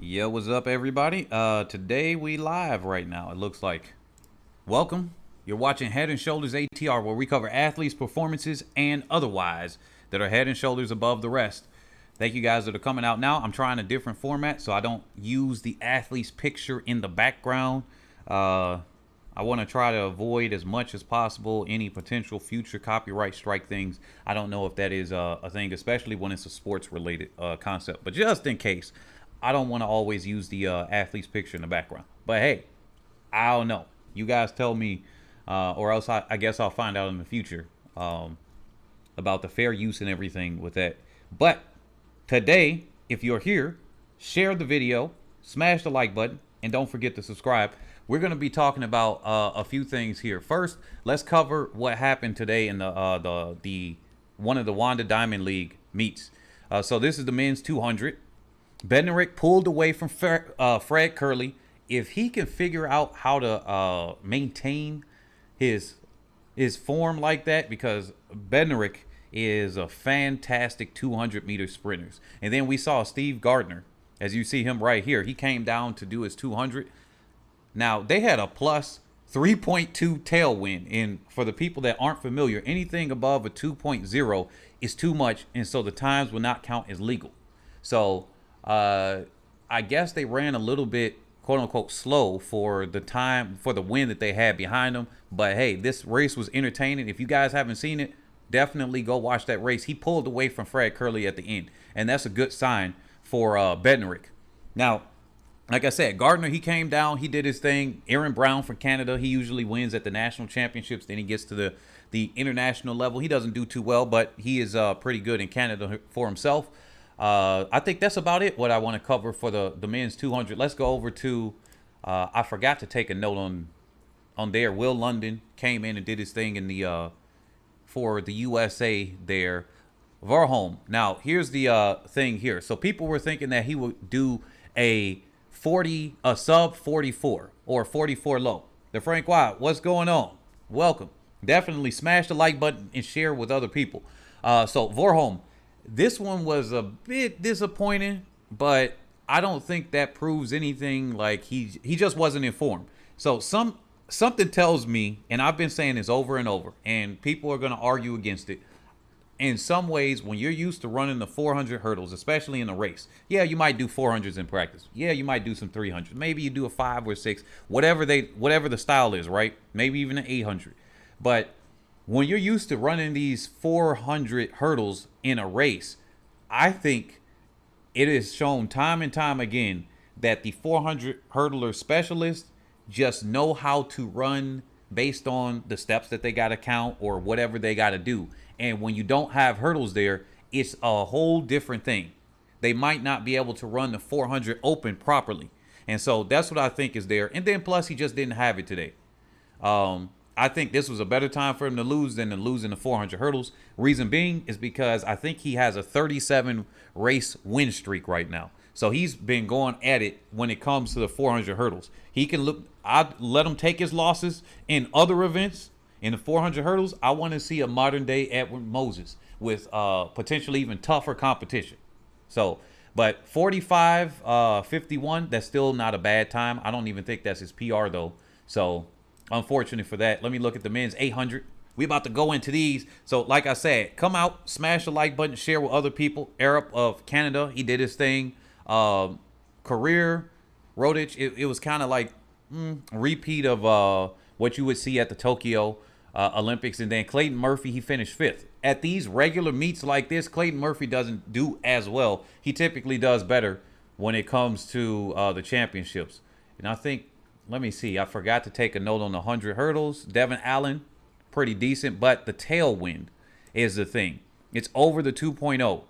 Yo, what's up, everybody? Today we live right now. It looks like. Welcome. You're watching Head and Shoulders ATR, where we cover athletes' performances and otherwise that are head and shoulders above the rest. Thank you guys that are coming out now. I'm trying a different format, so I don't use the athlete's picture in the background. I want to try to avoid as much as possible any potential future copyright strike things. I don't know if that is a thing, especially when it's a sports-related concept. But just in case, I don't want to always use the athlete's picture in the background. But hey, I don't know. You guys tell me, or else I guess I'll find out in the future about the fair use and everything with that. But today, if you're here, share the video, smash the like button, and don't forget to subscribe. We're going to be talking about a few things here. First, let's cover what happened today in the one of the Wanda Diamond League meets. So this is the men's 200. Bednarik pulled away from Fred Kerley. If he can figure out how to maintain his form like that, because Bednarik is a fantastic 200-meter sprinter. And then we saw Steve Gardner, as you see him right here. He came down to do his 200. Now, they had a plus 3.2 tailwind. And for the people that aren't familiar, anything above a 2.0 is too much. And so the times will not count as legal. So I guess they ran a little bit, quote unquote, slow for the time, for the win that they had behind them. But hey, this race was entertaining. If you guys haven't seen it, definitely go watch that race. He pulled away from Fred Kerley at the end, and that's a good sign for Bednarik. Now, like I said, Gardner, he came down, he did his thing. Aaron Brown from Canada, he usually wins at the national championships. Then he gets to the international level. He doesn't do too well, but he is pretty good in Canada for himself. I think that's about it, what I want to cover for the men's 200. Let's go over to, I forgot to take a note on there. Will London came in and did his thing in the for the USA there. Varholm. Now, here's the thing here. So people were thinking that he would do a sub 44 or 44 low. The Frank Wild, what's going on? Welcome. Definitely smash the like button and share with other people. So Varholm, this one was a bit disappointing, but I don't think that proves anything. Like he just wasn't informed. So something tells me, and I've been saying this over and over, and people are going to argue against it. In some ways, when you're used to running the 400 hurdles, especially in a race, yeah, you might do 400s in practice. Yeah, you might do some 300s. Maybe you do a 5 or 6, whatever the style is, right? Maybe even an 800. But when you're used to running these 400 hurdles in a race, I think it is shown time and time again that the 400 hurdler specialists just know how to run based on the steps that they got to count or whatever they got to do. And when you don't have hurdles there, it's a whole different thing. They might not be able to run the 400 open properly. And so that's what I think is there. And then plus he just didn't have it today. I think this was a better time for him to lose than to lose in the 400 hurdles. Reason being is because I think he has a 37 race win streak right now. So he's been going at it when it comes to the 400 hurdles. He can look, I'd let him take his losses in other events. In the 400 hurdles, I want to see a modern day Edward Moses with potentially even tougher competition. So, but 45-51, that's still not a bad time. I don't even think that's his PR though. So unfortunate for that. Let me look at the men's 800. We about to go into these. So like I said, come out, smash the like button, share with other people. Arab of Canada, he did his thing. Career, Rodich, it was kind of like a repeat of what you would see at the Tokyo Olympics. And then Clayton Murphy, he finished 5th. At these regular meets like this, Clayton Murphy doesn't do as well. He typically does better when it comes to the championships. And I think, let me see, I forgot to take a note on the 100 hurdles. Devin Allen, pretty decent, but the tailwind is the thing. It's over the 2.0.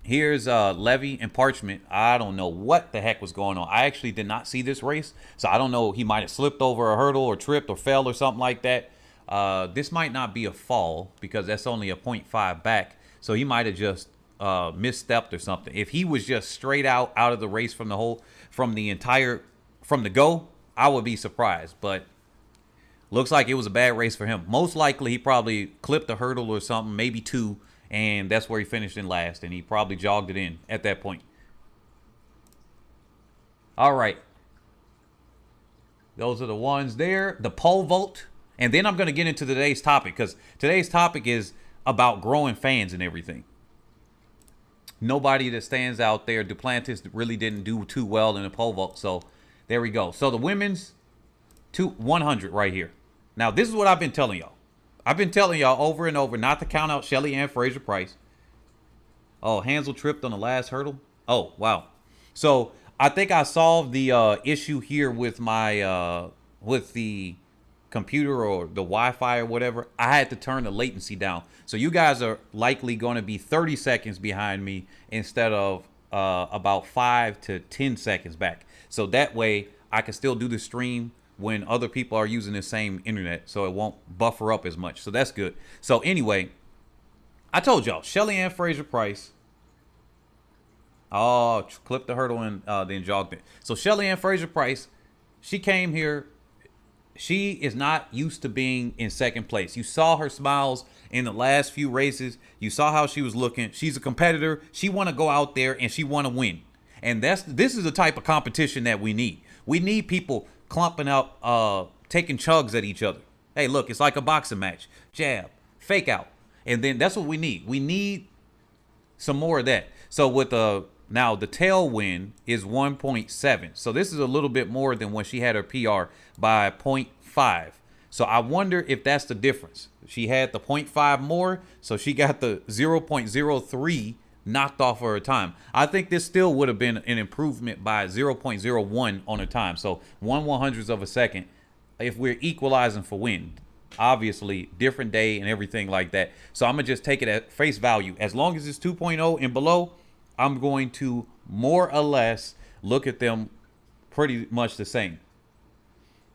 Here's Levy and Parchment. I don't know what the heck was going on. I actually did not see this race, so I don't know. He might have slipped over a hurdle or tripped or fell or something like that. This might not be a fall because that's only a 0.5 back, so he might have just misstepped or something. If he was just straight out of the race from the go, I would be surprised. But looks like it was a bad race for him. Most likely he probably clipped a hurdle or something, maybe 2, And that's where he finished in last, and he probably jogged it in at that point. All right. Those are the ones there. The pole vault. And then I'm going to get into today's topic, because today's topic is about growing fans and everything. Nobody that stands out there. Duplantis really didn't do too well in the pole vault. So there we go. So the women's 100 right here. Now, this is what I've been telling y'all. I've been telling y'all over and over not to count out Shelly-Ann Fraser-Pryce. Oh, Hansel tripped on the last hurdle. Oh, wow. So I think I solved the issue here with my with the computer or the Wi-Fi or whatever. I had to turn the latency down. So you guys are likely going to be 30 seconds behind me instead of about 5 to 10 seconds back. So that way I can still do the stream when other people are using the same internet, so it won't buffer up as much. So that's good. So anyway, I told y'all, Shelly-Ann Fraser-Pryce. Oh, clipped the hurdle and then jogged it. So Shelly-Ann Fraser-Pryce, she came here. She is not used to being in second place. You saw her smiles in the last few races. You saw how she was looking. She's a competitor. She want to go out there and she want to win. And this is the type of competition that we need. We need people clumping out, taking chugs at each other. Hey, look, it's like a boxing match. Jab, fake out. And then that's what we need. We need some more of that. So with now the tailwind is 1.7. So this is a little bit more than when she had her PR by 0.5. So I wonder if that's the difference. She had the 0.5 more, so she got the 0.03 knocked off of her time. I think this still would have been an improvement by 0.01 on her time. So 1/100th of a second if we're equalizing for wind. Obviously, different day and everything like that. So I'm going to just take it at face value. As long as it's 2.0 and below, I'm going to more or less look at them pretty much the same.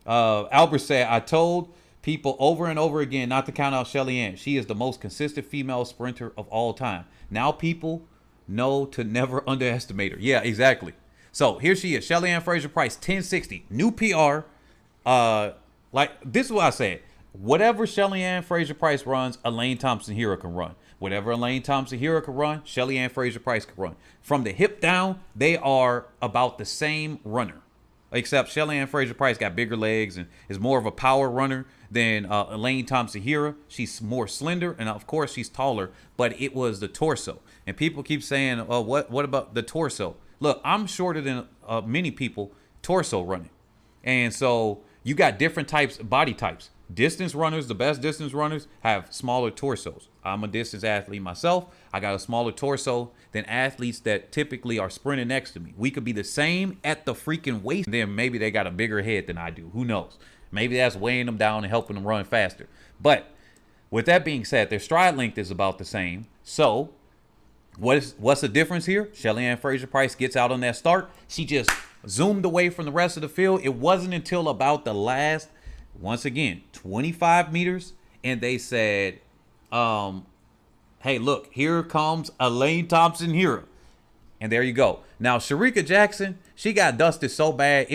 Albert said, I told people over and over again not to count out Shelly-Ann. She is the most consistent female sprinter of all time. Now people know to never underestimate her. Yeah, exactly. So here she is, Shelly-Ann Fraser-Pryce, 1060, new PR. Like this is what I said. Whatever Shelly-Ann Fraser-Pryce runs, Elaine Thompson-Herah can run. Whatever Elaine Thompson-Herah can run, Shelly-Ann Fraser-Pryce can run. From the hip down, they are about the same runner. Except Shelly-Ann Fraser-Pryce got bigger legs and is more of a power runner than Elaine Thompson-Herah. She's more slender, and of course she's taller, but it was the torso. And people keep saying, oh, what about the torso? Look, I'm shorter than many people torso running. And so you got different types, body types. Distance runners, the best distance runners, have smaller torsos. I'm a distance athlete myself. I got a smaller torso than athletes that typically are sprinting next to me. We could be the same at the freaking waist. Then maybe they got a bigger head than I do. Who knows? Maybe that's weighing them down and helping them run faster. But with that being said, their stride length is about the same. So what's the difference here? Shelly-Ann Fraser-Pryce gets out on that start. She just zoomed away from the rest of the field. It wasn't until about the last, once again, 25 meters, and they said, hey, look, here comes Elaine Thompson-Herah. And there you go. Now, Shericka Jackson, she got dusted so bad,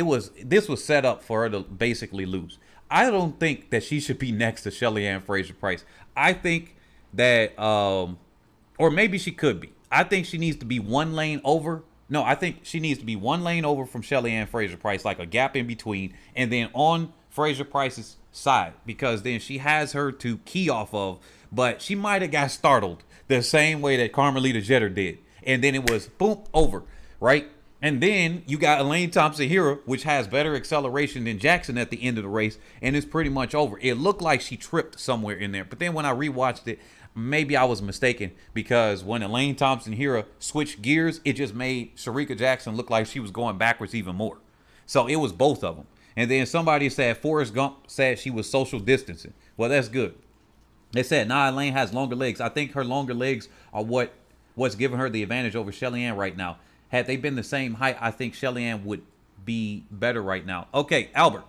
this was set up for her to basically lose. I don't think that she should be next to Shelly-Ann Fraser-Pryce. I think that, or maybe she could be. I think she needs to be one lane over. No, I think she needs to be one lane over from Shelly-Ann Fraser-Pryce, like a gap in between, and then on Fraser-Pryce's side, because then she has her to key off of, but she might have got startled the same way that Carmelita Jeter did. And then it was boom, over, right? And then you got Elaine Thompson-Herah, which has better acceleration than Jackson at the end of the race, and it's pretty much over. It looked like she tripped somewhere in there, but then when I rewatched it, maybe I was mistaken, because when Elaine Thompson-Herah switched gears, it just made Shericka Jackson look like she was going backwards even more. So it was both of them. And then somebody said Forrest Gump said she was social distancing. Well, that's good. They said, nah, Elaine has longer legs. I think her longer legs are what's giving her the advantage over Shelly-Ann right now. Had they been the same height, I think Shelly-Ann would be better right now. Okay, Albert.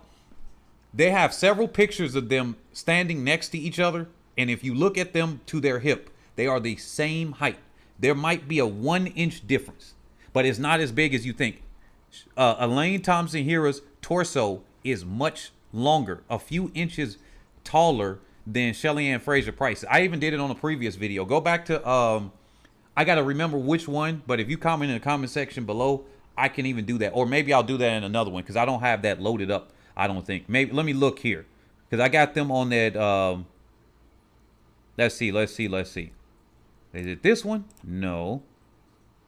They have several pictures of them standing next to each other. And if you look at them to their hip, they are the same height. There might be a 1-inch difference, but it's not as big as you think. Elaine Thompson-Herah's torso is much longer, a few inches taller than Shelly-Ann Fraser-Pryce. I even did it on a previous video. Go back to I gotta remember which one, but if you comment in the comment section below, I can even do that. Or maybe I'll do that in another one because I don't have that loaded up, I don't think. Maybe let me look here. Because I got them on that let's see. Is it this one? No.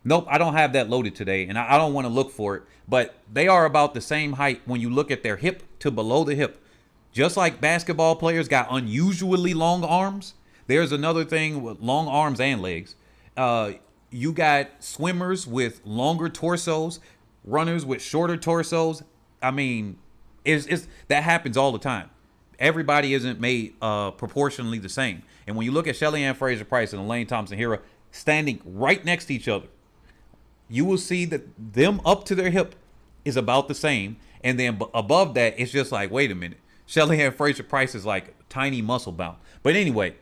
Nope, I don't have that loaded today, and I don't want to look for it. But they are about the same height when you look at their hip to below the hip. Just like basketball players got unusually long arms, there's another thing with long arms and legs. You got swimmers with longer torsos, runners with shorter torsos. I mean, it's that happens all the time. Everybody isn't made proportionally the same. And when you look at Shelly-Ann Fraser-Pryce and Elaine Thompson-Herah standing right next to each other, you will see that them up to their hip is about the same. And then above that, it's just like, wait a minute. Shelly-Ann Fraser-Pryce is like tiny muscle bound. But anyway,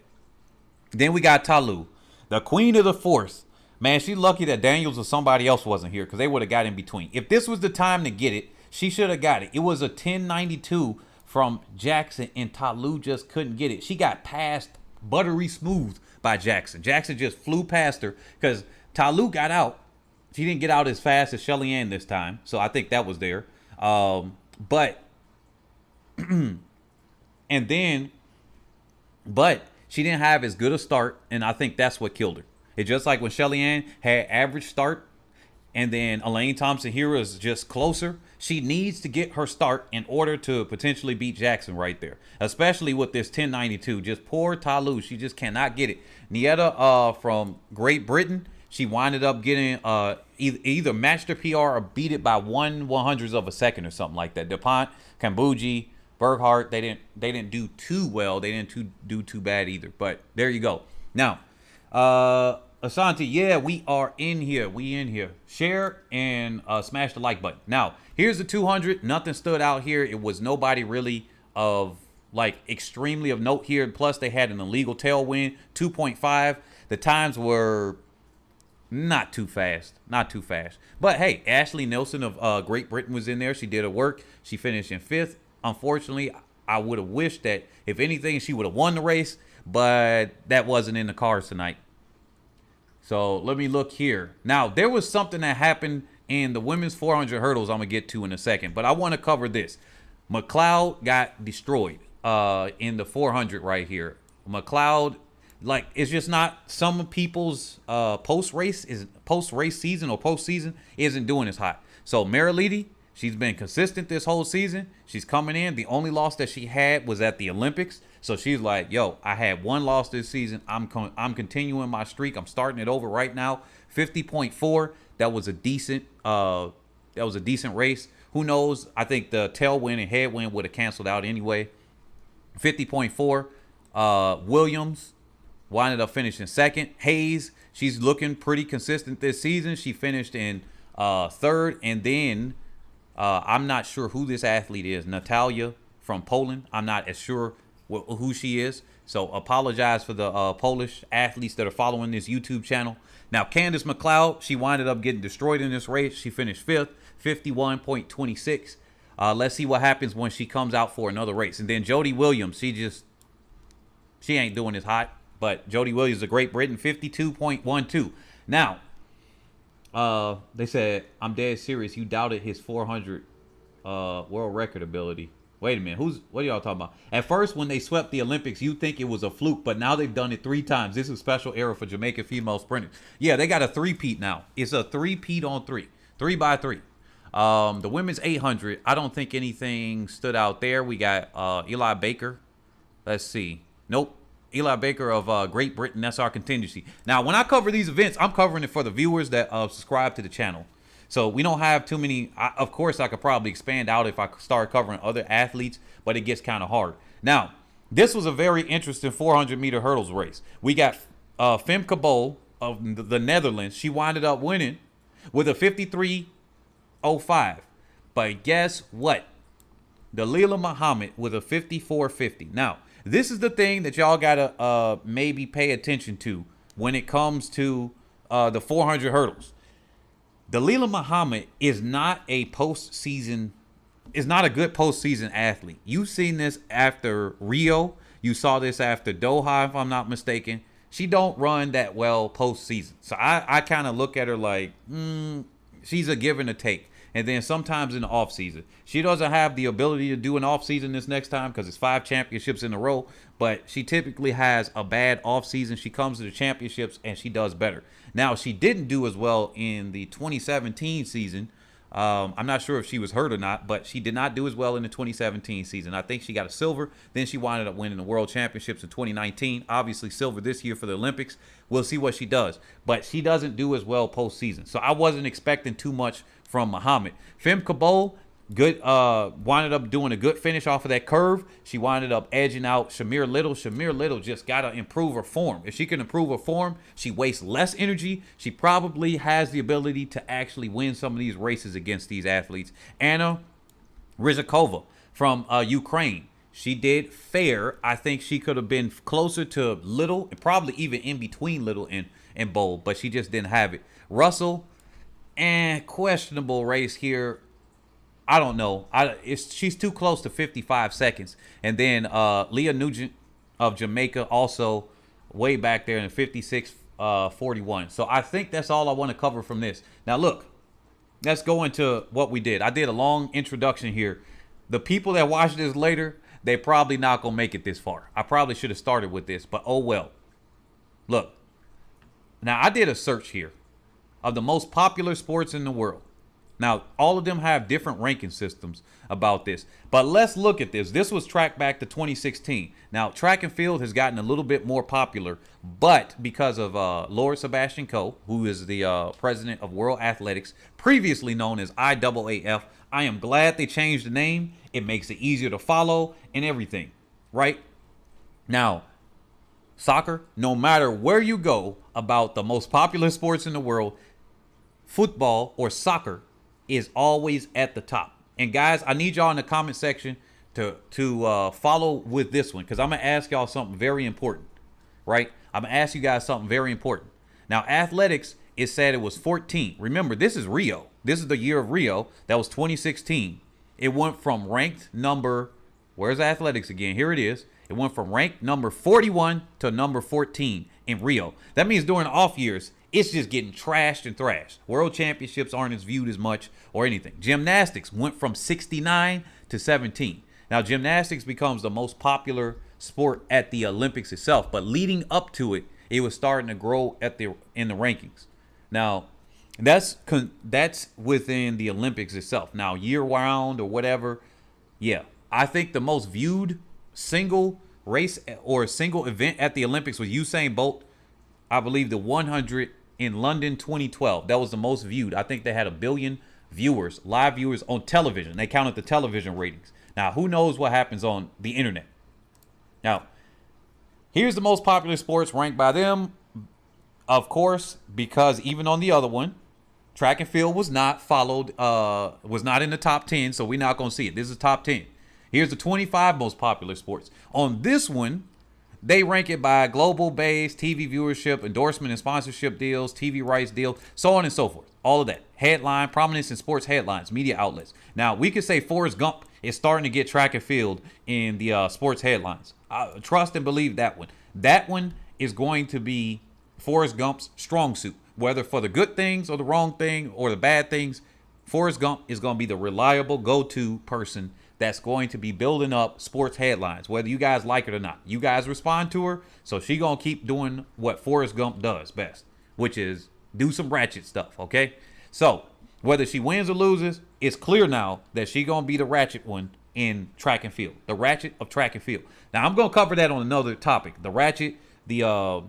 then we got Ta Lou, the queen of the fourth. Man, she's lucky that Daniels or somebody else wasn't here because they would have got in between. If this was the time to get it, she should have got it. It was a 1092 from Jackson, and Ta Lou just couldn't get it. She got passed buttery smooth by Jackson. Jackson just flew past her because Ta Lou got out. She didn't get out as fast as Shelly-Ann this time, so I think that was there. But she didn't have as good a start, and I think that's what killed her. It's just like when Shelly-Ann had average start, and then Elaine Thompson-Herah is just closer. She needs to get her start in order to potentially beat Jackson right there, especially with this 1092. Just poor Ta Lou. She just cannot get it. Nieta from Great Britain, she winded up getting either matched her PR or beat it by 1/100th of a second or something like that. DuPont, Kambuji, Berghardt, they didn't do too well. They didn't do too bad either. But there you go. Now, Ashanti, yeah, we are in here. We in here. Share and smash the like button. Now, here's the 200. Nothing stood out here. It was nobody really of like extremely of note here. Plus, they had an illegal tailwind, 2.5. The times were not too fast. Not too fast. But hey, Ashley Nelson of Great Britain was in there. She did her work. She finished in 5th. Unfortunately, I would have wished that, if anything, she would have won the race. But that wasn't in the cards tonight. So let me look here. Now, there was something that happened in the women's 400 hurdles I'm going to get to in a second. But I want to cover this. McLeod got destroyed in the 400 right here. McLeod, like, it's just not some people's post-race season or postseason isn't doing as hot. So Marilady, she's been consistent this whole season. She's coming in. The only loss that she had was at the Olympics. So she's like, yo, I had one loss this season. I'm continuing my streak. I'm starting it over right now. 50.4. That was a decent race. Who knows? I think the tailwind and headwind would have canceled out anyway. 50.4. Williams winded up finishing 2nd. Hayes, she's looking pretty consistent this season. She finished in 3rd. And then I'm not sure who this athlete is. Natalia from Poland. I'm not as sure who she is. So apologize for the Polish athletes that are following this YouTube channel. Now, Candace McLeod, she winded up getting destroyed in this race. She finished 5th, 51.26. Let's see what happens when she comes out for another race. And then Jody Williams, she ain't doing as hot. But Jody Williams of Great Britain, 52.12. Now, they said, I'm dead serious. You doubted his 400 world record ability. Wait a minute. What are y'all talking about? At first, when they swept the Olympics, you think it was a fluke, but now they've done it 3 times. This is a special era for Jamaican female sprinters. Yeah, they got a 3-peat now. It's a 3-peat on 3. 3x3. The women's 800, I don't think anything stood out there. We got Eli Baker. Let's see. Nope. Eli Baker of Great Britain. That's our contingency. Now, when I cover these events, I'm covering it for the viewers that subscribe to the channel. So we don't have too many. Of course, I could probably expand out if I start covering other athletes, but it gets kind of hard. Now, this was a very interesting 400-meter hurdles race. We got Femke Bol of the Netherlands. She winded up winning with a 53.05. But guess what? Dalilah Muhammad with a 54.50. Now, this is the thing that y'all gotta maybe pay attention to when it comes to the 400 hurdles. Dalilah Muhammad is not a good postseason athlete. You've seen this after Rio. You saw this after Doha, if I'm not mistaken. She don't run that well postseason. So I kind of look at her like, she's a give and a take. And then sometimes in the offseason, she doesn't have the ability to do an offseason this next time because it's 5 championships in a row. But she typically has a bad offseason. She comes to the championships and she does better. Now, she didn't do as well in the 2017 season. I'm not sure if she was hurt or not, but she did not do as well in the 2017 season. I think she got a silver. Then she wound up winning the World Championships in 2019. Obviously, silver this year for the Olympics. We'll see what she does. But she doesn't do as well postseason. So I wasn't expecting too much from Muhammad. Femme Cabot, good, winded up doing a good finish off of that curve. She winded up edging out Shamir Little. Shamir Little just got to improve her form. If she can improve her form, she wastes less energy. She probably has the ability to actually win some of these races against these athletes. Anna Rizikova from Ukraine. She did fair. I think she could have been closer to Little, and probably even in between Little and Bold, but she just didn't have it. Russell, questionable race here. I don't know. She's too close to 55 seconds. And then Leah Nugent of Jamaica also way back there in 56:41. So I think that's all I want to cover from this. Now look, let's go into what we did. I did a long introduction here. The people that watch this later, they probably not gonna make it this far. I probably should have started with this, but oh well. Look, now I did a search here of the most popular sports in the world. Now, all of them have different ranking systems about this. But let's look at this. This was tracked back to 2016. Now, track and field has gotten a little bit more popular, but because of Lord Sebastian Coe, who is the president of World Athletics, previously known as IAAF, I am glad they changed the name. It makes it easier to follow and everything, right? Now, soccer, no matter where you go about the most popular sports in the world, football or soccer is always at the top. And guys, I need y'all in the comment section to follow with this one, because I'm going to ask y'all something very important, right? I'm going to ask you guys something very important. Now, athletics, it said it was 14. Remember, this is Rio. This is the year of Rio. That was 2016. It went from ranked number, where's athletics again? Here it is. It went from ranked number 41 to number 14 in Rio. That means during off years, it's just getting trashed and thrashed. World championships aren't as viewed as much or anything. Gymnastics went from 69 to 17. Now, gymnastics becomes the most popular sport at the Olympics itself, but leading up to it, it was starting to grow in the rankings. Now, that's within the Olympics itself. Now, year round or whatever, yeah, I think the most viewed single race or single event at the Olympics was Usain Bolt. I believe the 100 in London 2012. That was the most viewed. I think they had 1 billion viewers, live viewers on television. They counted the television ratings. Now, who knows what happens on the internet? Now, here's the most popular sports ranked by them. Of course, because even on the other one, track and field was not followed, was not in the top 10, so we're not going to see it. This is top 10. Here's the 25 most popular sports. On this one, they rank it by global base, TV viewership, endorsement and sponsorship deals, TV rights deal, so on and so forth. All of that. Headline, prominence in sports headlines, media outlets. Now, we could say Forrest Gump is starting to get track and field in the sports headlines. I trust and believe that one. That one is going to be Forrest Gump's strong suit. Whether for the good things or the wrong thing or the bad things, Forrest Gump is going to be the reliable go-to person that's going to be building up sports headlines, whether you guys like it or not. You guys respond to her, so she going to keep doing what Forrest Gump does best, which is do some ratchet stuff, okay? So whether she wins or loses, it's clear now that she going to be the ratchet one in track and field, the ratchet of track and field. Now, I'm going to cover that on another topic. The ratchet, the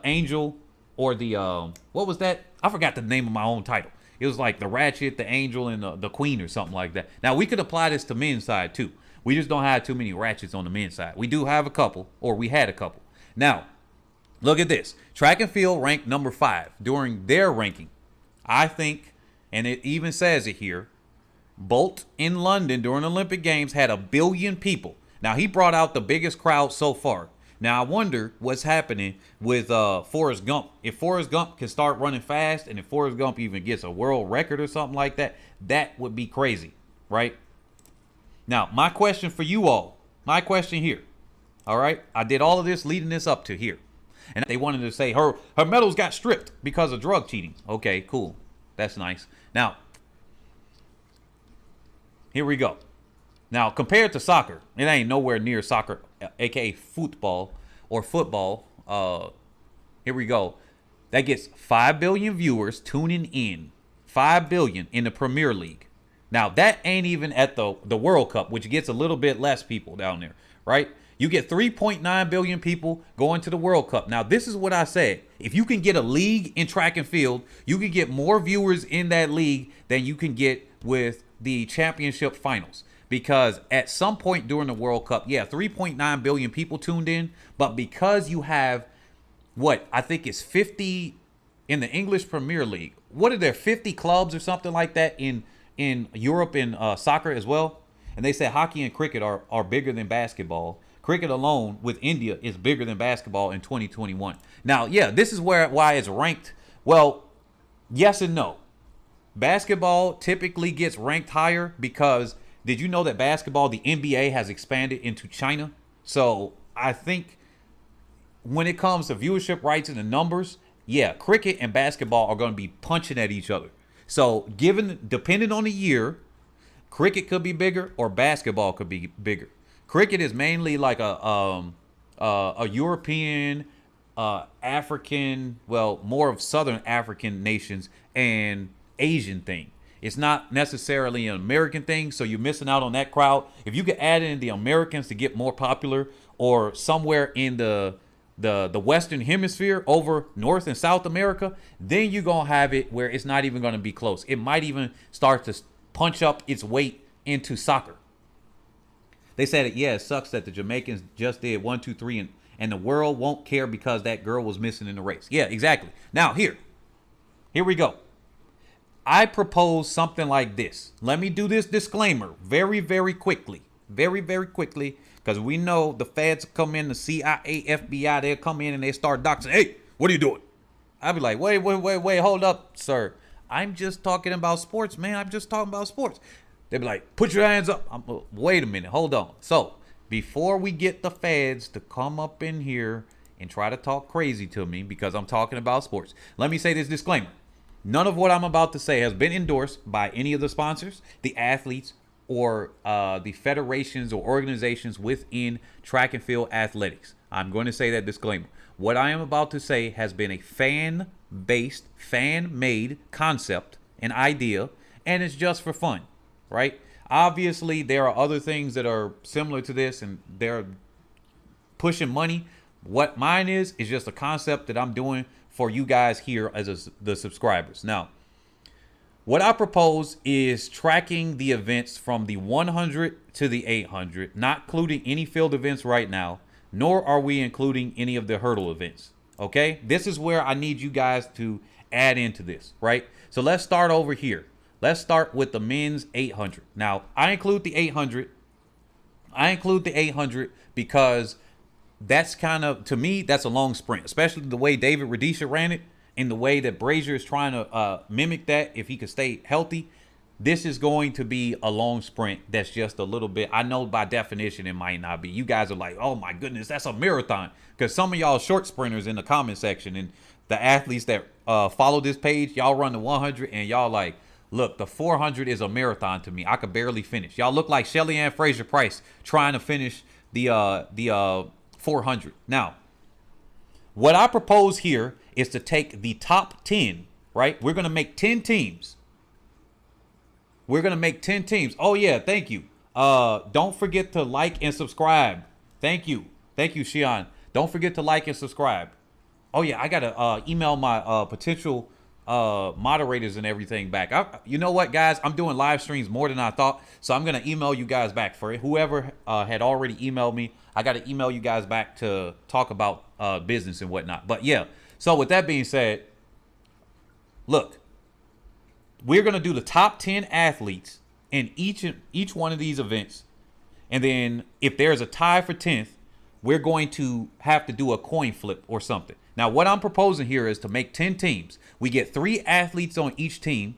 angel, or the, what was that? I forgot the name of my own title. It was like the ratchet, the angel, and the queen or something like that. Now, we could apply this to men's side, too. We just don't have too many ratchets on the men's side. We do have a couple, or we had a couple. Now, look at this. Track and field ranked number 5 during their ranking. I think, and it even says it here, Bolt in London during Olympic Games had 1 billion people. Now, he brought out the biggest crowd so far. Now, I wonder what's happening with Forrest Gump. If Forrest Gump can start running fast, and if Forrest Gump even gets a world record or something like that, that would be crazy, right? Now, my question for you all, my question here, All right. I did all of this leading this up to here. And they wanted to say her medals got stripped because of drug cheating. Okay, cool. That's nice. Now, here we go. Now, compared to soccer, it ain't nowhere near soccer, aka football or football. Here we go. That gets 5 billion viewers tuning in. 5 billion in the Premier League. Now, that ain't even at the World Cup, which gets a little bit less people down there, right? You get 3.9 billion people going to the World Cup. Now, this is what I said. If you can get a league in track and field, you can get more viewers in that league than you can get with the championship finals. Because at some point during the World Cup, yeah, 3.9 billion people tuned in. But because you have, what, I think it's 50 in the English Premier League. What are there, 50 clubs or something like that in Europe in soccer as well? And they say hockey and cricket are bigger than basketball. Cricket alone with India is bigger than basketball in 2021. Now, yeah, this is why it's ranked. Well, yes and no. Basketball typically gets ranked higher because did you know that basketball, the NBA has expanded into China? So I think when it comes to viewership rights and the numbers, yeah, cricket and basketball are going to be punching at each other. So depending on the year, cricket could be bigger or basketball could be bigger. Cricket is mainly like a European, African, well, more of Southern African nations and Asian thing. It's not necessarily an American thing, so you're missing out on that crowd. If you could add in the Americans to get more popular, or somewhere in the Western Hemisphere over North and South America, then you're going to have it where it's not even going to be close. It might even start to punch up its weight into soccer. They said, yeah, it sucks that the Jamaicans just did 1, 2, 3, and the world won't care because that girl was missing in the race. Yeah, exactly. Now, here we go. I propose something like this. Let me do this disclaimer very, very quickly. Very, very quickly. Because we know the feds come in, the CIA, FBI, they'll come in and they start doxing. Hey, what are you doing? I'll be like, wait, hold up, sir. I'm just talking about sports, man. I'm just talking about sports. They'll be like, put your hands up. Wait a minute, hold on. So before we get the feds to come up in here and try to talk crazy to me because I'm talking about sports, let me say this disclaimer. None of what I'm about to say has been endorsed by any of the sponsors, the athletes, or the federations or organizations within track and field athletics. I'm going to say that disclaimer. What I am about to say has been a fan-based, fan-made concept, an idea, and it's just for fun, right? Obviously, there are other things that are similar to this, and they're pushing money. What mine is just a concept that I'm doing for you guys here as the subscribers. Now, what I propose is tracking the events from the 100 to the 800, not including any field events right now, nor are we including any of the hurdle events. Okay, this is where I need you guys to add into this, right? So let's start over here. Let's start with the men's 800. Now, I include the 800. I include the 800 because that's kind of, to me, that's a long sprint, especially the way David Rudisha ran it and the way that Brazier is trying to mimic that if he could stay healthy. This is going to be a long sprint that's just a little bit. I know by definition it might not be. You guys are like, oh my goodness, that's a marathon. Because some of y'all short sprinters in the comment section and the athletes that follow this page, y'all run the 100 and y'all like, look, the 400 is a marathon to me. I could barely finish. Y'all look like Shelly-Ann Fraser-Pryce trying to finish the 400. Now, what I propose here is to take the top 10, right? We're going to make 10 teams. We're going to make 10 teams. Oh, yeah. Thank you. Don't forget to like and subscribe. Thank you. Thank you, Shion. Don't forget to like and subscribe. Oh, yeah. I got to email my potential moderators and everything back. You know what, guys? I'm doing live streams more than I thought. So I'm going to email you guys back for it. Whoever had already emailed me, I got to email you guys back to talk about business and whatnot. But, yeah. So with that being said, look. We're going to do the top 10 athletes in each one of these events. And then if there's a tie for 10th, we're going to have to do a coin flip or something. Now, what I'm proposing here is to make 10 teams. We get 3 athletes on each team.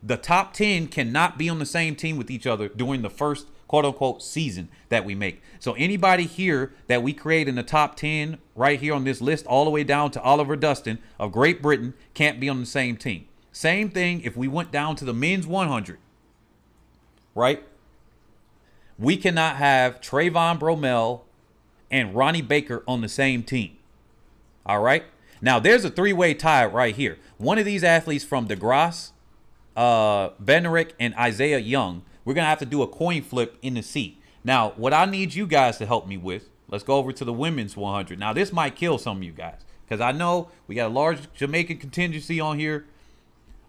The top 10 cannot be on the same team with each other during the first quote unquote season that we make. So anybody here that we create in the top 10 right here on this list, all the way down to Oliver Dustin of Great Britain, can't be on the same team. Same thing if we went down to the men's 100, right? We cannot have Trayvon Bromell and Ronnie Baker on the same team. All right. Now there's a three-way tie right here. One of these athletes from DeGrasse, Benerick, and Isaiah Young, we're going to have to do a coin flip in the seat. Now, what I need you guys to help me with, let's go over to the women's 100. Now, this might kill some of you guys because I know we got a large Jamaican contingency on here.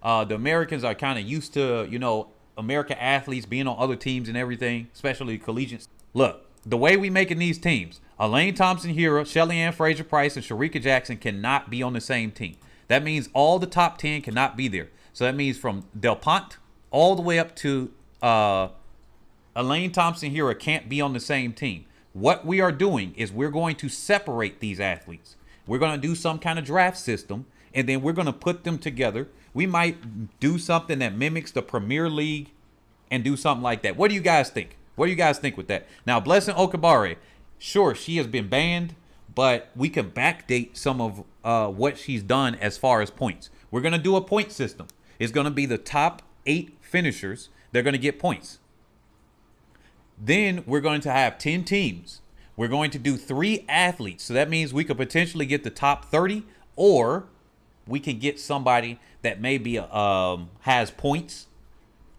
The Americans are kind of used to, you know, American athletes being on other teams and everything, especially collegiate. Look, the way we making these teams, Elaine Thompson-Herah, Shelly-Ann, Fraser-Pryce, and Sharika Jackson cannot be on the same team. That means all the top 10 cannot be there. So that means from Del Ponte all the way up to Elaine Thompson-Herah can't be on the same team. What we are doing is we're going to separate these athletes. We're going to do some kind of draft system, and then we're going to put them together. We might do something that mimics the Premier League and do something like that. What do you guys think? What do you guys think with that? Now, Blessing Okabare, sure, she has been banned, but we can backdate some of what she's done as far as points. We're going to do a point system. It's going to be the top 8 finishers. They're going to get points. Then we're going to have 10 teams. We're going to do 3 athletes. So that means we could potentially get the top 30, or we can get somebody that maybe has points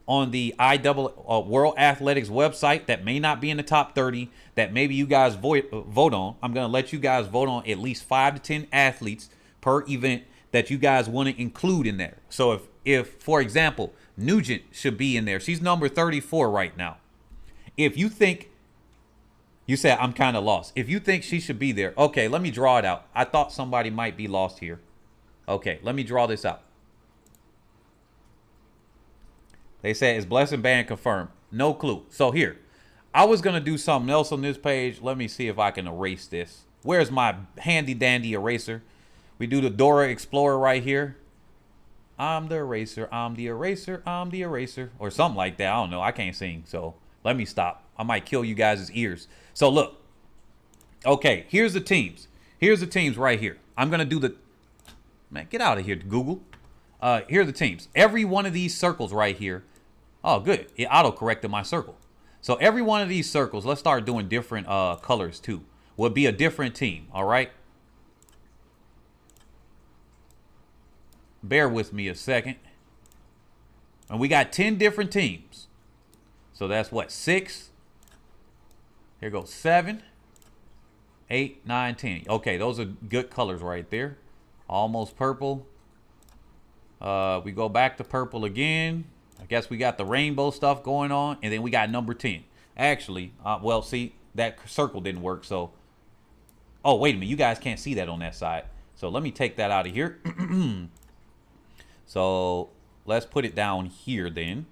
on the World Athletics website that may not be in the top 30 that maybe you guys vote on. I'm going to let you guys vote on at least 5 to 10 athletes per event that you guys want to include in there. So if for example, Nugent should be in there. She's number 34 right now. If you think, you said I'm kind of lost. If you think she should be there, okay, let me draw it out. I thought somebody might be lost here. Okay, let me draw this out. They said, is Blessing banned confirmed? No clue. So here, I was going to do something else on this page. Let me see if I can erase this. Where's my handy dandy eraser? We do the Dora Explorer right here. I'm the eraser, I'm the eraser, I'm the eraser. Or something like that. I don't know. I can't sing. So let me stop. I might kill you guys' ears. So look. Okay, here's the teams. Here's the teams right here. I'm going to do the... Man, get out of here, Google. Here are the teams. Every one of these circles right here. Oh, good. It auto-corrected my circle. So every one of these circles, let's start doing different colors too, would be a different team, all right? Bear with me a second. And we got 10 different teams. So that's what, 6? Here goes 7, 8, 9, 10. Okay, those are good colors right there. Almost purple. We go back to purple again. I guess we got the rainbow stuff going on. And then we got number 10. Actually, well, see, that circle didn't work. So, oh, wait a minute. You guys can't see that on that side. So let me take that out of here. So let's put it down here then.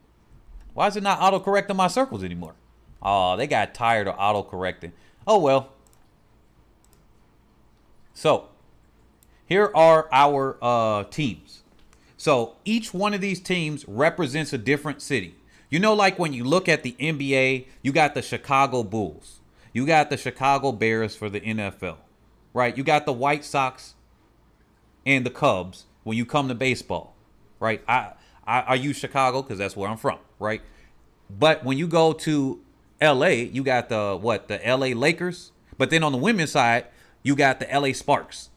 Why is it not auto-correcting my circles anymore? Oh, they got tired of auto-correcting. Oh, well. So here are our teams. So each one of these teams represents a different city. You know, like when you look at the NBA, you got the Chicago Bulls. You got the Chicago Bears for the NFL, right? You got the White Sox and the Cubs when you come to baseball, right? I use Chicago because that's where I'm from, right? But when you go to LA, you got the LA Lakers. But then on the women's side, you got the LA Sparks.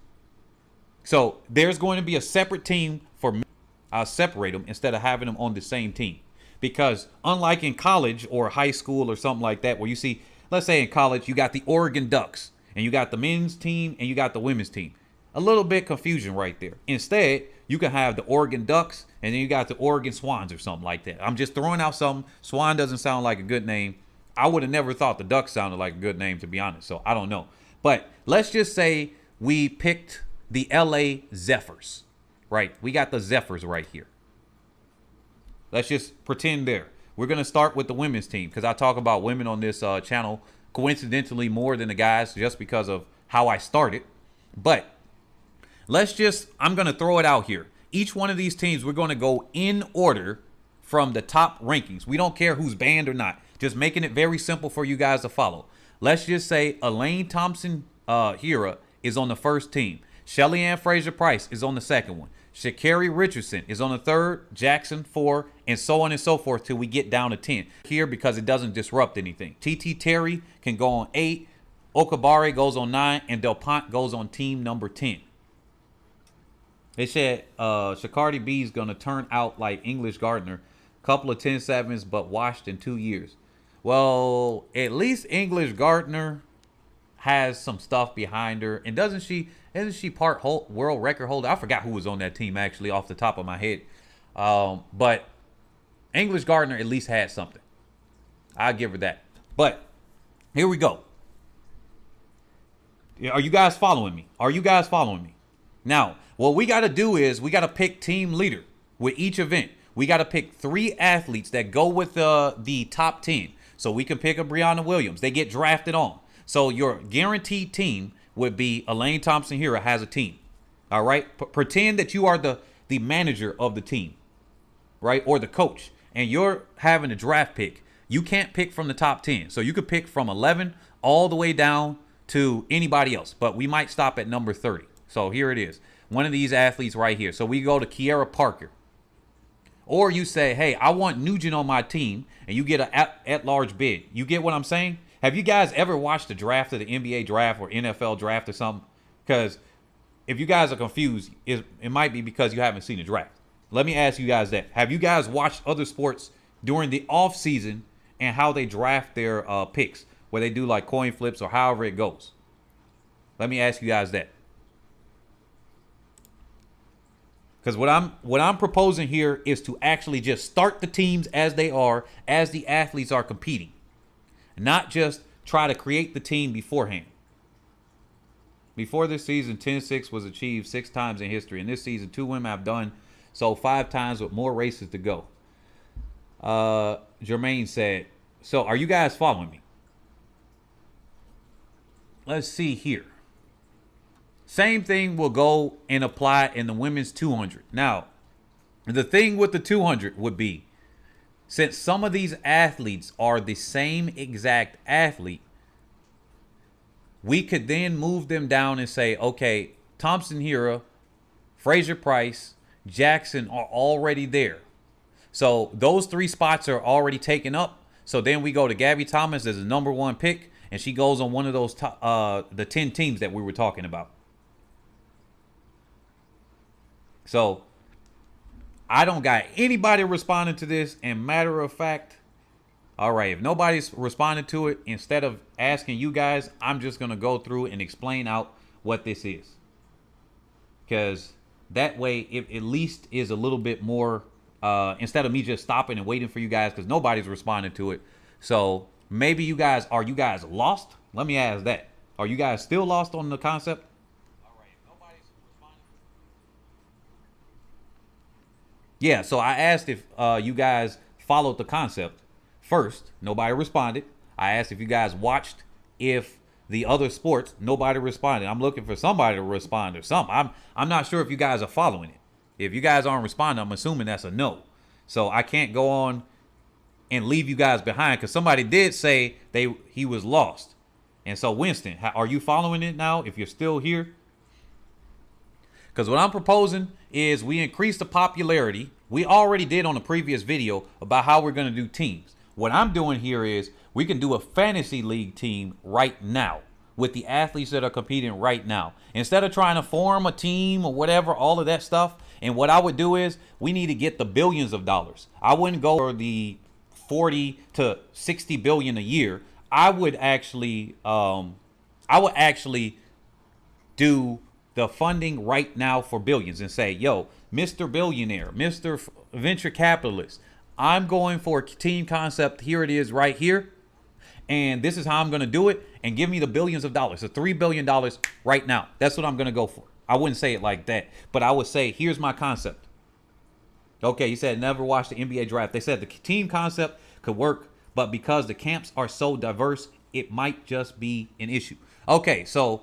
So there's going to be a separate team for men. I'll separate them instead of having them on the same team. Because unlike in college or high school or something like that, where you see, let's say in college, you got the Oregon Ducks and you got the men's team and you got the women's team. A little bit confusion right there. Instead, you can have the Oregon Ducks and then you got the Oregon Swans or something like that. I'm just throwing out something. Swan doesn't sound like a good name. I would have never thought the Ducks sounded like a good name, to be honest. So I don't know. But let's just say we picked the LA Zephyrs, right? We got the Zephyrs right here. Let's just pretend there. We're going to start with the women's team because I talk about women on this channel coincidentally more than the guys just because of how I started. But I'm going to throw it out here. Each one of these teams, we're going to go in order from the top rankings. We don't care who's banned or not. Just making it very simple for you guys to follow. Let's just say Elaine Thompson-Herah is on the first team. Shelly-Ann Fraser-Pryce is on the second one. Sha'carri Richardson is on the third, Jackson 4, and so on and so forth till we get down to 10. Here, because it doesn't disrupt anything. TT Terry can go on 8, Okabare goes on 9, and Del Pont goes on team number 10. They said sha'carri B is going to turn out like English Gardner. Couple of 10-7s, but washed in 2 years. Well, at least English Gardner has some stuff behind her. And isn't she part world record holder? I forgot who was on that team, actually, off the top of my head. But English Gardner at least had something. I'll give her that. But here we go. Are you guys following me? Are you guys following me? Now, what we got to do is we got to pick team leader with each event. We got to pick 3 athletes that go with the top 10. So we can pick a Brianna Williams. They get drafted on. So your guaranteed team would be Elaine Thompson-Herah has a team. All right? Pretend that you are the manager of the team, right? Or the coach. And you're having a draft pick. You can't pick from the top 10. So you could pick from 11 all the way down to anybody else. But we might stop at number 30. So here it is. One of these athletes right here. So we go to Kiera Parker. Or you say, hey, I want Nugent on my team, and you get an at-large bid. You get what I'm saying? Have you guys ever watched the draft of the NBA draft or NFL draft or something? Because if you guys are confused, it might be because you haven't seen the draft. Let me ask you guys that. Have you guys watched other sports during the off season and how they draft their picks, where they do like coin flips or however it goes? Let me ask you guys that. Because what I'm proposing here is to actually just start the teams as they are, as the athletes are competing. Not just try to create the team beforehand. Before this season, 10-6 was achieved 6 times in history. And this season, 2 women have done so 5 times with more races to go. Jermaine said, so are you guys following me? Let's see here. Same thing will go and apply in the women's 200. Now, the thing with the 200 would be, since some of these athletes are the same exact athlete, we could then move them down and say, okay, Thompson-Herah, Fraser-Pryce, Jackson are already there. So those 3 spots are already taken up. So then we go to Gabby Thomas as the number 1 pick, and she goes on one of those the 10 teams that we were talking about. So I don't got anybody responding to this. And matter of fact, all right, if nobody's responding to it, instead of asking you guys, I'm just going to go through and explain out what this is. Because that way it at least is a little bit more, instead of me just stopping and waiting for you guys because nobody's responding to it. So maybe are you guys lost? Let me ask that. Are you guys still lost on the concept? Yeah, so I asked if you guys followed the concept first. Nobody responded. I asked if you guys watched if the other sports. Nobody responded. I'm looking for somebody to respond or something. I'm not sure if you guys are following it. If you guys aren't responding, I'm assuming that's a no. So I can't go on and leave you guys behind because somebody did say he was lost. And so Winston, are you following it now if you're still here? Because what I'm proposing is we increase the popularity. We already did on the previous video about how we're going to do teams. What I'm doing here is we can do a fantasy league team right now with the athletes that are competing right now. Instead of trying to form a team or whatever, all of that stuff. And what I would do is we need to get the billions of dollars. I wouldn't go for the 40 to 60 billion a year. I would actually do the funding right now for billions and say, yo, Mr. Billionaire, Mr. Venture Capitalist, I'm going for a team concept. Here it is right here. And this is how I'm going to do it. And give me the billions of dollars, the $3 billion right now. That's what I'm going to go for. I wouldn't say it like that, but I would say, here's my concept. Okay, you said never watched the NBA draft. They said the team concept could work, but because the camps are so diverse, it might just be an issue. Okay, so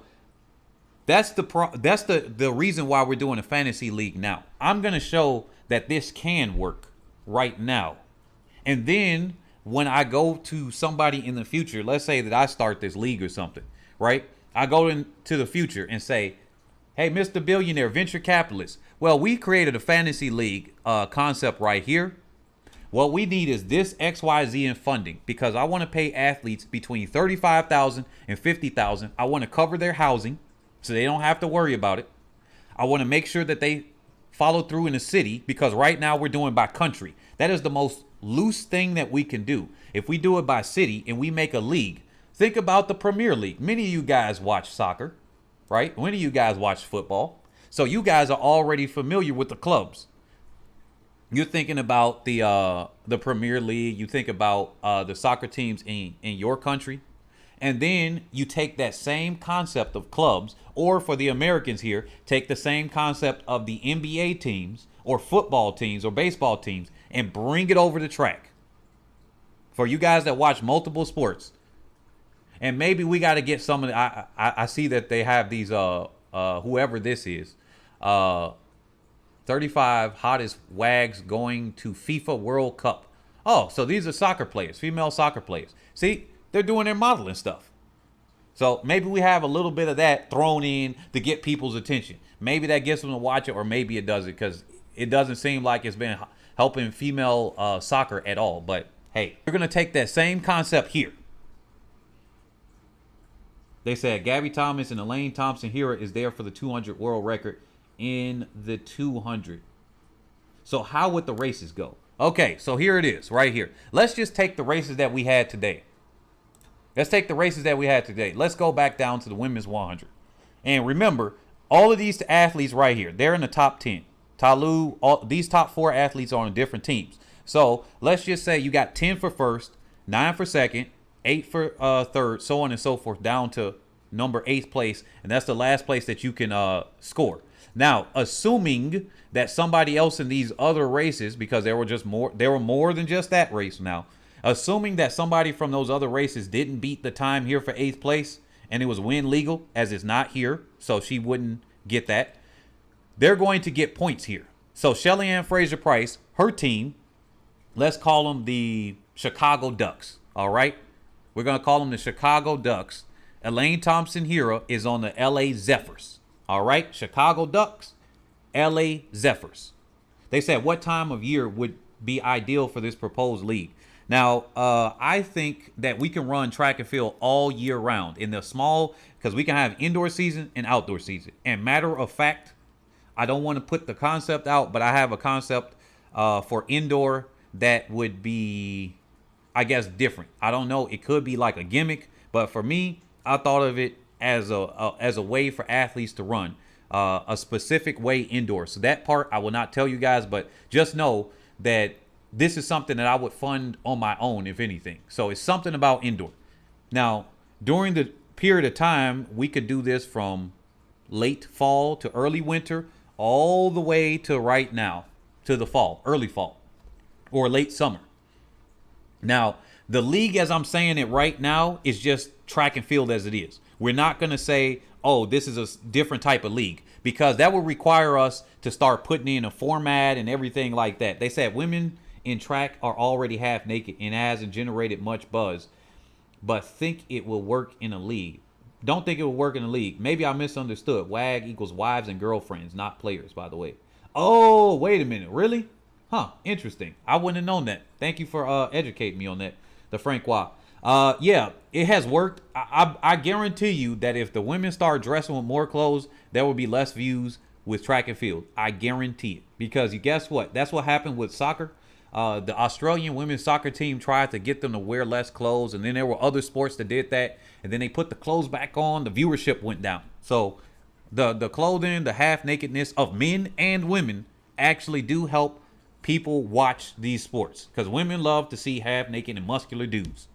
that's the reason why we're doing a fantasy league now. I'm going to show that this can work right now. And then when I go to somebody in the future, let's say that I start this league or something, right? I go into the future and say, hey, Mr. Billionaire, venture capitalist. Well, we created a fantasy league concept right here. What we need is this XYZ in funding because I want to pay athletes between $35,000 and $50,000. I want to cover their housing so they don't have to worry about it. I want to make sure that they follow through in the city because right now we're doing by country. That is the most loose thing that we can do. If we do it by city and we make a league, think about the Premier League. Many of you guys watch soccer, right? Many of you guys watch football. So you guys are already familiar with the clubs. You're thinking about the Premier League. You think about the soccer teams in your country. And then you take that same concept of clubs, or for the Americans here, take the same concept of the NBA teams or football teams or baseball teams and bring it over the track. For you guys that watch multiple sports, and maybe we got to get some of the, I see that they have these, whoever this is, 35 hottest wags going to FIFA World Cup. Oh, so these are soccer players, female soccer players. See, they're doing their modeling stuff. So maybe we have a little bit of that thrown in to get people's attention. Maybe that gets them to watch it, or maybe it doesn't, because it doesn't seem like it's been helping female soccer at all. But hey, we're going to take that same concept here. They said Gabby Thomas and Elaine Thompson-Herah is there for the 200 world record in the 200. So how would the races go? Okay, so here it is right here. Let's just take the races that we had today. Let's go back down to the women's 100. And remember, all of these athletes right here, they're in the top 10. Talu, these top 4 athletes are on different teams. So let's just say you got 10 for first, 9 for second, 8 for third, so on and so forth, down to number 8th place. And that's the last place that you can score. Now, assuming that somebody else in these other races, because there were more than just that race now, assuming that somebody from those other races didn't beat the time here for 8th place and it was win legal, as it's not here, so she wouldn't get that, they're going to get points here. So Shelly-Ann Fraser-Pryce, her team, let's call them the Chicago Ducks, all right? We're going to call them the Chicago Ducks. Elaine Thompson-Herah is on the LA Zephyrs, all right? Chicago Ducks, LA Zephyrs. They said what time of year would be ideal for this proposed league? Now, I think that we can run track and field all year round in the small, because we can have indoor season and outdoor season. And matter of fact, I don't want to put the concept out, but I have a concept for indoor that would be, I guess, different. I don't know. It could be like a gimmick, but for me, I thought of it as a way for athletes to run a specific way indoor. So that part I will not tell you guys, but just know that this is something that I would fund on my own, if anything. So it's something about indoor. Now, during the period of time, we could do this from late fall to early winter, all the way to right now, to the fall, early fall, or late summer. Now, the league, as I'm saying it right now, is just track and field as it is. We're not going to say, oh, this is a different type of league, because that would require us to start putting in a format and everything like that. They said women in track are already half naked and hasn't generated much buzz, but think it will work in a league. Don't think it will work in a league. Maybe I misunderstood. WAG equals wives and girlfriends, not players, by the way. Oh, wait a minute. Really? Huh. Interesting. I wouldn't have known that. Thank you for educating me on that, the Francois. Yeah, it has worked. I guarantee you that if the women start dressing with more clothes, there will be less views with track and field. I guarantee it. Because you guess what? That's what happened with soccer. The Australian women's soccer team tried to get them to wear less clothes, and then there were other sports that did that, and then they put the clothes back on. The viewership went down. So the clothing, the half nakedness of men and women actually do help people watch these sports, because women love to see half naked and muscular dudes.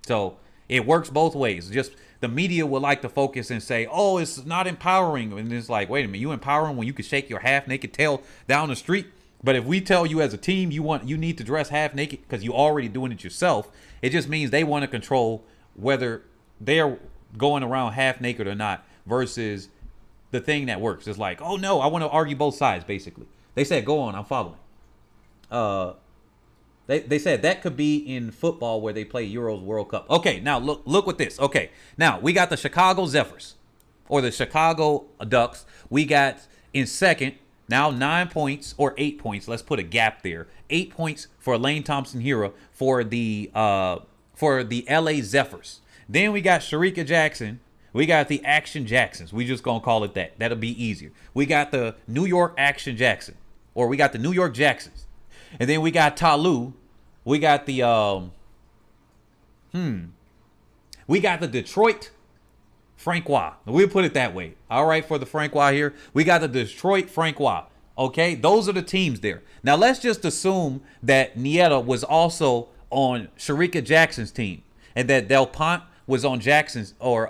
So it works both ways. Just the media would like to focus and say, oh, it's not empowering, and it's like, wait a minute, you empowering when you can shake your half naked tail down the street? But if we tell you as a team you need to dress half naked because you're already doing it yourself, it just means they want to control whether they're going around half naked or not, versus the thing that works. It's like, oh no, I want to argue both sides, basically. They said, go on, I'm following. They said that could be in football where they play Euros World Cup. Okay, now look with this. Okay, now we got the Chicago Zephyrs or the Chicago Ducks. We got in second now 9 points or 8 points. Let's put a gap there. 8 points for Elaine Thompson-Herah for the LA Zephyrs. Then we got Shericka Jackson. We got the Action Jacksons. We just gonna call it that. That'll be easier. We got the New York Action Jackson, or we got the New York Jacksons. And then we got Talu. We got the we got the Detroit Francois. We'll put it that way. All right, for the Francois here. We got the Detroit Francois. Okay, those are the teams there. Now let's just assume that Nieta was also on Shericka Jackson's team, and that Del Pont was on Jackson's or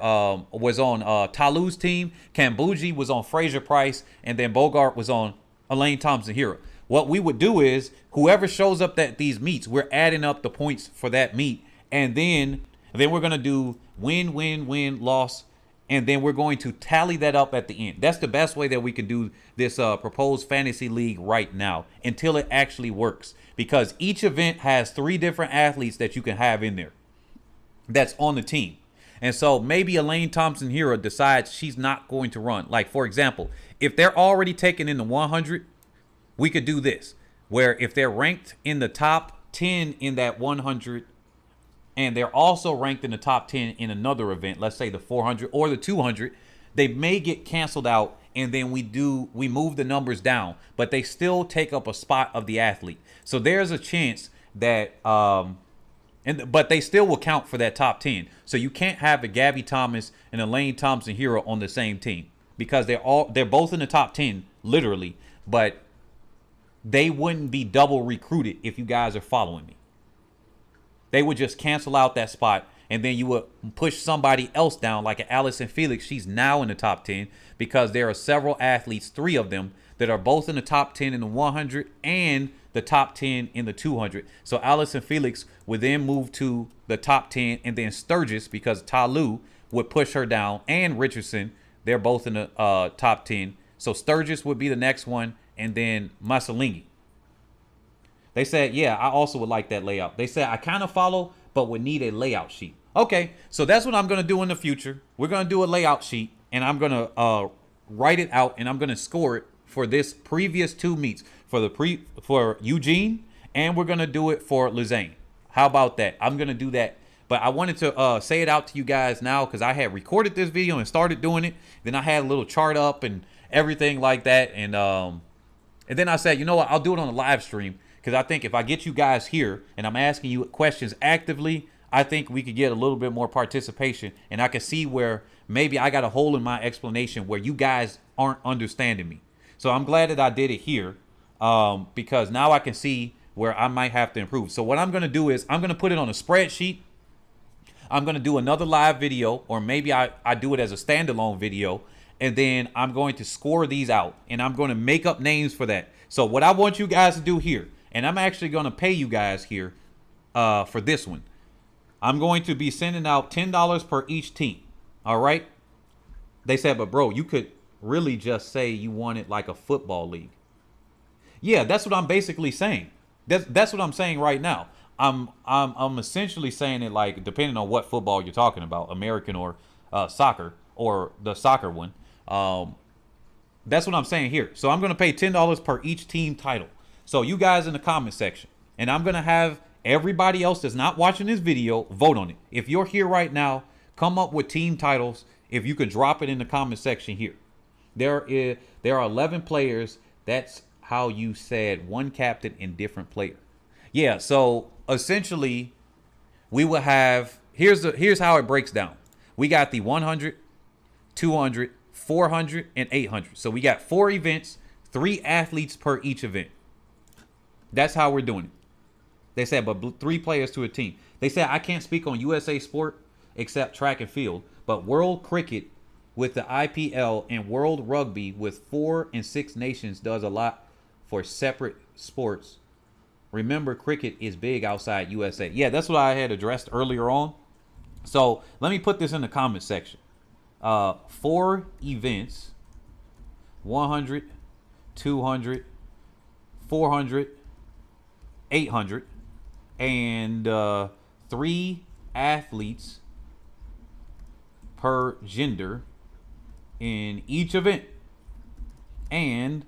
was on Talu's team. Kambuji was on Fraser-Pryce, and then Bogart was on Elaine Thompson-Herah. What we would do is whoever shows up at these meets, we're adding up the points for that meet. And then we're going to do win, win, win, loss. And then we're going to tally that up at the end. That's the best way that we can do this proposed fantasy league right now until it actually works. Because each event has 3 different athletes that you can have in there that's on the team. And so maybe Elaine Thompson-Herah decides she's not going to run. Like, for example, if they're already taken in the 100, we could do this, where if they're ranked in the top 10 in that 100, and they're also ranked in the top 10 in another event, let's say the 400 or the 200, they may get canceled out, and then we move the numbers down, but they still take up a spot of the athlete. So there's a chance that, but they still will count for that top 10. So you can't have a Gabby Thomas and Elaine Thompson-Herah on the same team because they're both in the top 10, literally, but they wouldn't be double recruited if you guys are following me. They would just cancel out that spot, and then you would push somebody else down, like an Allison Felix. She's now in the top 10 because there are several athletes, 3 of them, that are both in the top 10 in the 100 and the top 10 in the 200. So Allison Felix would then move to the top 10, and then Sturgis, because Talu would push her down, and Richardson, they're both in the top 10. So Sturgis would be the next one, and then Masalingi. They said, yeah, I also would like that layout. They said, I kind of follow, but would need a layout sheet. Okay, so that's what I'm going to do in the future. We're going to do a layout sheet, and I'm going to write it out, and I'm going to score it for this previous 2 meets, for Eugene, and we're going to do it for Lausanne. How about that? I'm going to do that. But I wanted to say it out to you guys now because I had recorded this video and started doing it. Then I had a little chart up and everything like that, and then I said, you know what, I'll do it on a live stream, because I think if I get you guys here and I'm asking you questions actively, I think we could get a little bit more participation, and I can see where maybe I got a hole in my explanation where you guys aren't understanding me. So I'm glad that I did it here because now I can see where I might have to improve. So what I'm going to do is I'm going to put it on a spreadsheet. I'm going to do another live video, or maybe I do it as a standalone video. And then I'm going to score these out, and I'm going to make up names for that. So what I want you guys to do here, and I'm actually going to pay you guys here for this one. I'm going to be sending out $10 per each team. All right. They said, but bro, you could really just say you wanted like a football league. Yeah, that's what I'm basically saying. That's what I'm saying right now. I'm essentially saying it like, depending on what football you're talking about, American or soccer, or the soccer one. That's what I'm saying here. So I'm going to pay $10 per each team title. So you guys in the comment section, and I'm going to have everybody else that's not watching this video vote on it. If you're here right now, come up with team titles. If you could drop it in the comment section here. There are 11 players. That's how you said one captain and different player. Yeah, so essentially we will have, here's how it breaks down. We got the 100, 200, 400, and 800. So we got 4 events, 3 athletes per each event. That's how we're doing it. They said, but 3 players to a team. They said, I can't speak on USA Sport except track and field, but World Cricket with the IPL and World Rugby with 4 and 6 nations does a lot for separate sports. Remember, cricket is big outside USA. Yeah, that's what I had addressed earlier on. So let me put this in the comment section. 4 events, 100, 200, 400, 800. and 3 athletes per gender in each event, and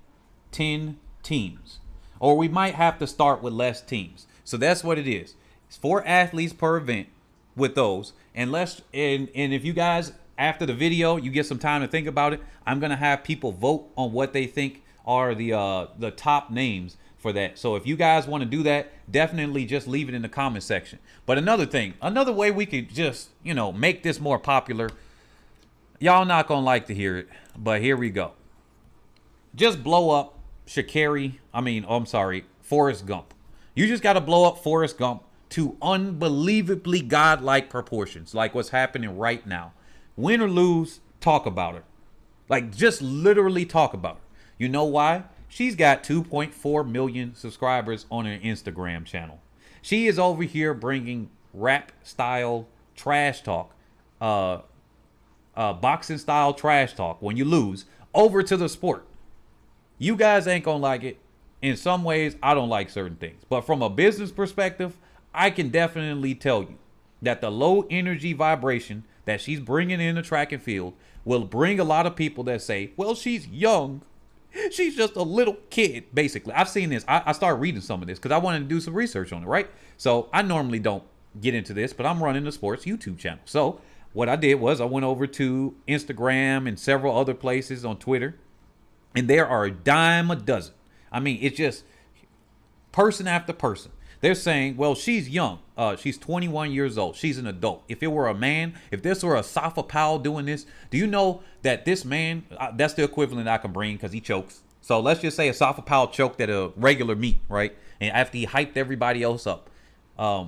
10 teams. Or we might have to start with less teams. So that's what it is. It's 4 athletes per event with those. And if you guys, after the video, you get some time to think about it, I'm gonna have people vote on what they think are the top names for that. So if you guys want to do that, definitely just leave it in the comment section. But another way we could just, make this more popular. Y'all not gonna like to hear it, but here we go. Just blow up Forrest Gump. You just gotta blow up Forrest Gump to unbelievably godlike proportions, like what's happening right now. Win or lose, talk about her. Like, just literally talk about her. You know why? She's got 2.4 million subscribers on her Instagram channel. She is over here bringing rap style trash talk, boxing style trash talk when you lose over to the sport. You guys ain't gonna like it. In some ways, I don't like certain things. But from a business perspective, I can definitely tell you that the low energy vibration that she's bringing in the track and field will bring a lot of people that say, well, she's young. She's just a little kid, basically. I've seen this. I started reading some of this because I wanted to do some research on it, right? So I normally don't get into this, but I'm running the sports YouTube channel. So what I did was I went over to Instagram and several other places on Twitter, and there are a dime a dozen. I mean, it's just person after person. They're saying, well, she's young. She's 21 years old. She's an adult. If it were a man, if this were a Safa Powell doing this, do you know that this man, that's the equivalent I can bring because he chokes. So let's just say a Safa Powell choked at a regular meet, right? And after he hyped everybody else up,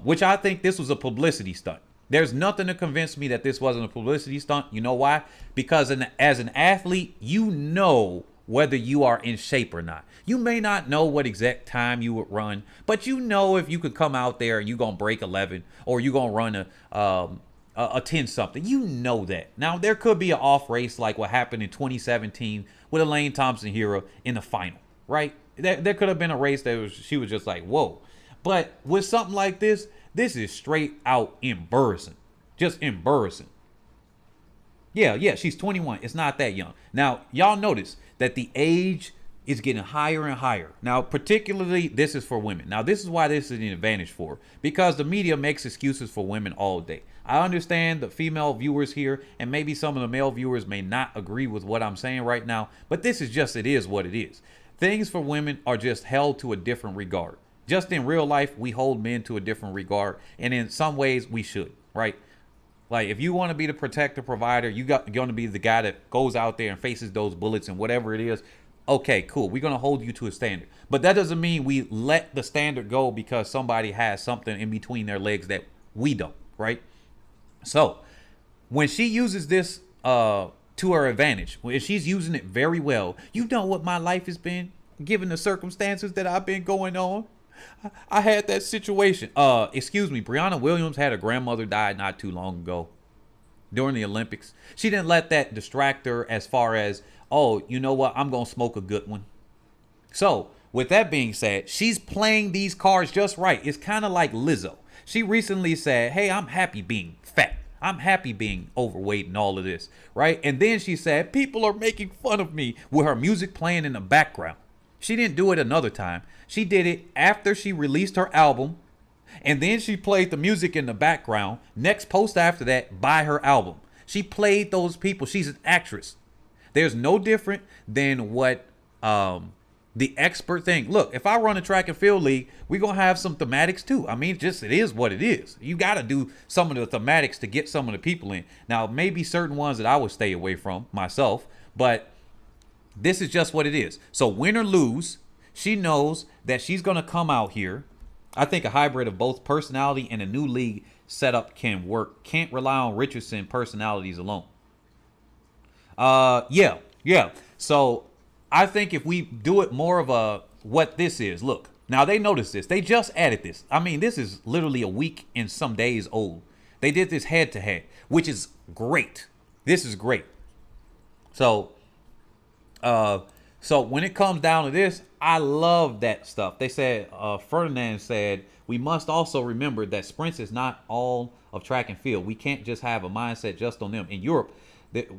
which I think this was a publicity stunt. There's nothing to convince me that this wasn't a publicity stunt. You know why? Because as an athlete, you know whether you are in shape or not. You may not know what exact time you would run, but you know if you could come out there and you're going to break 11 or you're going to run a 10 something. You know that. Now, there could be an off race like what happened in 2017 with Elaine Thompson-Herah in the final, right? There could have been a race that she was just like, whoa. But with something like this is straight out embarrassing. Just embarrassing. Yeah, she's 21. It's not that young. Now, y'all notice that the age is getting higher and higher. Now, particularly, this is for women. Now, this is why this is an advantage for her, because the media makes excuses for women all day. I understand the female viewers here, and maybe some of the male viewers may not agree with what I'm saying right now, but this is just, it is what it is. Things for women are just held to a different regard. Just in real life, we hold men to a different regard, and in some ways, we should, right? Like, if you want to be the protector, provider, you're going to be the guy that goes out there and faces those bullets and whatever it is. Okay, cool. We're going to hold you to a standard. But that doesn't mean we let the standard go because somebody has something in between their legs that we don't, right? So when she uses this to her advantage, if she's using it very well, you know what my life has been, given the circumstances that I've been going on. I had that situation. Excuse me, Brianna Williams had her grandmother die not too long ago during the Olympics. She didn't let that distract her as far as, oh, you know what? I'm going to smoke a good one. So with that being said, she's playing these cards just right. It's kind of like Lizzo. She recently said, hey, I'm happy being fat. I'm happy being overweight and all of this, right? And then she said, people are making fun of me with her music playing in the background. She didn't do it another time. She did it after she released her album, and then she played the music in the background. Next post after that, by her album. She played those people. She's an actress. There's no different than what the expert thing. Look, if I run a track and field league, we're going to have some thematics too. I mean, just it is what it is. You got to do some of the thematics to get some of the people in. Now, maybe certain ones that I would stay away from myself, but this is just what it is. So win or lose, she knows that she's going to come out here. I think a hybrid of both personality and a new league setup can work. Can't rely on Richardson personalities alone. Yeah. So I think if we do it more of a what this is, look, now they noticed this. They just added this. I mean, this is literally a week and some days old. They did this head to head, which is great. This is great. So So when it comes down to this, I love that stuff. They said, Ferdinand said, we must also remember that sprints is not all of track and field. We can't just have a mindset just on them. In Europe,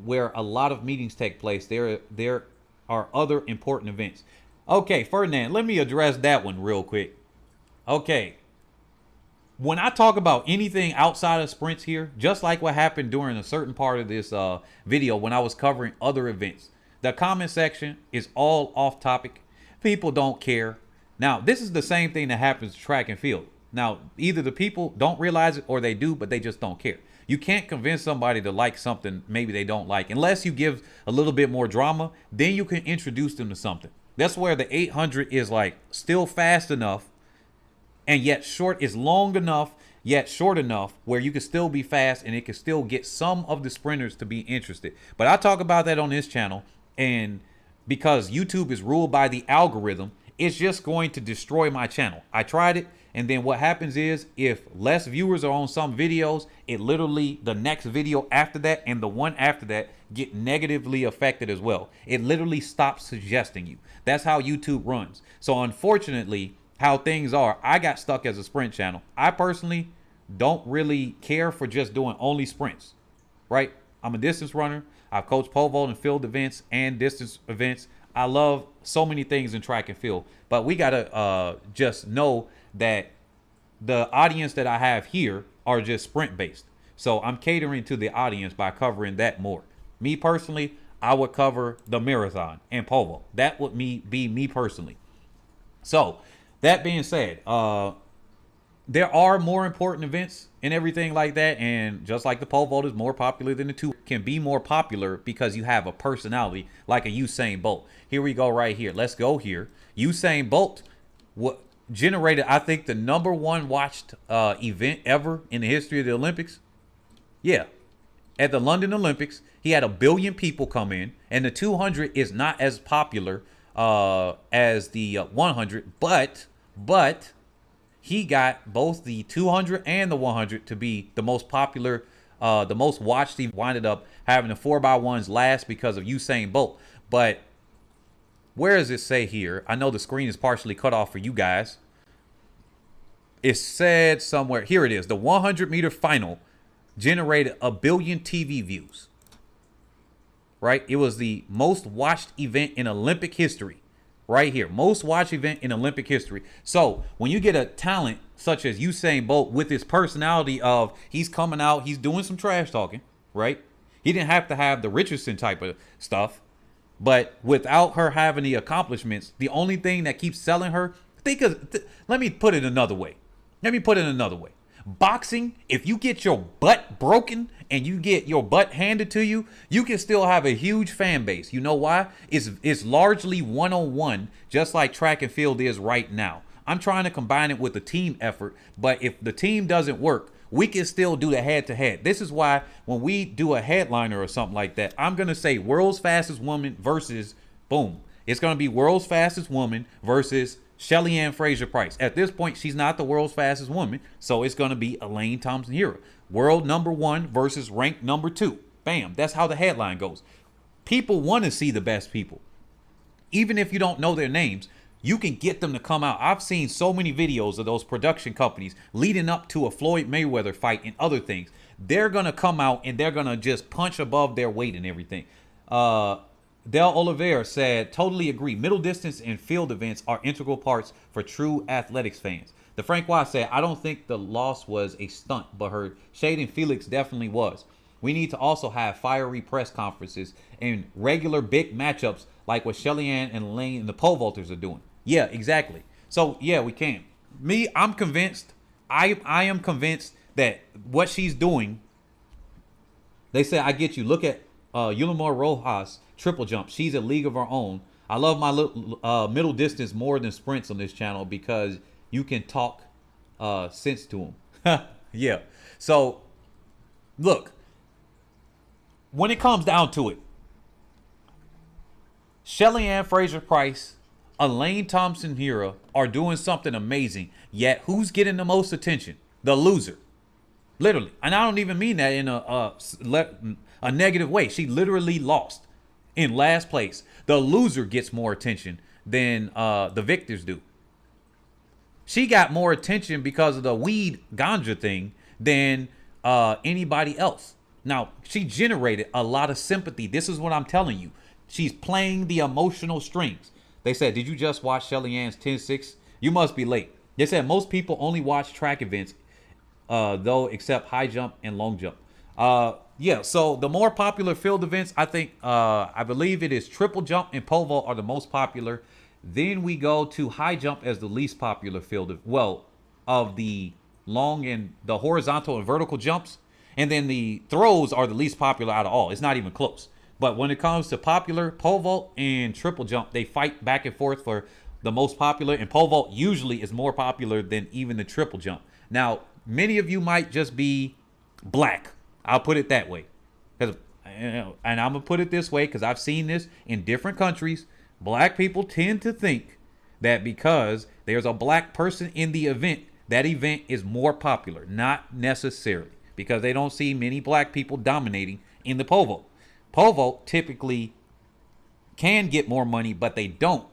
where a lot of meetings take place, there are other important events. Okay, Ferdinand, let me address that one real quick. Okay. When I talk about anything outside of sprints here, just like what happened during a certain part of this video when I was covering other events, the comment section is all off topic. People don't care. Now, this is the same thing that happens to track and field. Now, either the people don't realize it or they do, but they just don't care. You can't convince somebody to like something maybe they don't like. Unless you give a little bit more drama, then you can introduce them to something. That's where the 800 is like still fast enough and yet short, is long enough yet short enough where you can still be fast and it can still get some of the sprinters to be interested. But I talk about that on this channel. And because YouTube is ruled by the algorithm, it's just going to destroy my channel. I tried it, and then what happens is if less viewers are on some videos, it literally, the next video after that and the one after that get negatively affected as well. It literally stops suggesting you. That's how YouTube runs. So unfortunately, how things are, I got stuck as a sprint channel. I personally don't really care for just doing only sprints, right? I'm a distance runner. I've coached pole vault and field events and distance events. I love so many things in track and field, but we gotta just know that the audience that I have here are just sprint based. So I'm catering to the audience by covering that more. Me personally, I would cover the marathon and pole vault. That would be me personally. So that being said, there are more important events and everything like that. And just like the pole vault is more popular than the two, can be more popular because you have a personality like a Usain Bolt. Here we go right here. Let's go here. Usain Bolt generated, I think, the #1 watched event ever in the history of the Olympics. Yeah. At the London Olympics, he had 1 billion people come in, and the 200 is not as popular as the 100, but he got both the 200 and the 100 to be the most popular, the most watched. He winded up having the 4x1s last because of Usain Bolt. But where does it say here? I know the screen is partially cut off for you guys. It said somewhere, here it is. The 100-meter final generated 1 billion TV views, right? It was the most watched event in Olympic history. Right here, most watched event in Olympic history. So when you get a talent such as Usain Bolt with his personality of he's coming out, he's doing some trash talking, right? He didn't have to have the Richardson type of stuff, but without her having the accomplishments, the only thing that keeps selling her, let me put it another way. Boxing, if you get your butt broken and you get your butt handed to you, you can still have a huge fan base. You know why? It's largely one-on-one, just like track and field is right now. I'm trying to combine it with a team effort, but if the team doesn't work, we can still do the head-to-head. This is why when we do a headliner or something like that, I'm going to say world's fastest woman versus, boom, it's going to be world's fastest woman versus Shelly-Ann Fraser-Pryce. At this point, she's not the world's fastest woman, so it's going to be Elaine Thompson-Herah. World #1 versus ranked #2. Bam. That's how the headline goes. People want to see the best people. Even if you don't know their names, you can get them to come out. I've seen so many videos of those production companies leading up to a Floyd Mayweather fight and other things. They're going to come out and they're going to just punch above their weight and everything. Del Oliveira said, totally agree. Middle distance and field events are integral parts for true athletics fans. The Francois said, I don't think the loss was a stunt, but her shading Felix definitely was. We need to also have fiery press conferences and regular big matchups like what Shelly-Ann and Elaine and the pole vaulters are doing. Yeah, exactly. So, yeah, we can. Me, I'm convinced. I am convinced that what she's doing, they say, I get you. Look at Yulimar Rojas triple jump. She's a league of her own. I love my middle distance more than sprints on this channel because you can talk sense to them. Yeah. So, look, when it comes down to it, Shelly-Ann Fraser-Pryce, Elaine Thompson-Herah are doing something amazing. Yet, who's getting the most attention? The loser. Literally. And I don't even mean that in a negative way. She literally lost. in last place. The loser gets more attention than the victors do. She got more attention because of the weed ganja thing than anybody else. Now, she generated a lot of sympathy. This is what I'm telling you. She's playing the emotional strings. They said, did you just watch Shelly-Ann's 10-6? You must be late. They said most people only watch track events, though, except high jump and long jump. Yeah, so the more popular field events, I believe it is triple jump and pole vault are the most popular. Then we go to high jump as the least popular field of the long and the horizontal and vertical jumps. And then the throws are the least popular out of all. It's not even close. But when it comes to popular, pole vault and triple jump, they fight back and forth for the most popular. And pole vault usually is more popular than even the triple jump. Now, many of you might just be black. I'll put it that way. And I'm going to put it this way because I've seen this in different countries. Black people tend to think that because there's a black person in the event, that event is more popular. Not necessarily, because they don't see many black people dominating in the pole vault. Pole vault typically can get more money, but they don't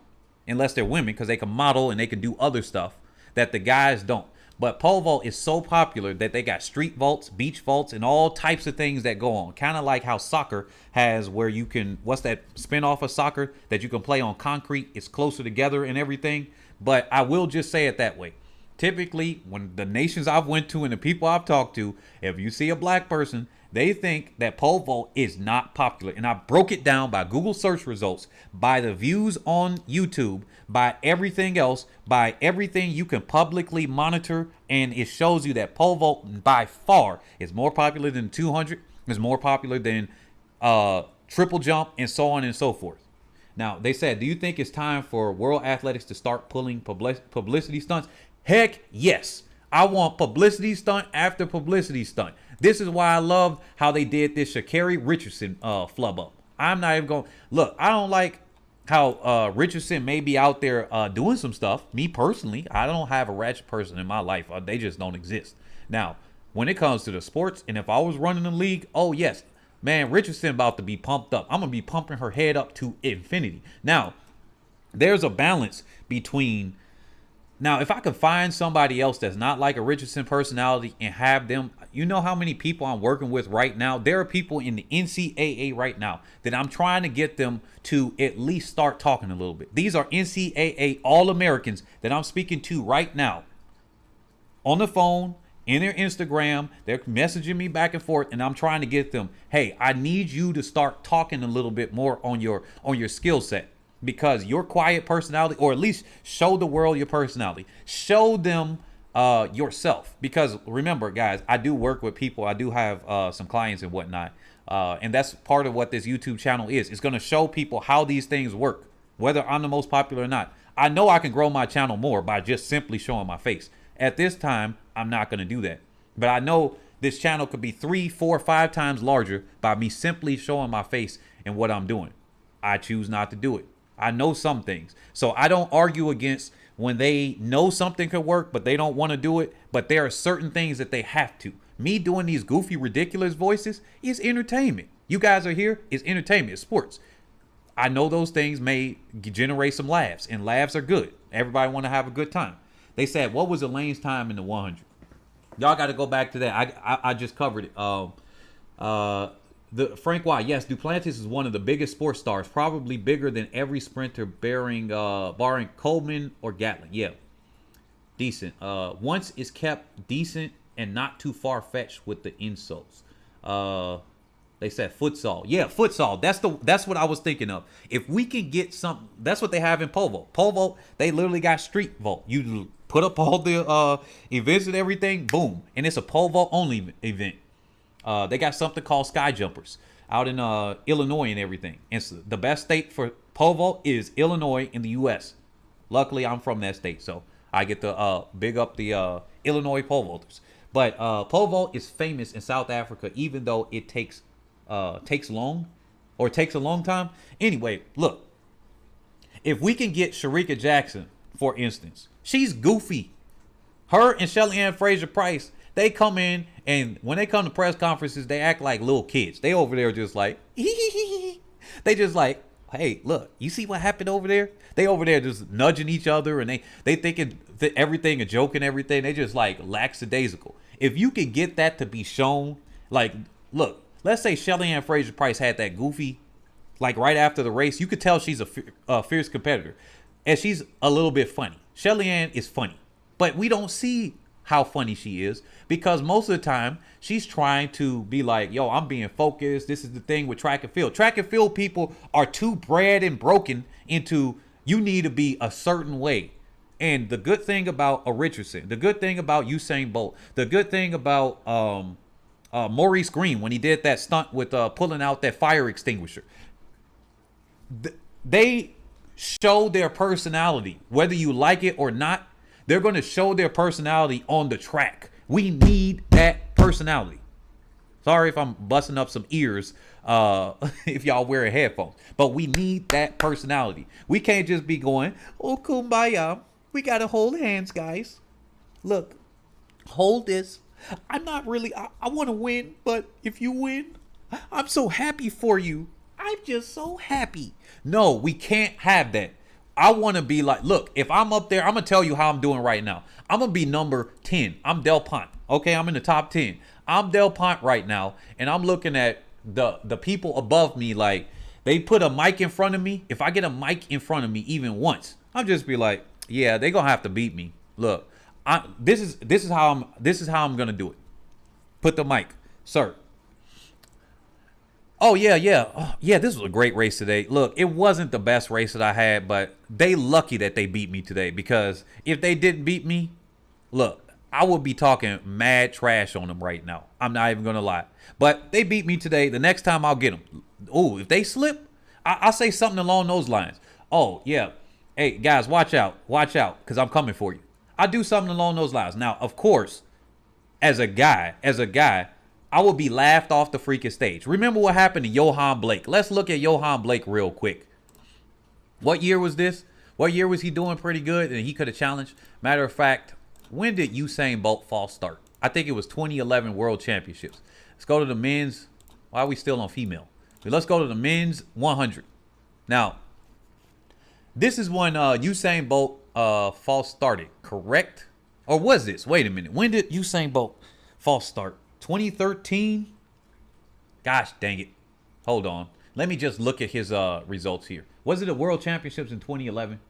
unless they're women, because they can model and they can do other stuff that the guys don't. But pole vault is so popular that they got street vaults, beach vaults, and all types of things that go on. Kind of like how soccer has, where you can, what's that spin off of soccer that you can play on concrete? It's closer together and everything. But I will just say it that way. Typically, when the nations I've went to and the people I've talked to, if you see a black person, they think that pole vault is not popular. And I broke it down by Google search results, by the views on YouTube, by everything else, by everything you can publicly monitor. And it shows you that pole vault by far is more popular than 200, is more popular than triple jump, and so on and so forth. Now, they said, do you think it's time for World Athletics to start pulling publicity stunts? Heck yes. I want publicity stunt after publicity stunt. This is why I loved how they did this Sha'carri Richardson flub up. I'm not even going to look. I don't like how Richardson may be out there doing some stuff. Me personally, I don't have a ratchet person in my life. They just don't exist. Now, when it comes to the sports, and if I was running the league, oh yes, man, Richardson about to be pumped up. I'm going to be pumping her head up to infinity. Now, there's a balance between. Now, if I could find somebody else that's not like a Richardson personality and have them, you know how many people I'm working with right now? There are people in the NCAA right now that I'm trying to get them to at least start talking a little bit. These are NCAA All-Americans that I'm speaking to right now on the phone, in their Instagram. They're messaging me back and forth, and I'm trying to get them, hey, I need you to start talking a little bit more on your skill set. Because your quiet personality, or at least show the world your personality, show them yourself. Because remember, guys, I do work with people. I do have some clients and whatnot. And that's part of what this YouTube channel is. It's going to show people how these things work, whether I'm the most popular or not. I know I can grow my channel more by just simply showing my face. At this time, I'm not going to do that. But I know this channel could be 3, 4, 5 times larger by me simply showing my face and what I'm doing. I choose not to do it. I know some things. So I don't argue against when they know something could work, but they don't want to do it. But there are certain things that they have to. Me doing these goofy, ridiculous voices is entertainment. You guys are here. It's entertainment. It's sports. I know those things may generate some laughs, and laughs are good. Everybody want to have a good time. They said, what was Elaine's time in the 100? Y'all got to go back to that. I just covered it. The Frank Y, yes, Duplantis is one of the biggest sports stars, probably bigger than every sprinter barring Coleman or Gatlin. Yeah, decent. Once is kept decent and not too far-fetched with the insults. They said futsal. Yeah, futsal. That's what I was thinking of. If we can get some, that's what they have in pole vault. Pole vault, they literally got street vault. You put up all the events and everything, boom, and it's a pole vault only event. They got something called sky jumpers out in Illinois and everything. And so the best state for pole vault is Illinois in the U.S. Luckily, I'm from that state, so I get to big up the Illinois pole vaulters. But pole vault is famous in South Africa, even though it takes a long time. Anyway, look, if we can get Shericka Jackson, for instance, she's goofy. Her and Shelly-Ann Fraser-Pryce, they come in, and when they come to press conferences, they act like little kids. They over there just like, They just like, hey, look, you see what happened over there? They over there just nudging each other, and they thinking that everything a joke and everything. They just like lackadaisical. If you could get that to be shown, like, look, let's say Shelly-Ann Fraser-Pryce had that goofy, like right after the race, you could tell she's a fierce competitor, and she's a little bit funny. Shelly-Ann is funny, but we don't see how funny she is because most of the time she's trying to be like, yo, I'm being focused. This is the thing with track and field. Track and field people are too bred and broken into you need to be a certain way. And the good thing about a Richardson, the good thing about Usain Bolt, the good thing about Maurice Green when he did that stunt with pulling out that fire extinguisher, they show their personality. Whether you like it or not, they're going to show their personality on the track. We need that personality. Sorry if I'm busting up some ears if y'all wearing headphones, but we need that personality. We can't just be going, oh, kumbaya. We got to hold hands, guys. Look, hold this. I'm not really, I want to win, but if you win, I'm so happy for you. I'm just so happy. No, we can't have that. I want to be like, look, if I'm up there, I'm going to tell you how I'm doing right now. I'm going to be number 10. I'm Del Pont. Okay, I'm in the top 10. I'm Del Pont right now, and I'm looking at the people above me like they put a mic in front of me. If I get a mic in front of me even once, I'll just be like, yeah, they're going to have to beat me. Look, this is how I'm going to do it. Put the mic, sir. Oh, yeah. Oh, yeah, this was a great race today. Look, it wasn't the best race that I had, but they lucky that they beat me today because if they didn't beat me, look, I would be talking mad trash on them right now. I'm not even going to lie. But they beat me today. The next time I'll get them. Oh, if they slip, I'll say something along those lines. Oh, yeah. Hey, guys, watch out. Watch out because I'm coming for you. I do something along those lines. Now, of course, as a guy, I will be laughed off the freaking stage. Remember what happened to Johan Blake. Let's look at Johan Blake real quick. What year was this? What year was he doing pretty good and he could have challenged? Matter of fact, when did Usain Bolt false start? I think it was 2011 World Championships. Let's go to the men's. Why are we still on female? Let's go to the men's 100. Now, this is when Usain Bolt false started, correct? Or was this? Wait a minute. When did Usain Bolt false start? 2013? Gosh dang it. Hold on. Let me just look at his results here. Was it the World Championships in 2011?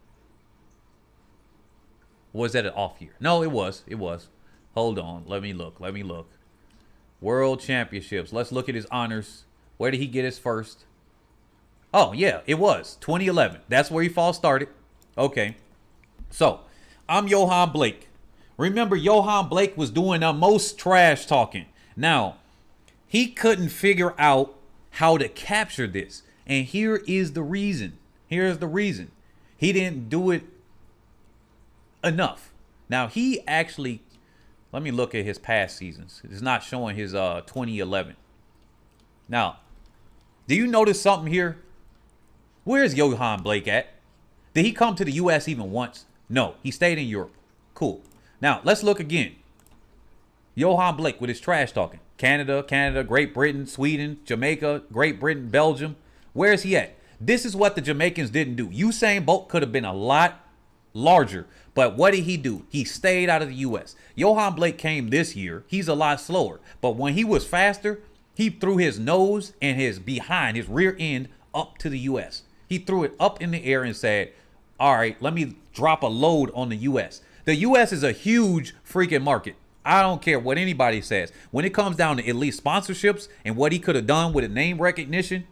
Was that an off year? No, it was. It was. Hold on. Let me look. World Championships. Let's look at his honors. Where did he get his first? Oh, yeah, it was 2011. That's where he false started. Okay. So, I'm Johan Blake. Remember, Johan Blake was doing the most trash talking. Now, he couldn't figure out how to capture this. And here is the reason. Here's the reason. He didn't do it enough. Now, he actually, let me look at his past seasons. It's not showing his 2011. Now, do you notice something here? Where's Johan Blake at? Did he come to the U.S. even once? No, he stayed in Europe. Cool. Now, let's look again. Johan Blake with his trash talking. Canada, Great Britain, Sweden, Jamaica, Great Britain, Belgium. Where is he at? This is what the Jamaicans didn't do. Usain Bolt could have been a lot larger, but what did he do? He stayed out of the U.S. Johan Blake came this year. He's a lot slower, but when he was faster, he threw his nose and his behind, his rear end up to the U.S. He threw it up in the air and said, all right, let me drop a load on the U.S. The U.S. is a huge freaking market. I don't care what anybody says. When it comes down to at least sponsorships and what he could have done with a name recognition,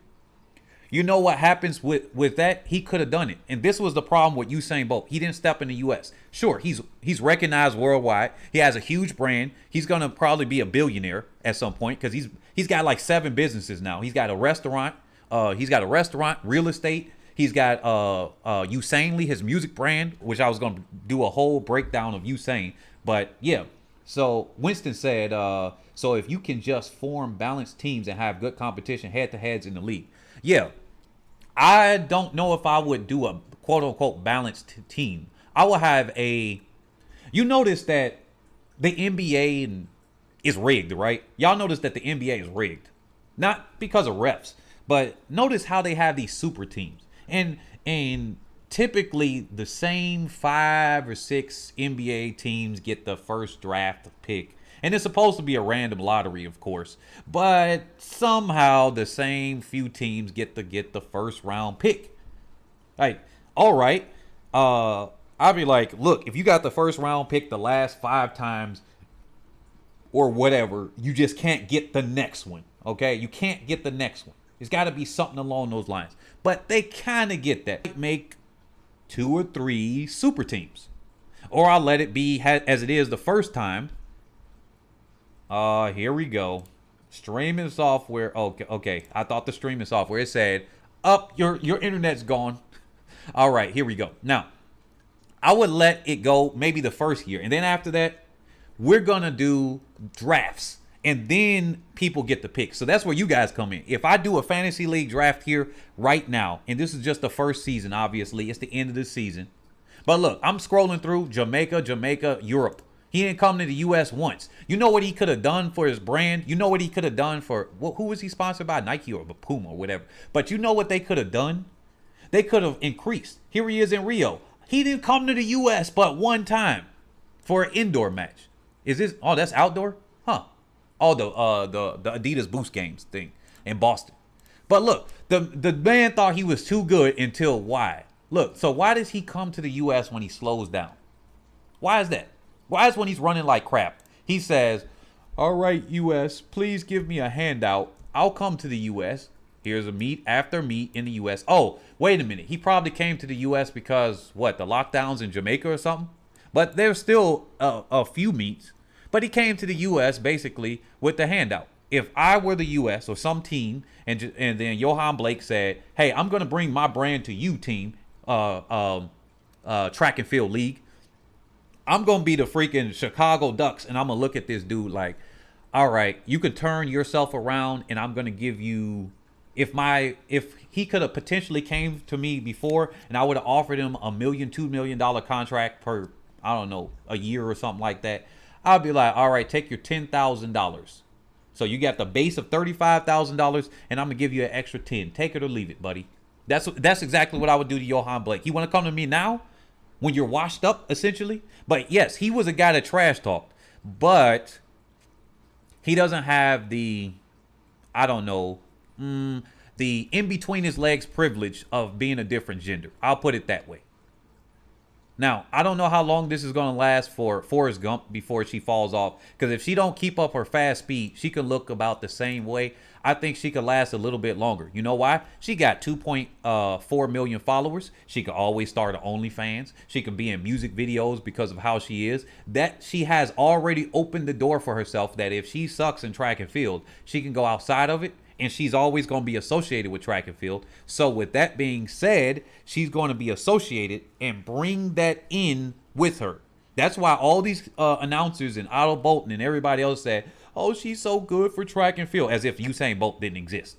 you know what happens with that? He could have done it. And this was the problem with Usain Bolt. He didn't step in the U.S. Sure, he's recognized worldwide. He has a huge brand. He's going to probably be a billionaire at some point because he's got like 7 businesses now. He's got a restaurant. Real estate. He's got Usainly, his music brand, which I was going to do a whole breakdown of Usain. But yeah, so Winston said, so if you can just form balanced teams and have good competition head-to-heads in the league. Yeah, I don't know if I would do a quote-unquote balanced team. I will have you notice that the NBA is rigged, right? Y'all notice that the NBA is rigged. Not because of refs, But notice how they have these super teams. And typically the same 5 or 6 NBA teams get the first draft pick. And it's supposed to be a random lottery, of course. But somehow the same few teams get the first round pick. Like, all right. I'll be like, look, if you got the first round pick the last 5 times or whatever, you just can't get the next one. Okay? You can't get the next one. It's got to be something along those lines. But they kind of get that. Make 2 or 3 super teams. Or I'll let it be as it is the first time. Here we go. Streaming software. Okay. I thought the streaming software, it said, your internet's gone. All right, here we go. Now, I would let it go maybe the first year. And then after that, we're going to do drafts. And then people get the pick. So that's where you guys come in. If I do a fantasy league draft here right now, and this is just the first season, obviously. It's the end of the season. But look, I'm scrolling through Jamaica, Europe. He didn't come to the U.S. once. You know what he could have done for his brand? You know what he could have done for, who was he sponsored by? Nike or Puma or whatever. But you know what they could have done? They could have increased. Here he is in Rio. He didn't come to the U.S. but one time for an indoor match. Is this, that's outdoor? Huh. Oh, the Adidas Boost Games thing in Boston. But look, the man thought he was too good until why? Look, so why does he come to the U.S. when he slows down? Why is that? Why is when he's running like crap? He says, all right, U.S., please give me a handout. I'll come to the U.S. Here's a meet after meet in the U.S. Oh, wait a minute. He probably came to the U.S. because, what, the lockdowns in Jamaica or something? But there's still a few meets. But he came to the U.S. basically with the handout. If I were the U.S. or some team, and then Johan Blake said, hey, I'm going to bring my brand to you, team, track and field league. I'm going to be the freaking Chicago Ducks, and I'm going to look at this dude like, all right, you can turn yourself around, and I'm going to give you, if he could have potentially came to me before, and I would have offered him $1 million, $2 million contract per, I don't know, a year or something like that, I'd be like, all right, take your $10,000. So you got the base of $35,000, and I'm going to give you an extra 10. Take it or leave it, buddy. That's exactly what I would do to Johan Blake. You want to come to me now? When you're washed up, essentially. But yes, he was a guy that trash talked. But he doesn't have the, I don't know, the in between his legs privilege of being a different gender. I'll put it that way. Now, I don't know how long this is going to last for Forrest Gump before she falls off. Because if she don't keep up her fast speed, she could look about the same way. I think she could last a little bit longer. You know why? She got 2.4 million followers. She could always start an OnlyFans. She could be in music videos because of how she is. That she has already opened the door for herself that if she sucks in track and field, she can go outside of it. And she's always going to be associated with track and field. So with that being said, she's going to be associated and bring that in with her. That's why all these announcers and Otto Bolton and everybody else said, oh, she's so good for track and field, as if Usain Bolt didn't exist.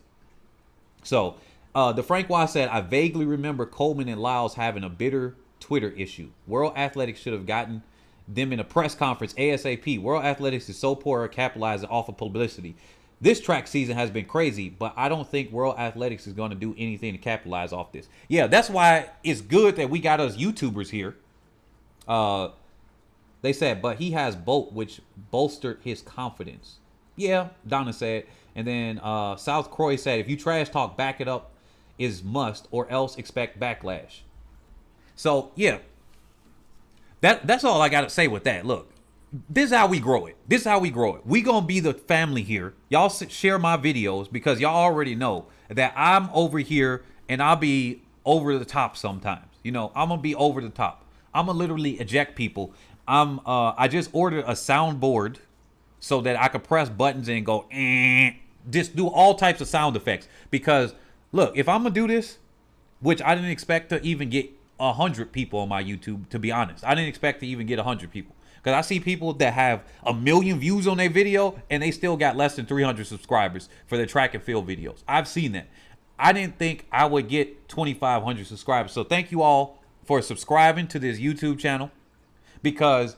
So the Frank Wise said, I vaguely remember Coleman and Lyles having a bitter Twitter issue. World Athletics should have gotten them in a press conference ASAP. World Athletics is so poor at capitalizing off of publicity. This track season has been crazy, but I don't think World Athletics is going to do anything to capitalize off this. Yeah, that's why it's good that we got us YouTubers here. They said, but he has Bolt, which bolstered his confidence. Yeah, Donna said. And then South Croy said, if you trash talk, back it up is must, or else expect backlash. So, yeah. That's all I got to say with that. Look. This is how we grow it. We gonna be the family here. Y'all share my videos because y'all already know that I'm over here and I'll be over the top sometimes. You know, I'm gonna be over the top. I'm gonna literally eject people. I just ordered a soundboard so that I could press buttons and go just do all types of sound effects. Because look, if I'm gonna do this, which I didn't expect to even get 100 people on my YouTube, to be honest. I didn't expect to even get 100 people. Because I see people that have 1 million views on their video and they still got less than 300 subscribers for their track and field videos. I've seen that. I didn't think I would get 2,500 subscribers. So thank you all for subscribing to this YouTube channel. Because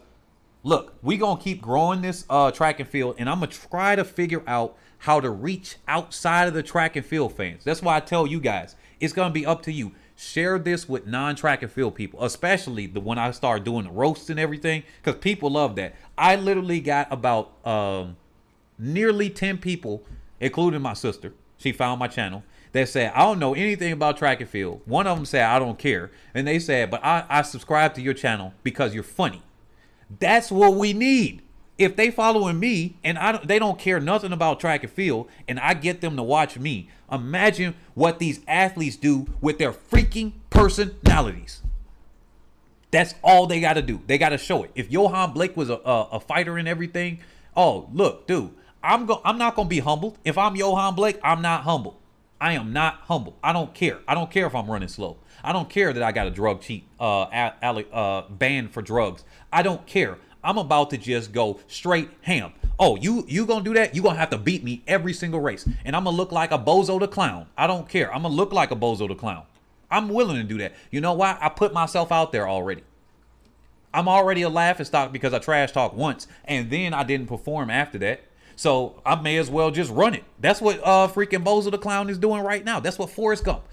Look, we gonna keep growing this track and field, and I'm gonna try to figure out how to reach outside of the track and field fans. That's why I tell you guys, it's gonna be up to you. Share this with non-track and field people, especially when I start doing the roasts and everything, because people love that. I literally got about nearly 10 people, including my sister. She found my channel. They said, I don't know anything about track and field. One of them said, I don't care. And they said, but I subscribe to your channel because you're funny. That's what we need. If they following me and they don't care nothing about track and field, and I get them to watch me, imagine what these athletes do with their freaking personalities. That's all they got to do. They got to show it. If Johan Blake was a fighter and everything, oh, look, dude, I'm not going to be humbled. If I'm Johan Blake, I'm not humble. I am not humble. I don't care. I don't care if I'm running slow. I don't care that I got a drug cheat ban for drugs. I don't care. I'm about to just go straight ham. Oh, you gonna do that? You gonna have to beat me every single race. And I'm gonna look like a bozo the clown. I don't care. I'm gonna look like a bozo the clown. I'm willing to do that. You know why? I put myself out there already. I'm already a laughingstock because I trash talk once and then I didn't perform after that. So I may as well just run it. That's what freaking Bozo the Clown is doing right now. That's what Forrest Gump,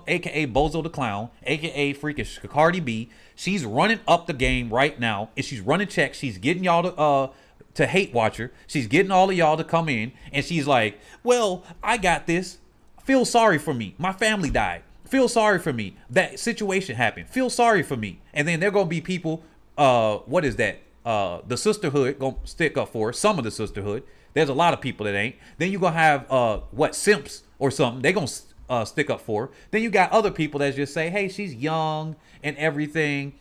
aka Bozo the Clown, aka freaking sha'carri B. She's running up the game right now, and she's running checks. She's getting y'all to hate watch her. She's getting all of y'all to come in, and she's like, "Well, I got this. Feel sorry for me. My family died. Feel sorry for me. That situation happened. Feel sorry for me." And then there gonna be people. What is that? The sisterhood gonna stick up for her. Some of the sisterhood. There's a lot of people that ain't. Then you gonna have simps or something. They gonna stick up for her. Then you got other people that just say, hey, she's young and everything.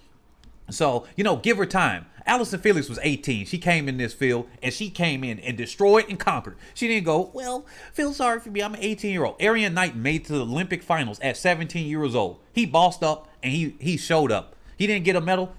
So, give her time. Allison Felix was 18. She came in this field and she came in and destroyed and conquered. She didn't go, well, feel sorry for me. I'm an 18-year-old. Arian Knight made to the Olympic finals at 17 years old. He bossed up and he showed up. He didn't get a medal,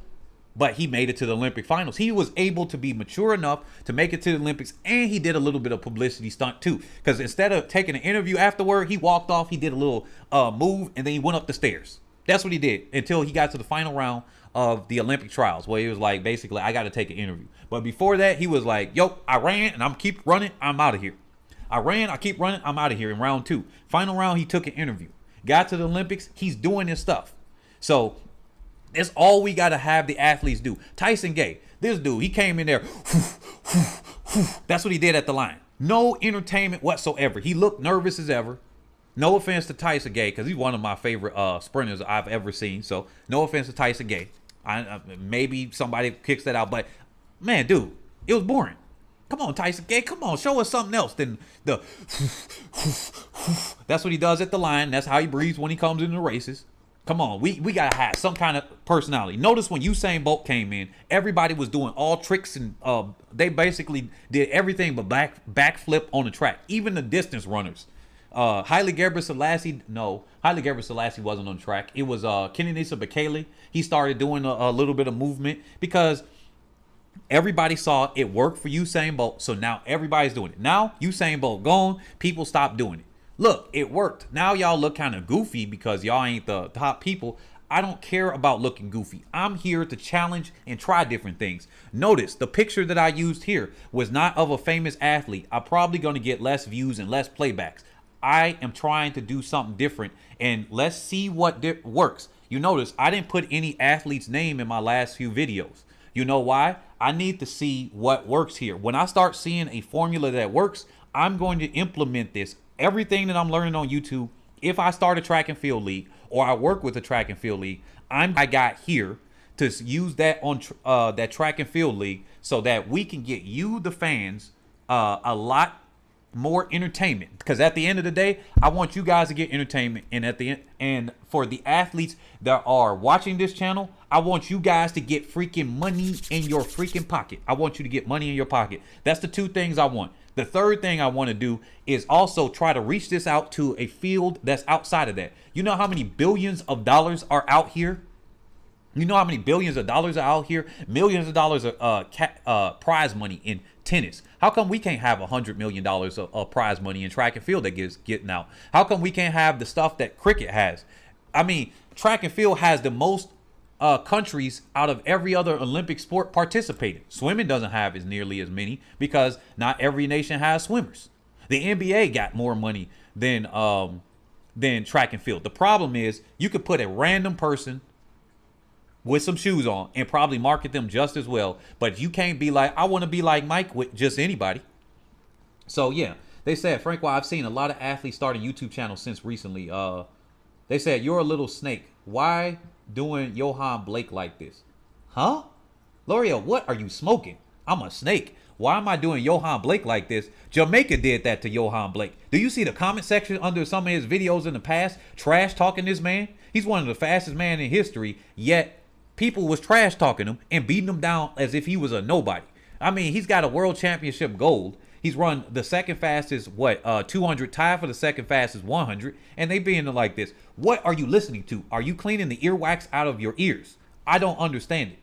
but he made it to the Olympic finals. He was able to be mature enough to make it to the Olympics, and he did a little bit of publicity stunt too. Because instead of taking an interview afterward, he walked off, he did a little move, and then he went up the stairs. That's what he did until he got to the final round of the Olympic trials, where he was like, basically, I got to take an interview. But before that, he was like, yo, I ran, and I'm keep running, I'm out of here. I ran, I keep running, I'm out of here in round 2. Final round, he took an interview. Got to the Olympics, he's doing his stuff. So that's all we got to have the athletes do. Tyson Gay, this dude, he came in there. That's what he did at the line. No entertainment whatsoever. He looked nervous as ever. No offense to Tyson Gay, because he's one of my favorite sprinters I've ever seen. So no offense to Tyson Gay. Maybe somebody kicks that out. But, man, dude, it was boring. Come on, Tyson Gay. Come on, show us something else than the That's what he does at the line. That's how he breathes when he comes into the races. Come on, we gotta have some kind of personality. Notice when Usain Bolt came in, everybody was doing all tricks and they basically did everything but backflip on the track. Even the distance runners. Haile Gebrselassie wasn't on the track. It was Kenenisa Bekele. He started doing a little bit of movement because everybody saw it worked for Usain Bolt. So now everybody's doing it. Now Usain Bolt gone, people stop doing it. Look, it worked. Now y'all look kind of goofy because y'all ain't the top people. I don't care about looking goofy. I'm here to challenge and try different things. Notice the picture that I used here was not of a famous athlete. I'm probably going to get less views and less playbacks. I am trying to do something different, and let's see what works. You notice I didn't put any athlete's name in my last few videos. You know why? I need to see what works here. When I start seeing a formula that works, I'm going to implement this. Everything that I'm learning on YouTube, if I start a track and field league or I work with a track and field league, I got here to use that on that track and field league so that we can get you, the fans, a lot more entertainment. Because at the end of the day, I want you guys to get entertainment, and at the end, and for the athletes that are watching this channel, I want you guys to get freaking money in your freaking pocket. I want you to get money in your pocket. That's the two things I want. The third thing I want to do is also try to reach this out to a field that's outside of that. You know how many billions of dollars are out here? You know how many billions of dollars are out here? Millions of dollars of prize money in tennis. How come we can't have $100 million of prize money in track and field that getting out? How come we can't have the stuff that cricket has? I mean, track and field has the most countries out of every other Olympic sport participating. Swimming doesn't have as nearly as many because not every nation has swimmers. The NBA got more money than track and field. The problem is you could put a random person with some shoes on and probably market them just as well. But you can't be like, I want to be like Mike with just anybody. So yeah, they said, Frank, well, I've seen a lot of athletes starting YouTube channels since recently. They said, you're a little snake. Why doing Johan Blake like this? Huh? L'Oreal, what are you smoking? I'm a snake. Why am I doing Johan Blake like this? Jamaica did that to Johan Blake. Do you see the comment section under some of his videos in the past? Trash talking this man. He's one of the fastest men in history, yet people was trash talking him and beating him down as if he was a nobody. I mean, he's got a world championship gold. He's run the second fastest, 200, tied for the second fastest 100, and they being like this. What are you listening to? Are you cleaning the earwax out of your ears? I don't understand it.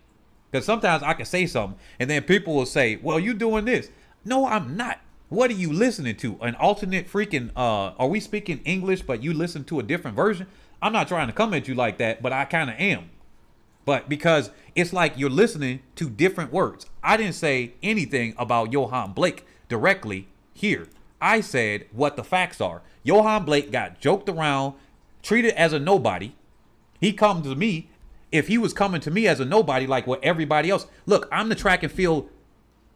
Because sometimes I can say something, and then people will say, well, you doing this. No, I'm not. What are you listening to? An alternate freaking, are we speaking English, but you listen to a different version? I'm not trying to come at you like that, but I kind of am. But because it's like you're listening to different words. I didn't say anything about Johan Blake directly here. I said what the facts are. Johan Blake got joked around, treated as a nobody. He comes to me. If he was coming to me as a nobody like what everybody else. Look, I'm the track and field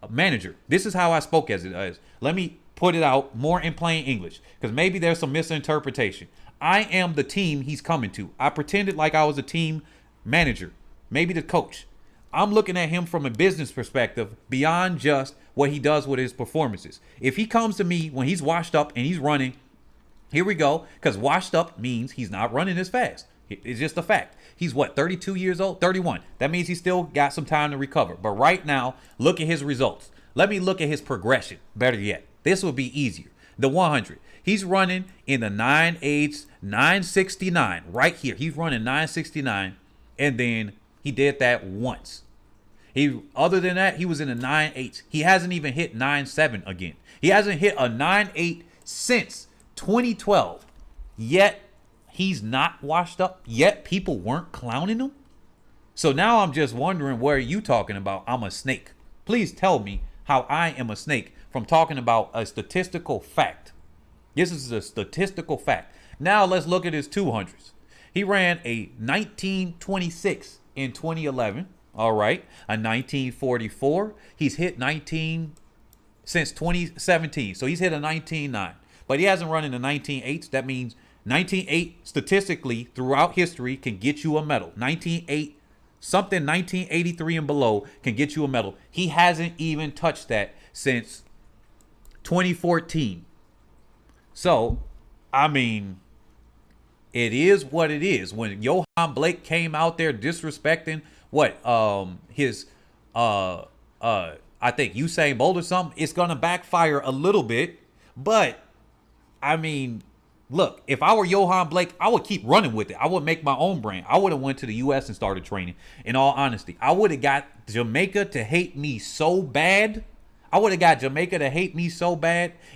manager. This is how I spoke as it is. Let me put it out more in plain English because maybe there's some misinterpretation. I am the team he's coming to. I pretended like I was a team manager, maybe the coach. I'm looking at him from a business perspective beyond just what he does with his performances. If he comes to me when he's washed up and he's running, here we go, because washed up means he's not running as fast. It's just a fact. He's 32 years old? 31. That means he's still got some time to recover. But right now, look at his results. Let me look at his progression. Better yet, this will be easier. The 100. He's running in the 9.8, 969 right here. He's running 969, and then he did that once. Other than that, he was in the 9.8. He hasn't even hit 9.7 again. He hasn't hit a 9.8 since 2012. Yet he's not washed up. Yet people weren't clowning him. So now I'm just wondering, where are you talking about I'm a snake? Please tell me how I am a snake from talking about a statistical fact. This is a statistical fact. Now let's look at his 200s. He ran a 1926 in 2011. All right, a 1944. He's hit 19 since 2017. So he's hit a 19.9. But he hasn't run in the 19.8s. That means 19.8 statistically throughout history can get you a medal. 19.8, something 1983 and below can get you a medal. He hasn't even touched that since 2014. So, I mean, it is what it is. When Johan Blake came out there disrespecting I think Usain Bolt or something, it's gonna backfire a little bit. But I mean, look, if I were Johan Blake, I would keep running with it. I would make my own brand. I would have went to the US and started training. In all honesty, I would have got Jamaica to hate me so bad.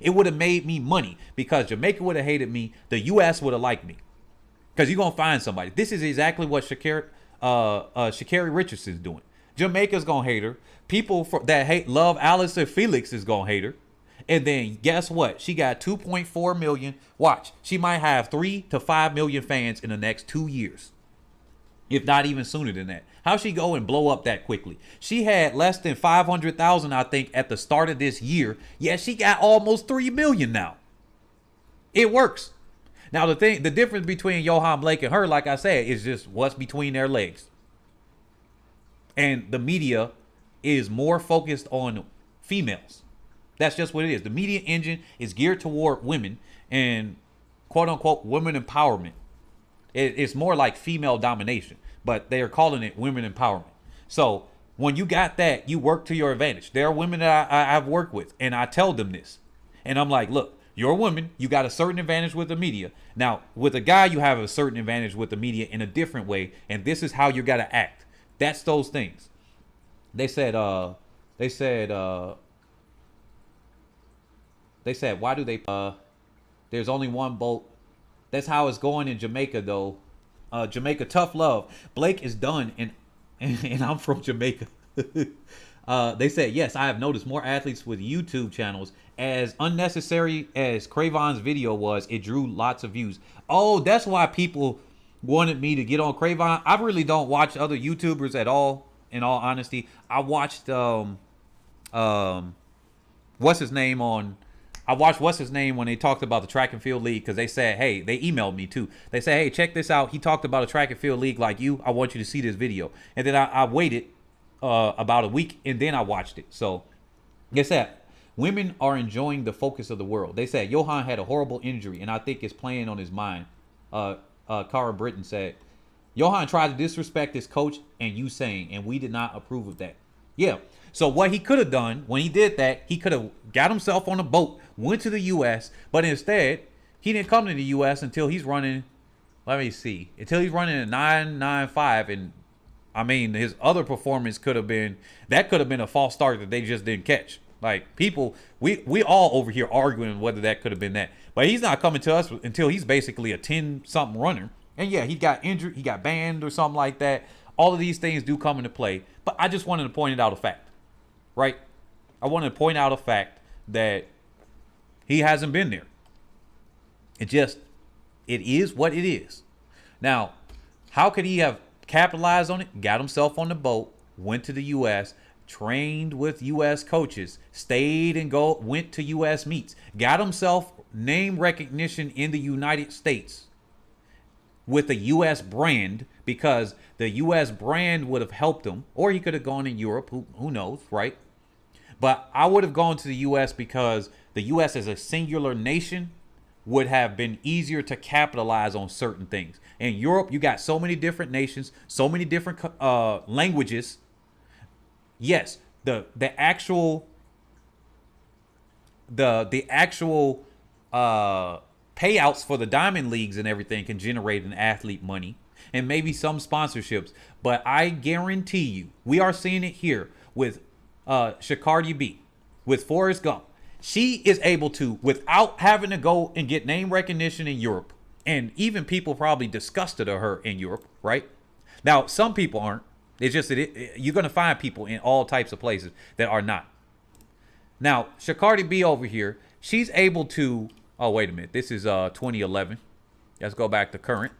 It would have made me money because Jamaica would have hated me. The US would have liked me because you're gonna find somebody. This is exactly what Sha'carri Richardson's doing. Jamaica's gonna hate her. People that love Alistair Felix is gonna hate her. And then guess what? She got 2.4 million. Watch, she might have 3 to 5 million fans in the next 2 years, if not even sooner than that. How she go and blow up that quickly? She had less than 500,000, I think, at the start of this year. Yeah, she got almost 3 million now. It works. Now the difference between Johan Blake and her, like I said, is just what's between their legs. And the media is more focused on females. That's just what it is. The media engine is geared toward women and quote unquote women empowerment. It's more like female domination, but they are calling it women empowerment. So when you got that, you work to your advantage. There are women that I've worked with, and I tell them this. And I'm like, look, you're a woman. You got a certain advantage with the media. Now, with a guy, you have a certain advantage with the media in a different way. And this is how you got to act. That's those things. They said, why do they, there's only one boat. That's how it's going in Jamaica, though. Jamaica, tough love. Blake is done, and I'm from Jamaica. They said, yes, I have noticed more athletes with YouTube channels. As unnecessary as Cravon's video was, it drew lots of views. Oh, that's why people wanted me to get on Cravon. I really don't watch other YouTubers at all, in all honesty. I watched what's his name on I watched what's his name when they talked about the track and field league, because they said, hey, they emailed me too. They said, hey, check this out. He talked about a track and field league like you. I want you to see this video. And then I waited about a week, and then I watched it. So they said, women are enjoying the focus of the world. They said Johan had a horrible injury, and I think it's playing on his mind. Cara Britton said, Johan tried to disrespect his coach and Usain, and we did not approve of that. Yeah. So what he could have done when he did that, he could have got himself on a boat, went to the U.S., but instead, he didn't come to the U.S. until he's running, let me see, until he's running a 9.95. And I mean, his other performance could have been a false start that they just didn't catch. Like, people, we all over here arguing whether that could have been that. But he's not coming to us until he's basically a 10-something runner. And yeah, he got injured, he got banned or something like that. All of these things do come into play. But I just wanted to point out a fact. Right? I want to point out a fact that he hasn't been there. It is what it is. Now, how could he have capitalized on it? Got himself on the boat, went to the U.S., trained with U.S. coaches, stayed and went to U.S. meets, got himself name recognition in the United States with a U.S. brand, because the U.S. brand would have helped him, or he could have gone in Europe. Who knows, right? But I would have gone to the U.S. because the U.S. as a singular nation would have been easier to capitalize on certain things. In Europe, you got so many different nations, so many different languages. Yes, the actual payouts for the diamond leagues and everything can generate an athlete money and maybe some sponsorships. But I guarantee you, we are seeing it here with sha'carri B, with Forrest Gump. She is able to, without having to go and get name recognition in Europe, and even people probably disgusted of her in Europe, right? Now, some people aren't. It's just that you're going to find people in all types of places that are not. Now, sha'carri B over here, she's able to, oh, wait a minute. This is 2011. Let's go back to current.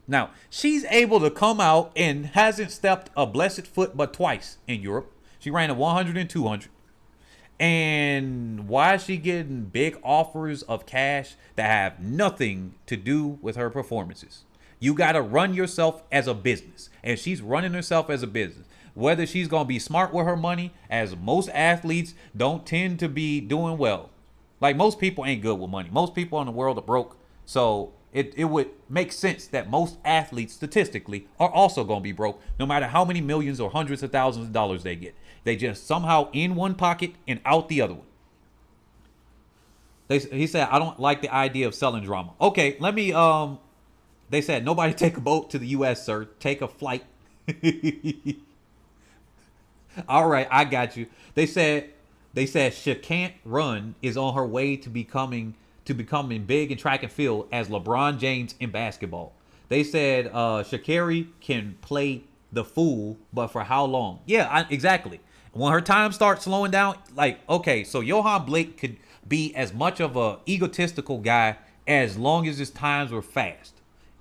Now, she's able to come out and hasn't stepped a blessed foot but twice in Europe. She ran a 100 and 200. And why is she getting big offers of cash that have nothing to do with her performances? You got to run yourself as a business. And she's running herself as a business. Whether she's going to be smart with her money, as most athletes don't tend to be doing well. Like, most people ain't good with money. Most people in the world are broke. So it would make sense that most athletes statistically are also going to be broke, no matter how many millions or hundreds of thousands of dollars they get. They just somehow in one pocket and out the other one. He said, I don't like the idea of selling drama. Okay, let me, they said, nobody take a boat to the U.S., sir. Take a flight. All right, I got you. They said she can't run is on her way to becoming big in track and field as LeBron James in basketball. They said sha'carri can play the fool, but for how long? Yeah, exactly. When her time starts slowing down, like, okay, so Johan Blake could be as much of a egotistical guy as long as his times were fast.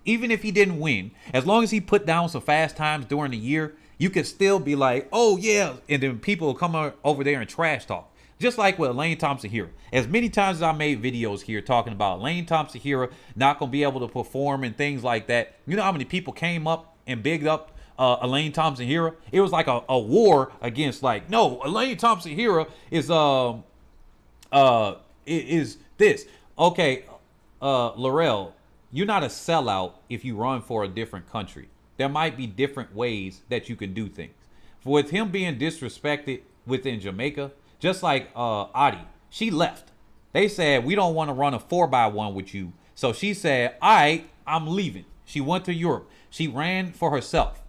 Even if he didn't win, as long as he put down some fast times during the year, you could still be like, oh yeah, and then people will come over there and trash talk. Just like with Elaine Thompson-Herah. As many times as I made videos here talking about Elaine Thompson-Herah not going to be able to perform and things like that. You know how many people came up and bigged up Elaine Thompson-Herah? It was like a war against, like, no, Elaine Thompson-Herah is this. Okay, Laurel, you're not a sellout if you run for a different country. There might be different ways that you can do things. With him being disrespected within Jamaica, just like Adi, she left. They said, we don't want to run a 4x1 with you. So she said, all right, I'm leaving. She went to Europe. She ran for herself.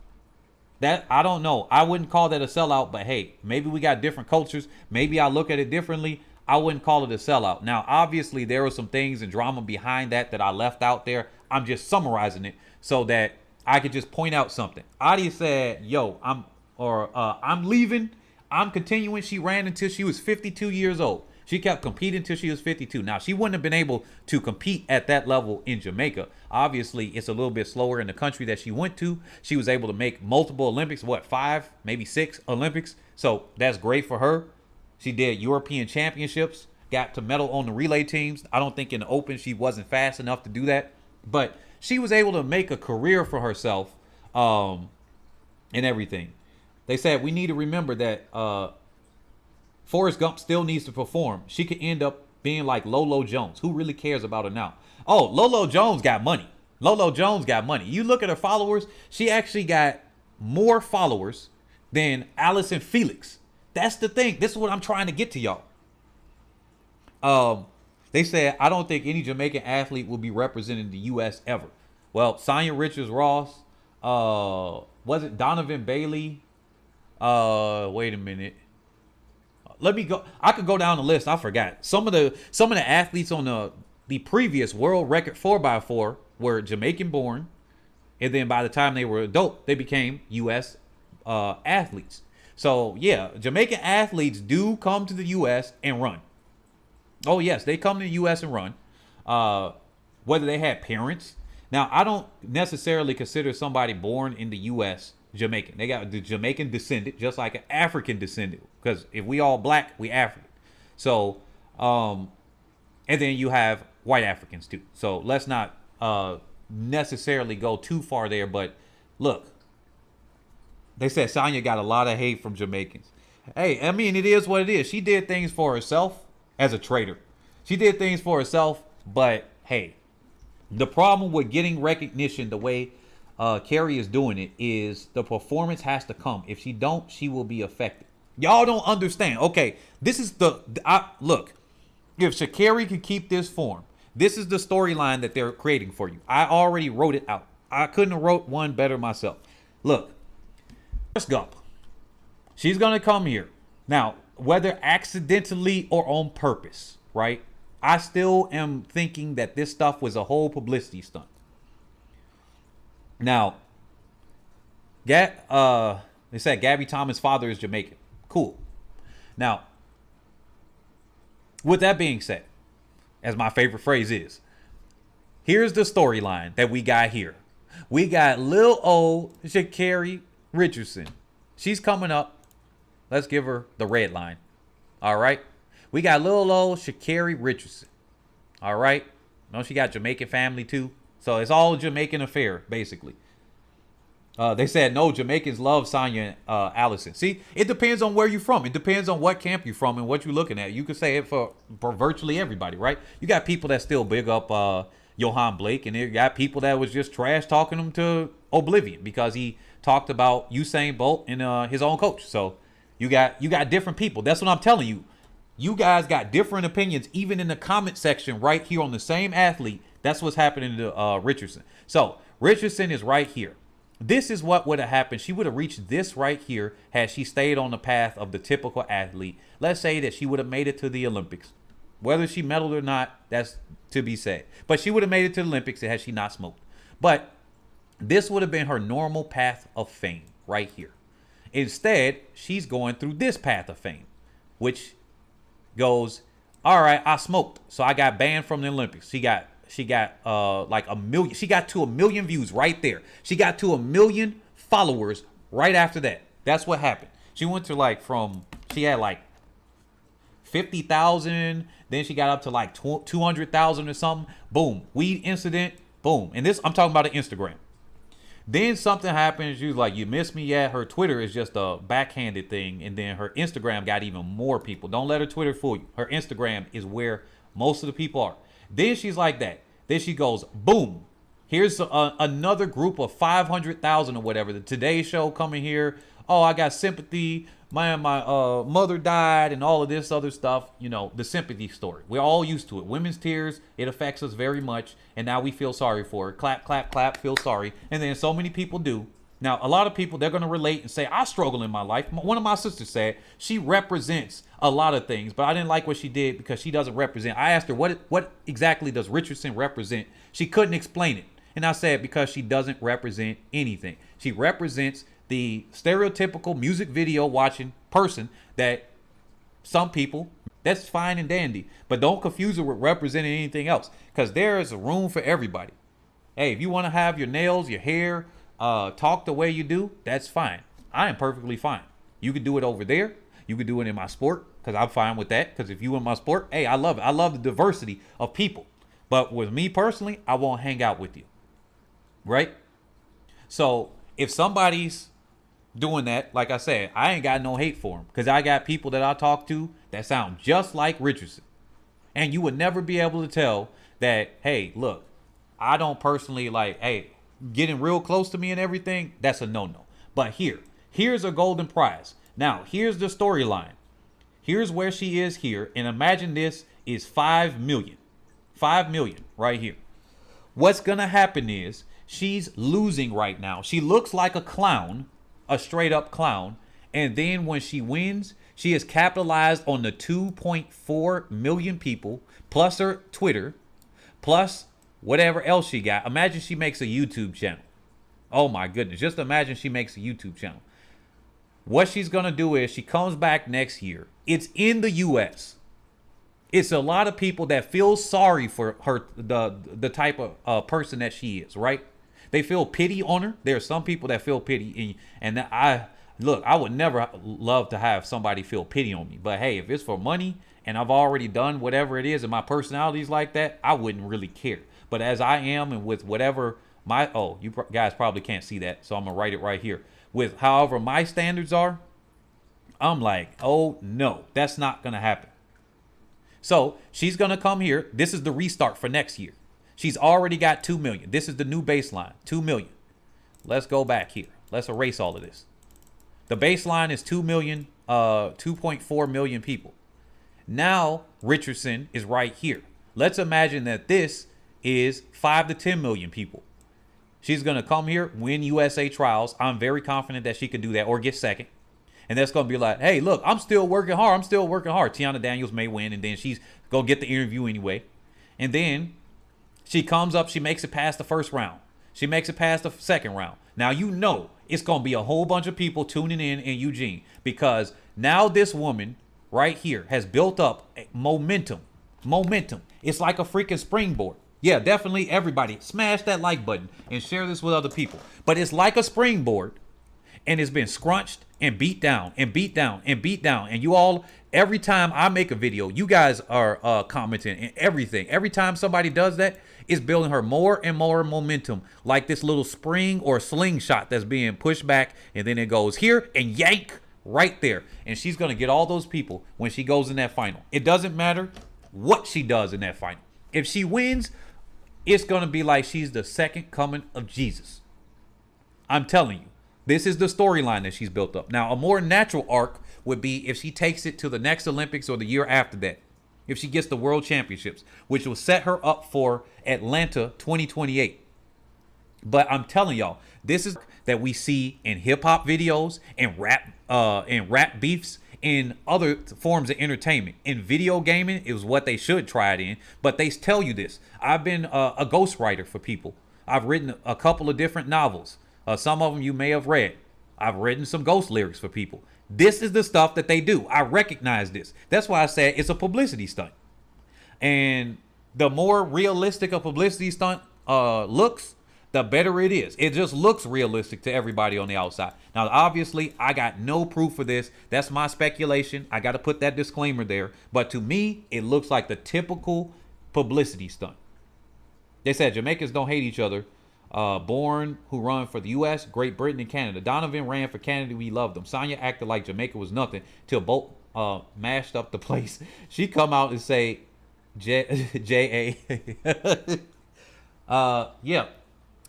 That, I don't know. I wouldn't call that a sellout, but hey, maybe we got different cultures. Maybe I look at it differently. I wouldn't call it a sellout. Now, obviously, there were some things and drama behind that I left out there. I'm just summarizing it so that I could just point out something. Adi said, yo, I'm leaving. I'm continuing. She ran until she was 52 years old. She kept competing until she was 52. Now, she wouldn't have been able to compete at that level in Jamaica. Obviously, it's a little bit slower in the country that she went to. She was able to make multiple Olympics, 5, maybe 6 Olympics. So that's great for her. She did European championships, got to medal on the relay teams. I don't think in the open she wasn't fast enough to do that. But she was able to make a career for herself and everything. They said we need to remember that Forrest Gump still needs to perform. She could end up being like Lolo Jones. Who really cares about her now? Oh, Lolo Jones got money. Lolo Jones got money. You look at her followers, she actually got more followers than Allison Felix. That's the thing. This is what I'm trying to get to y'all. They said, I don't think any Jamaican athlete will be representing the U.S. ever. Well, Sonia Richards-Ross, was it Donovan Bailey? Wait a minute. Let me go. I could go down the list. I forgot. Some of the athletes on the previous world record 4x4 were Jamaican born. And then by the time they were adult, they became U.S. Athletes. So, yeah, Jamaican athletes do come to the U.S. and run. Oh, yes, they come to the U.S. and run. Whether they had parents. Now, I don't necessarily consider somebody born in the U.S. Jamaican. They got the Jamaican descendant, just like an African descendant. Because if we all black, we African. So, and then you have white Africans too. So let's not necessarily go too far there. But look, they said Sonya got a lot of hate from Jamaicans. Hey, I mean, it is what it is. She did things for herself as a trader. She did things for herself, but hey, the problem with getting recognition the way Carrie is doing it is the performance has to come. If she don't, she will be affected. Y'all don't understand. Okay, this is look. If sha'carri can keep this form, this is the storyline that they're creating for you. I already wrote it out. I couldn't have wrote one better myself. Look, Forrest Gump. She's gonna come here now, whether accidentally or on purpose, right? I still am thinking that this stuff was a whole publicity stunt. Now, they said Gabby Thomas' father is Jamaican. Cool. Now, with that being said, as my favorite phrase is, here's the storyline that we got here. We got Lil old sha'carri Richardson. She's coming up. Let's give her the red line. All right. We got Lil old sha'carri Richardson. All right. No, she got Jamaican family too. So it's all Jamaican affair, basically. They said, no, Jamaicans love Sonya Allison. See, it depends on where you're from. It depends on what camp you're from and what you're looking at. You could say it for virtually everybody, right? You got people that still big up Johan Blake, and you got people that was just trash talking him to oblivion because he talked about Usain Bolt and his own coach. So you got different people. That's what I'm telling you. You guys got different opinions, even in the comment section right here on the same athlete. That's what's happening to Richardson. So Richardson is right here. This is what would have happened. She would have reached this right here had she stayed on the path of the typical athlete. Let's say that she would have made it to the Olympics. Whether she medaled or not, that's to be said. But she would have made it to the Olympics had she not smoked. But this would have been her normal path of fame right here. Instead, she's going through this path of fame, which goes, all right, I smoked, so I got banned from the Olympics. She got like a million. She got to 1 million views right there. She got to 1 million followers right after that. That's what happened. She went to she had like 50,000. Then she got up to like 200,000 or something. Boom. Weed incident. Boom. And this, I'm talking about an Instagram. Then something happens. You like, you miss me yet? Her Twitter is just a backhanded thing. And then her Instagram got even more people. Don't let her Twitter fool you. Her Instagram is where most of the people are. Then she's like that. Then she goes, boom. Here's another group of 500,000 or whatever. The Today Show coming here. Oh, I got sympathy. My mother died and all of this other stuff. You know, the sympathy story. We're all used to it. Women's tears, it affects us very much. And now we feel sorry for her. Clap, clap, clap, feel sorry. And then so many people do. Now, a lot of people, they're going to relate and say, I struggle in my life. One of my sisters said she represents a lot of things, but I didn't like what she did because she doesn't represent. I asked her, what exactly does Richardson represent? She couldn't explain it. And I say it because she doesn't represent anything. She represents the stereotypical music video watching person that some people, that's fine and dandy. But don't confuse her with representing anything else, because there is a room for everybody. Hey, if you want to have your nails, your hair, talk the way you do, that's fine. I am perfectly fine. You could do it over there. You could do it in my sport, because I'm fine with that. Because if you in my sport, hey, I love it. I love the diversity of people. But with me personally, I won't hang out with you. Right? So if somebody's doing that, like I said, I ain't got no hate for them, because I got people that I talk to that sound just like Richardson. And you would never be able to tell that, hey, look, I don't personally like, hey, getting real close to me and everything, that's a no-no. But here's a golden prize. Now, here's the storyline. Here's where she is here. And imagine this is 5 million. 5 million right here. What's going to happen is she's losing right now. She looks like a clown, a straight up clown. And then when she wins, she has capitalized on the 2.4 million people, plus her Twitter, plus whatever else she got. Imagine she makes a YouTube channel. Oh my goodness. Just imagine she makes a YouTube channel. What she's going to do is she comes back next year. It's in the U.S. It's a lot of people that feel sorry for her, the type of person that she is, right? They feel pity on her. There are some people that feel pity. And I would never love to have somebody feel pity on me. But hey, if it's for money and I've already done whatever it is and my personality is like that, I wouldn't really care. But as I am, and with whatever you guys probably can't see that, so I'm going to write it right here. With however my standards are, I'm like, oh no, that's not going to happen. So she's going to come here. This is the restart for next year. She's already got 2 million. This is the new baseline, 2 million. Let's go back here. Let's erase all of this. The baseline is 2 million, 2.4 million people. Now Richardson is right here. Let's imagine that this is 5 to 10 million people. She's going to come here, win USA trials. I'm very confident that she can do that, or get second. And that's going to be like, hey, look, I'm still working hard. Tiana Daniels may win, and then she's going to get the interview anyway. And then she comes up, she makes it past the first round. She makes it past the second round. Now, you know it's going to be a whole bunch of people tuning in Eugene, because now this woman right here has built up momentum. It's like a freaking springboard. Yeah, definitely everybody smash that like button and share this with other people. But it's like a springboard, and it's been scrunched and beat down and beat down and beat down. And you all, every time I make a video, you guys are commenting and everything. Every time somebody does that, it's building her more and more momentum, like this little spring or slingshot that's being pushed back, and then it goes here and yank right there. And she's going to get all those people when she goes in that final. It doesn't matter what she does in that final. If she wins, it's going to be like she's the second coming of Jesus. I'm telling you, this is the storyline that she's built up. Now, a more natural arc would be if she takes it to the next Olympics or the year after that. If she gets the World Championships, which will set her up for Atlanta 2028. But I'm telling y'all, this is that we see in hip hop videos and rap beefs, in other forms of entertainment. In video gaming, it was what they should try it in, but they tell you this. I've been a ghostwriter for people. I've written a couple of different novels. Some of them you may have read. I've written some ghost lyrics for people. This is the stuff that they do. I recognize this. That's why I said it's a publicity stunt. And the more realistic a publicity stunt looks, the better it is. It just looks realistic to everybody on the outside. Now, obviously, I got no proof for this. That's my speculation. I got to put that disclaimer there. But to me, it looks like the typical publicity stunt. They said Jamaicans don't hate each other. Born who run for the U.S., Great Britain, and Canada. Donovan ran for Canada. We loved him. Sonya acted like Jamaica was nothing till both mashed up the place. She come out and say, J.A. Yeah.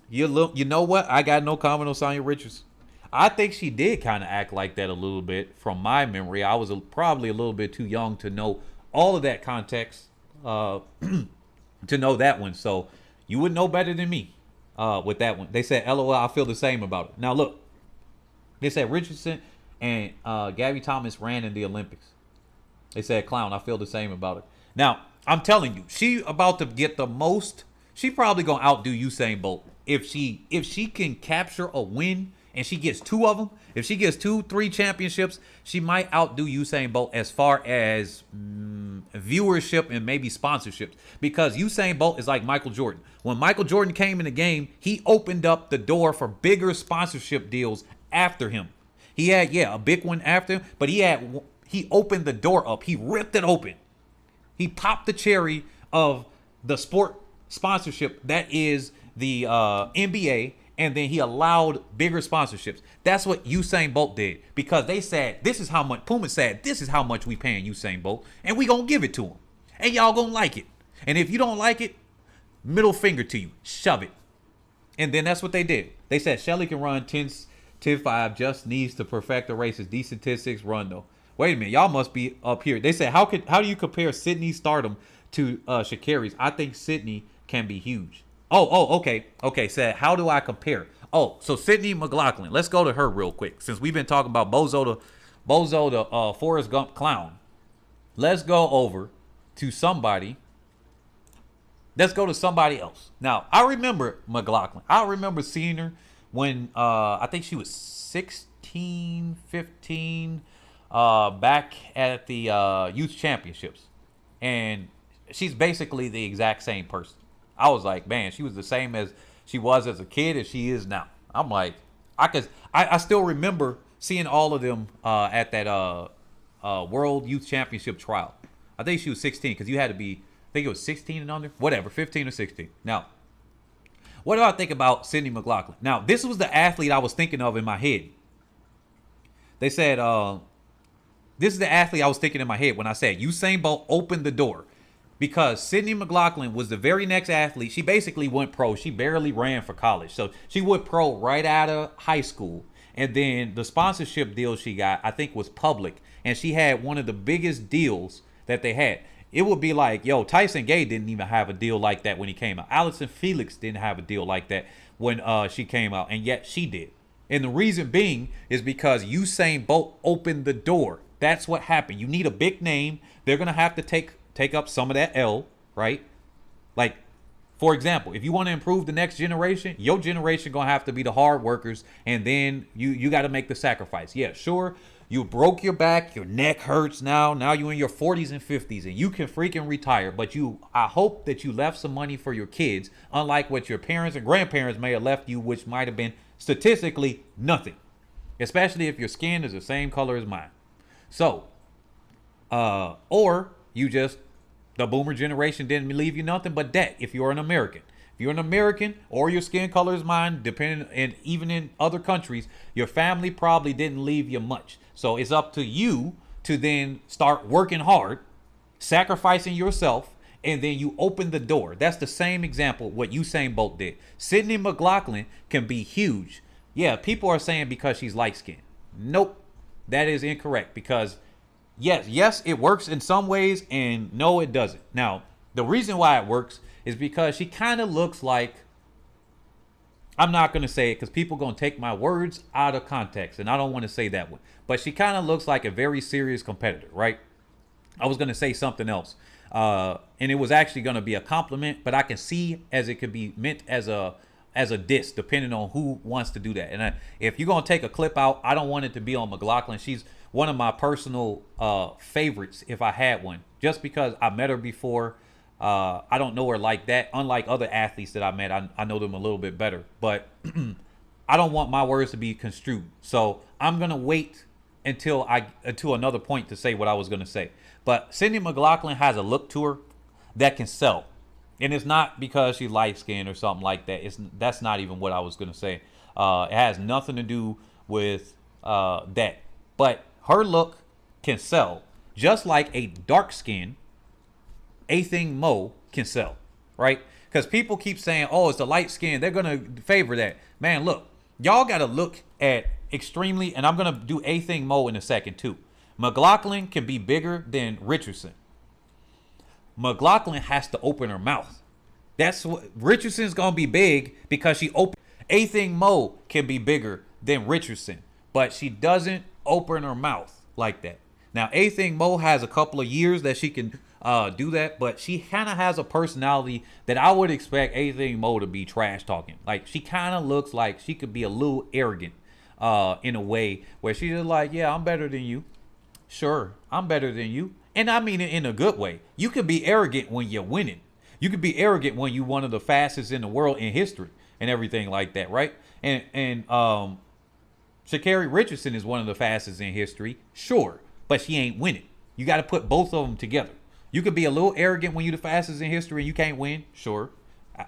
You know what? I got no comment on Sonya Richards. I think she did kind of act like that a little bit from my memory. I was probably a little bit too young to know all of that context, to know that one. So you would know better than me with that one. They said, LOL, I feel the same about it. Now, look. They said Richardson and Gabby Thomas ran in the Olympics. They said, clown, I feel the same about it. Now, I'm telling you, she about to get the most She probably gonna outdo Usain Bolt if she can capture a win and she gets two of them. If she gets 2-3 championships, she might outdo Usain Bolt as far as viewership and maybe sponsorships. Because Usain Bolt is like Michael Jordan. When Michael Jordan came in the game, he opened up the door for bigger sponsorship deals after him. He had, a big one after him, but he opened the door up. He ripped it open. He popped the cherry of the sport sponsorship that is the NBA, and then he allowed bigger sponsorships. That's what Usain Bolt did, because they said, this is how much, Puma said, this is how much we paying Usain Bolt, and we gonna give it to him. And y'all gonna like it. And if you don't like it, middle finger to you, shove it. And then that's what they did. They said Shelly can run 10.5, just needs to perfect the races. Decent 10.6 run though. Wait a minute, y'all must be up here. They said, how do you compare Sydney's stardom to sha'carri's? I think Sydney can be huge. Okay. Said, how do I compare? Oh, so Sydney McLaughlin. Let's go to her real quick, since we've been talking about Bozo the Forrest Gump clown. Let's go over to somebody. Let's go to somebody else. Now, I remember McLaughlin. I remember seeing her when I think she was 16, 15, back at the youth championships. And she's basically the exact same person. I was like, man, she was the same as she was as a kid as she is now. I'm like, I still remember seeing all of them at that World Youth Championship trial. I think she was 16, because you had to be, I think it was 16 and under, whatever, 15 or 16. Now, what do I think about Sydney McLaughlin? Now, this was the athlete I was thinking of in my head. They said, this is the athlete I was thinking in my head when I said Usain Bolt opened the door. Because Sydney McLaughlin was the very next athlete. She basically went pro. She barely ran for college. So she went pro right out of high school. And then the sponsorship deal she got, I think, was public. And she had one of the biggest deals that they had. It would be like, Tyson Gay didn't even have a deal like that when he came out. Allison Felix didn't have a deal like that when she came out. And yet she did. And the reason being is because Usain Bolt opened the door. That's what happened. You need a big name. They're going to have to take up some of that L, right? Like, for example, if you want to improve the next generation, your generation going to have to be the hard workers, and then you got to make the sacrifice. Yeah, sure, you broke your back, your neck hurts now you're in your 40s and 50s, and you can freaking retire, but I hope that you left some money for your kids, unlike what your parents and grandparents may have left you, which might have been statistically nothing, especially if your skin is the same color as mine. So, or the boomer generation didn't leave you nothing but debt if you're an American. If you're an American or your skin color is mine, depending, and even in other countries, your family probably didn't leave you much. So it's up to you to then start working hard, sacrificing yourself, and then you open the door. That's the same example what Usain Bolt did. Sydney McLaughlin can be huge. Yeah, people are saying because she's light-skinned. Nope, that is incorrect, because yes, it works in some ways, and no, it doesn't. Now, the reason why it works is because she kind of looks like, I'm not going to say it because people are going to take my words out of context, and I don't want to say that one. But she kind of looks like a very serious competitor, right? I was going to say something else, and it was actually going to be a compliment, but I can see as it could be meant as a diss, depending on who wants to do that. And if you're going to take a clip out, I don't want it to be on McLaughlin. She's one of my personal favorites if I had one, just because I met her before. I don't know her like that. Unlike other athletes that I met, I know them a little bit better. But I don't want my words to be construed. So I'm going to wait until another point to say what I was going to say. But Sydney McLaughlin has a look to her that can sell. And it's not because she's light-skinned or something like that. That's not even what I was going to say. It has nothing to do with that. But her look can sell, just like a dark-skinned A-Thing Mo can sell, right? Because people keep saying, oh, it's the light skin, they're going to favor that. Man, look, y'all got to look at extremely, and I'm going to do A-Thing Mo in a second too. McLaughlin can be bigger than Richardson. McLaughlin has to open her mouth. That's what Richardson's going to be big because she opened. A-Thing Mo can be bigger than Richardson, but she doesn't open her mouth like that. Now, A-Thing Mo has a couple of years that she can do that, but she kind of has a personality that I would expect anything Mo to be trash talking. Like, she kind of looks like she could be a little arrogant in a way where she's just like, yeah, I'm better than you. Sure, I'm better than you. And I mean it in a good way. You could be arrogant when you're winning. You could be arrogant when you're one of the fastest in the world in history and everything like that, right? And Sha'carri Richardson is one of the fastest in history, sure, but she ain't winning. You got to put both of them together. You could be a little arrogant when you're the fastest in history and you can't win, sure.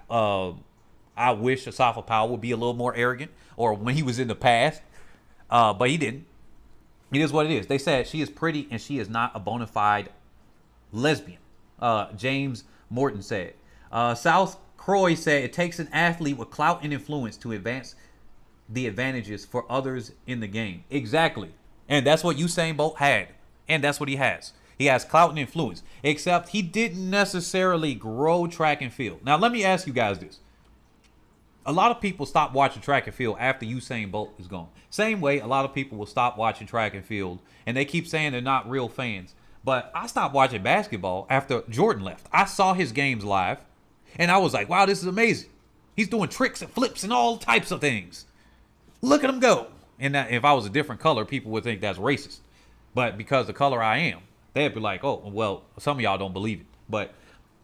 I wish Asafa Powell would be a little more arrogant, or when he was in the past, but he didn't. It is what it is. They said she is pretty and she is not a bona fide lesbian. James Morton said. South Croy said it takes an athlete with clout and influence to advance the advantages for others in the game. Exactly. And that's what Usain Bolt had. And that's what he has. He has clout and influence. Except he didn't necessarily grow track and field. Now, let me ask you guys this. A lot of people stop watching track and field after Usain Bolt is gone. Same way, a lot of people will stop watching track and field, and they keep saying they're not real fans. But I stopped watching basketball after Jordan left. I saw his games live, and I was like, wow, this is amazing. He's doing tricks and flips and all types of things. Look at him go. And that, if I was a different color, people would think that's racist. But because the color I am, they'd be like, oh, well, some of y'all don't believe it. But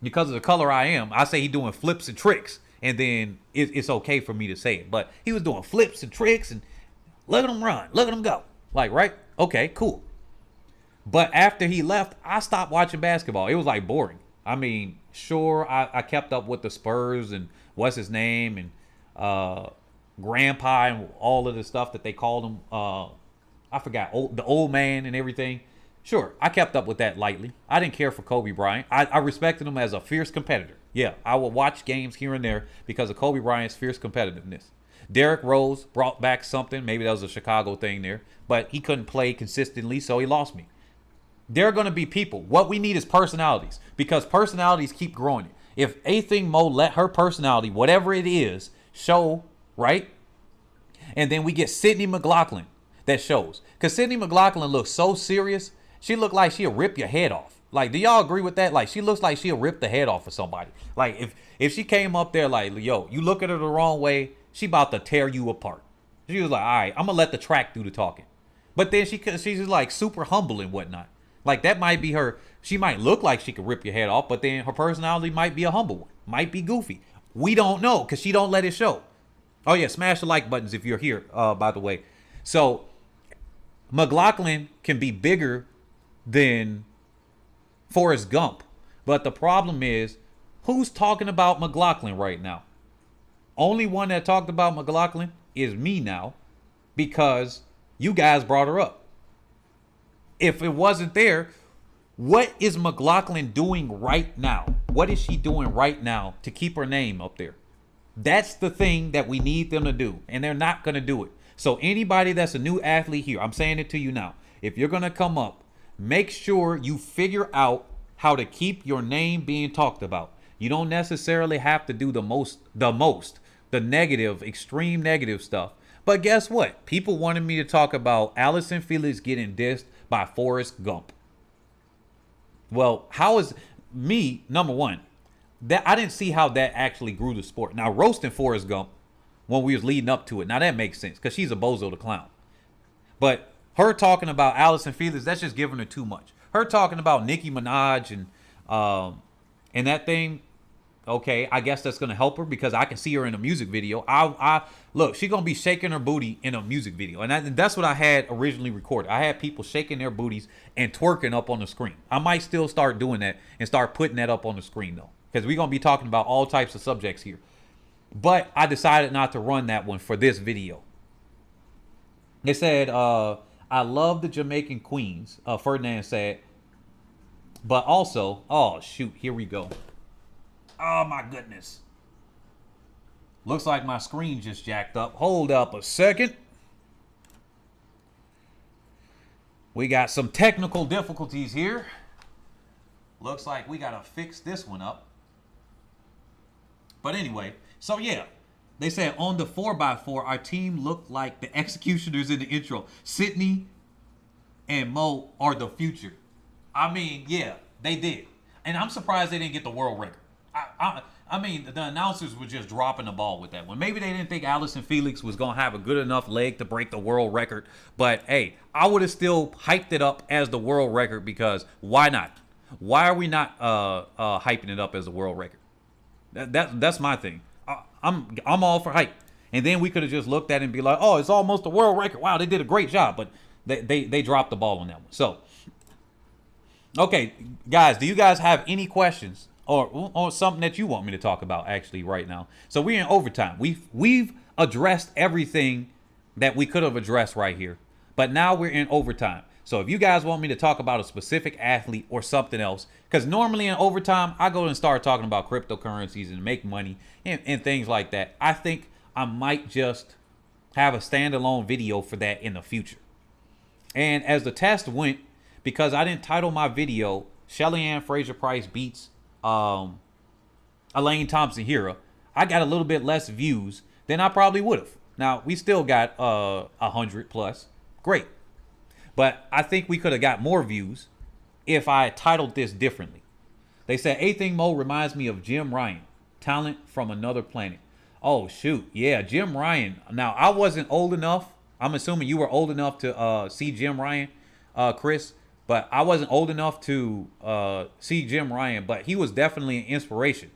because of the color I am, I say he's doing flips and tricks. And then it's okay for me to say it. But he was doing flips and tricks and look at him run. Look at him go. Like, right? Okay, cool. But after he left, I stopped watching basketball. It was like boring. I mean, sure, I kept up with the Spurs and what's his name and Grandpa and all of the stuff that they called him. I forgot, the old man and everything. Sure, I kept up with that lightly. I didn't care for Kobe Bryant. I respected him as a fierce competitor. Yeah, I would watch games here and there because of Kobe Bryant's fierce competitiveness. Derrick Rose brought back something. Maybe that was a Chicago thing there. But he couldn't play consistently, so he lost me. There are going to be people. What we need is personalities, because personalities keep growing. If anything, Mo, let her personality, whatever it is, show, right? And then we get Sydney McLaughlin that shows. Because Sydney McLaughlin looks so serious. She looked like she'll rip your head off. Like, do y'all agree with that? Like, she looks like she'll rip the head off of somebody. Like, if she came up there like, yo, you look at her the wrong way, she about to tear you apart. She was like, all right, I'm going to let the track do the talking. But then she's just like super humble and whatnot. Like, that might be her. She might look like she could rip your head off, but then her personality might be a humble one. Might be goofy. We don't know because she don't let it show. Oh, yeah, smash the like buttons if you're here, by the way. So, McLaughlin can be bigger than Forrest Gump. But the problem is, who's talking about McLaughlin right now? Only one that talked about McLaughlin is me now, because you guys brought her up. If it wasn't there, what is McLaughlin doing right now? What is she doing right now to keep her name up there? That's the thing that we need them to do, and they're not going to do it. So anybody that's a new athlete here, I'm saying it to you now. If you're going to come up, make sure you figure out how to keep your name being talked about. You don't necessarily have to do the negative, extreme negative stuff. But guess what? People wanted me to talk about Allison Felix getting dissed by Forrest Gump. Well, how is me, number one, that I didn't see how that actually grew the sport. Now, roasting Forrest Gump when we was leading up to it, now that makes sense because she's a bozo the clown. But her talking about Allison Felix, that's just giving her too much. Her talking about Nicki Minaj and that thing, okay, I guess that's gonna help her because I can see her in a music video. I look, she's gonna be shaking her booty in a music video, and that's what I had originally recorded. I had people shaking their booties and twerking up on the screen. I might still start doing that and start putting that up on the screen though, because we're gonna be talking about all types of subjects here. But I decided not to run that one for this video. They said, I love the Jamaican queens, Ferdinand said, but also, oh shoot, here we go. Oh my goodness. Looks like my screen just jacked up. Hold up a second. We got some technical difficulties here. Looks like we gotta fix this one up. But anyway, so yeah. They said on the 4x4, our team looked like the executioners in the intro. Sydney and Mo are the future. I mean, yeah, they did. And I'm surprised they didn't get the world record. I mean, the announcers were just dropping the ball with that one. Maybe they didn't think Allison Felix was going to have a good enough leg to break the world record. But, hey, I would have still hyped it up as the world record because why not? Why are we not hyping it up as a world record? That's my thing. I'm all for hype. And then we could have just looked at it and be like, oh, it's almost a world record. Wow, they did a great job. But they dropped the ball on that one. So, okay, guys, do you guys have any questions or something that you want me to talk about actually right now? So we're in overtime. We've addressed everything that we could have addressed right here. But now we're in overtime. So if you guys want me to talk about a specific athlete or something else, because normally in overtime, I go and start talking about cryptocurrencies and make money and things like that. I think I might just have a standalone video for that in the future. And as the test went, because I didn't title my video, Shelly-Ann Fraser-Pryce beats Elaine Thompson-Herah, I got a little bit less views than I probably would have. Now, we still got 100 plus. Great. But I think we could have got more views if I titled this differently. They said, Anything Mo reminds me of Jim Ryan, talent from another planet. Oh, shoot. Yeah, Jim Ryan. Now, I wasn't old enough. I'm assuming you were old enough to see Jim Ryan, Chris. But I wasn't old enough to see Jim Ryan. But he was definitely an inspiration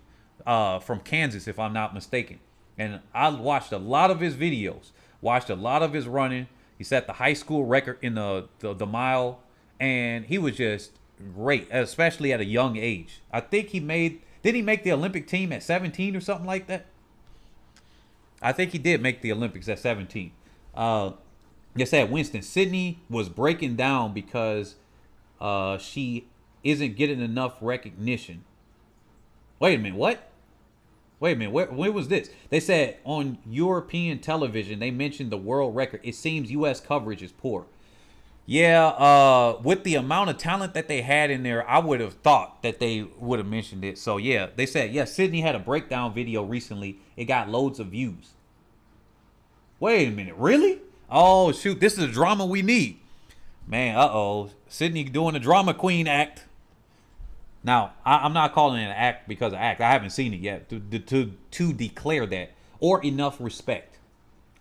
from Kansas, if I'm not mistaken. And I watched a lot of his videos, watched a lot of his running. He set the high school record in the mile, and he was just great, especially at a young age. I think did he make the Olympic team at 17 or something like that? I think he did make the Olympics at 17. They said Winston, Sydney was breaking down because she isn't getting enough recognition. Wait a minute, what? Wait a minute, when was this? They said on European television, they mentioned the world record. It seems U.S. coverage is poor. Yeah, with the amount of talent that they had in there, I would have thought that they would have mentioned it. So, yeah, they said, yeah, Sydney had a breakdown video recently. It got loads of views. Wait a minute, really? Oh, shoot, this is the drama we need. Man, Sydney doing the drama queen act. Now, I'm not calling it an act because of act. I haven't seen it yet to declare that or enough respect.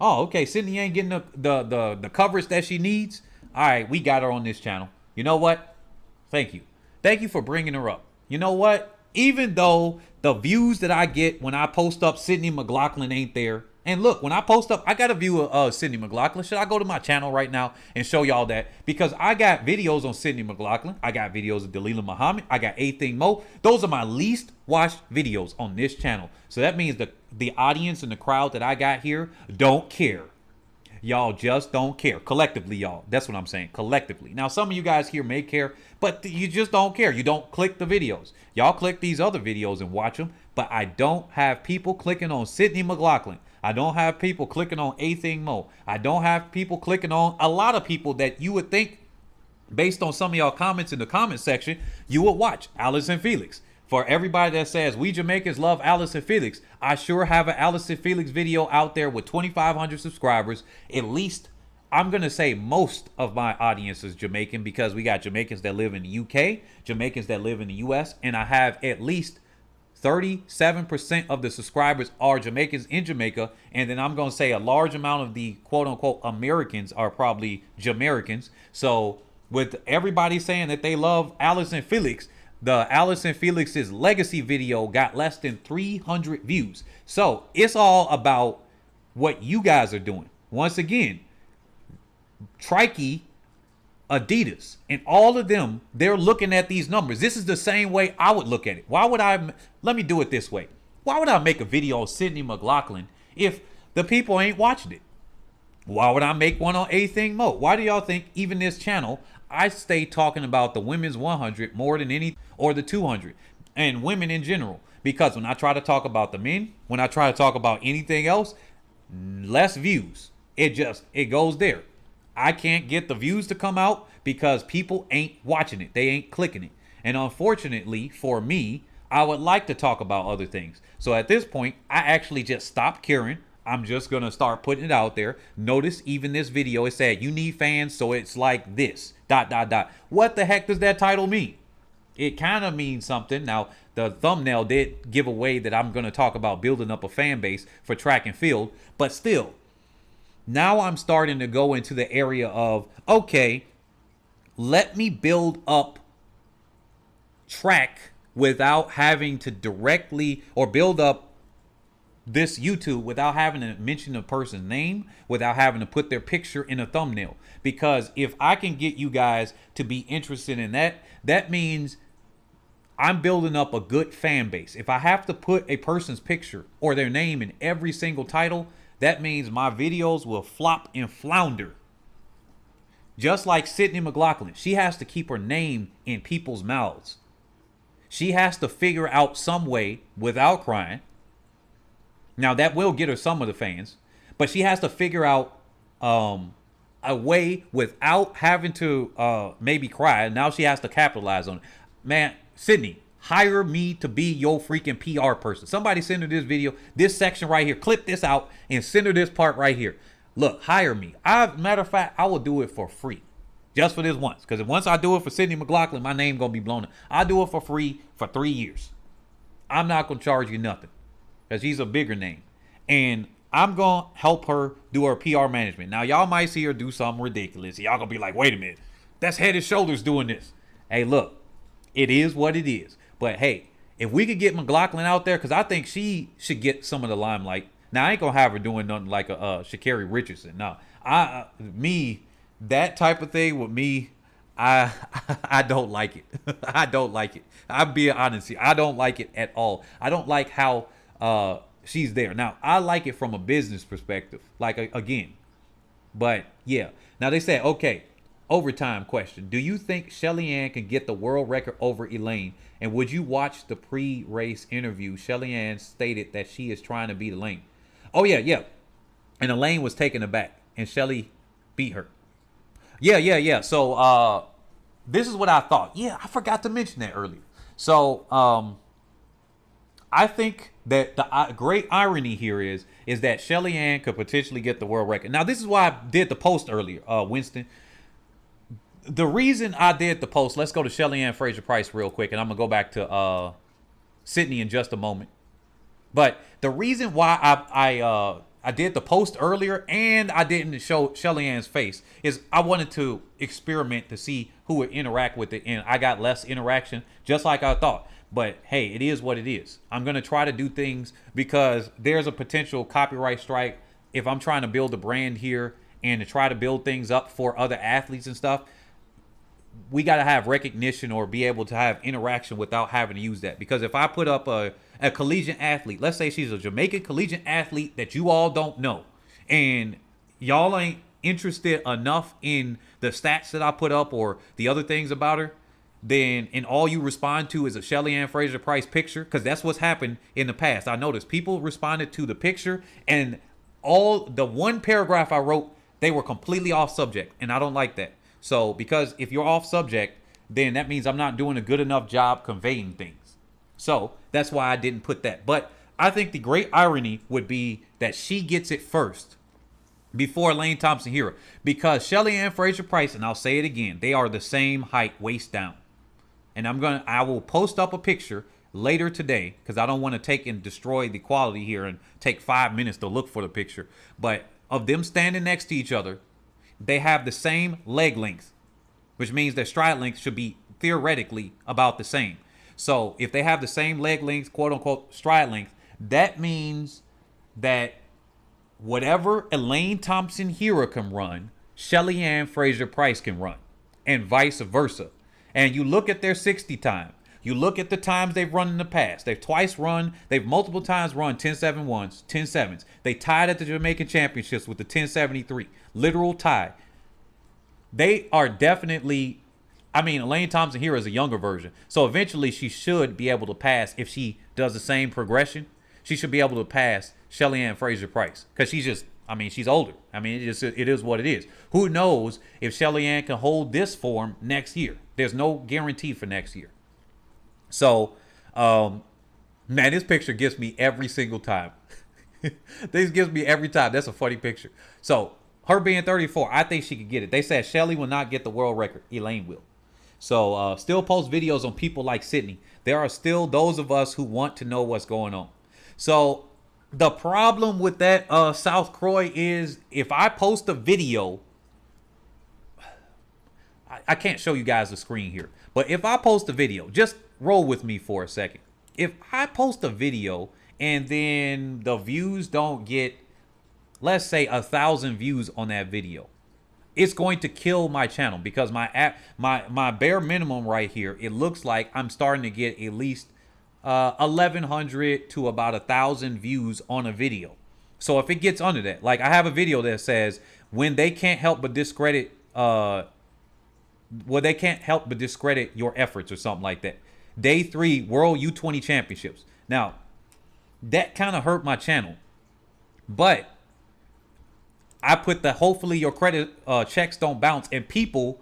Oh, okay. Sydney ain't getting the coverage that she needs. All right, we got her on this channel. You know what? Thank you. Thank you for bringing her up. You know what? Even though the views that I get when I post up Sydney McLaughlin ain't there. And look, when I post up, I got a view of Sydney McLaughlin. Should I go to my channel right now and show y'all that? Because I got videos on Sydney McLaughlin. I got videos of Dalilah Muhammad. I got Anything Mo. Those are my least watched videos on this channel. So that means the audience and the crowd that I got here don't care. Y'all just don't care. Collectively, y'all. That's what I'm saying. Collectively. Now, some of you guys here may care, but you just don't care. You don't click the videos. Y'all click these other videos and watch them. But I don't have people clicking on Sydney McLaughlin. I don't have people clicking on Anything Mo. I don't have people clicking on a lot of people that you would think, based on some of y'all comments in the comment section, you would watch Allison Felix. For everybody that says, we Jamaicans love Allison Felix, I sure have an Allison Felix video out there with 2,500 subscribers. At least, I'm going to say most of my audience is Jamaican because we got Jamaicans that live in the UK, Jamaicans that live in the US, and I have at least 37% of the subscribers are Jamaicans in Jamaica. And then I'm going to say a large amount of the quote unquote Americans are probably Jamaicans. So with everybody saying that they love Allison Felix, the Allison Felix's legacy video got less than 300 views. So it's all about what you guys are doing. Once again, Trikey, Adidas, and all of them, they're looking at these numbers. This is the same way I would look at it. Let me do it this way. Why would I make a video on Sydney McLaughlin if the people ain't watching it? Why would I make one on Anything Mo? Why do y'all think even this channel, I stay talking about the women's 100 more than any, or the 200, and women in general? Because when I try to talk about the men, when I try to talk about anything else, less views. It goes there. I can't get the views to come out because people ain't watching it. They ain't clicking it. And unfortunately for me, I would like to talk about other things. So at this point, I actually just stopped caring. I'm just going to start putting it out there. Notice even this video, it said, you need fans, so it's like this, ... What the heck does that title mean? it kind of means something. Now, the thumbnail did give away that I'm going to talk about building up a fan base for track and field, but still, now I'm starting to go into the area of, okay, let me build up track without having to directly, or build up this YouTube without having to mention a person's name, without having to put their picture in a thumbnail. Because if I can get you guys to be interested in that, that means I'm building up a good fan base. If I have to put a person's picture or their name in every single title, that means my videos will flop and flounder. Just like Sydney McLaughlin, she has to keep her name in people's mouths. She has to figure out some way without crying. Now, that will get her some of the fans, but she has to figure out a way without having to maybe cry. Now she has to capitalize on it. Man, Sydney, hire me to be your freaking PR person. Somebody send her this video, this section right here. Clip this out and send her this part right here. Look, hire me. Matter of fact, I will do it for free. Just for this once. Because once I do it for Sydney McLaughlin, my name going to be blown up. I'll do it for free for 3 years. I'm not going to charge you nothing. Because she's a bigger name. And I'm going to help her do her PR management. Now, y'all might see her do something ridiculous. Y'all going to be like, wait a minute. That's Head and Shoulders doing this. Hey, look. It is what it is. But, hey, if we could get McLaughlin out there, because I think she should get some of the limelight. Now, I ain't going to have her doing nothing like a sha'carri Richardson. No. That type of thing with me, I don't like it. I don't like it. I'll be honest here. I don't like it at all. I don't like how she's there. Now, I like it from a business perspective, like, again. But, yeah. Now, they said, okay, overtime question. Do you think Shelly-Ann can get the world record over Elaine? And would you watch the pre-race interview? Shelly-Ann stated that she is trying to beat Elaine. Oh, yeah. And Elaine was taken aback, and Shelly beat her. Yeah. So, this is what I thought. Yeah, I forgot to mention that earlier. So, I think that the great irony here is that Shelly-Ann could potentially get the world record. Now, this is why I did the post earlier, Winston. The reason I did the post, let's go to Shelly-Ann Fraser-Pryce real quick, and I'm going to go back to Sydney in just a moment. But the reason why I did the post earlier and I didn't show Shelly-Ann's face is I wanted to experiment to see who would interact with it, and I got less interaction, just like I thought. But hey, it is what it is. I'm going to try to do things because there's a potential copyright strike if I'm trying to build a brand here and to try to build things up for other athletes and stuff. We got to have recognition or be able to have interaction without having to use that. Because if I put up a collegiate athlete, let's say she's a Jamaican collegiate athlete that you all don't know, and y'all ain't interested enough in the stats that I put up or the other things about her, then and all you respond to is a Shelly-Ann Fraser-Pryce picture, because that's what's happened in the past. I noticed people responded to the picture, and all the one paragraph I wrote, they were completely off subject, and I don't like that. So because if you're off subject, then that means I'm not doing a good enough job conveying things. So that's why I didn't put that. But I think the great irony would be that she gets it first before Elaine Thompson-Herah, because Shelly-Ann Fraser-Pryce, and I'll say it again, they are the same height, waist down. And I will post up a picture later today, because I don't want to take and destroy the quality here and take 5 minutes to look for the picture. But of them standing next to each other, they have the same leg length, which means their stride length should be theoretically about the same. So if they have the same leg length, quote unquote, stride length, that means that whatever Elaine Thompson-Herah can run, Shelly-Ann Fraser-Pryce can run, and vice versa. And you look at their 60 time. You look at the times they've run in the past. They've multiple times run 10.71s, 10.7s. They tied at the Jamaican Championships with the 10.73. Literal tie. They are definitely, Elaine Thompson-Herah is a younger version. So eventually she should be able to pass, if she does the same progression, she should be able to pass Shelly-Ann Fraser-Pryce. Because she's older. It is what it is. Who knows if Shelly-Ann can hold this form next year. There's no guarantee for next year. So, man, this picture gets me every single time. This gives me every time. That's a funny picture. So, her being 34, I think she could get it. They said Shelly will not get the world record. Elaine will. So still post videos on people like Sydney. There are still those of us who want to know what's going on. So the problem with that South Croix is if I post a video, I can't show you guys the screen here, but if I post a video, just roll with me for a second. If I post a video and then the views don't get, let's say 1,000 views on that video, it's going to kill my channel because my bare minimum right here, it looks like I'm starting to get at least 1,100 to about 1,000 views on a video. So if it gets under that, like I have a video that says when they can't help but discredit they can't help but discredit your efforts or something like that. Day 3 World U20 Championships. Now, that kind of hurt my channel. But I put the hopefully your credit checks don't bounce, and people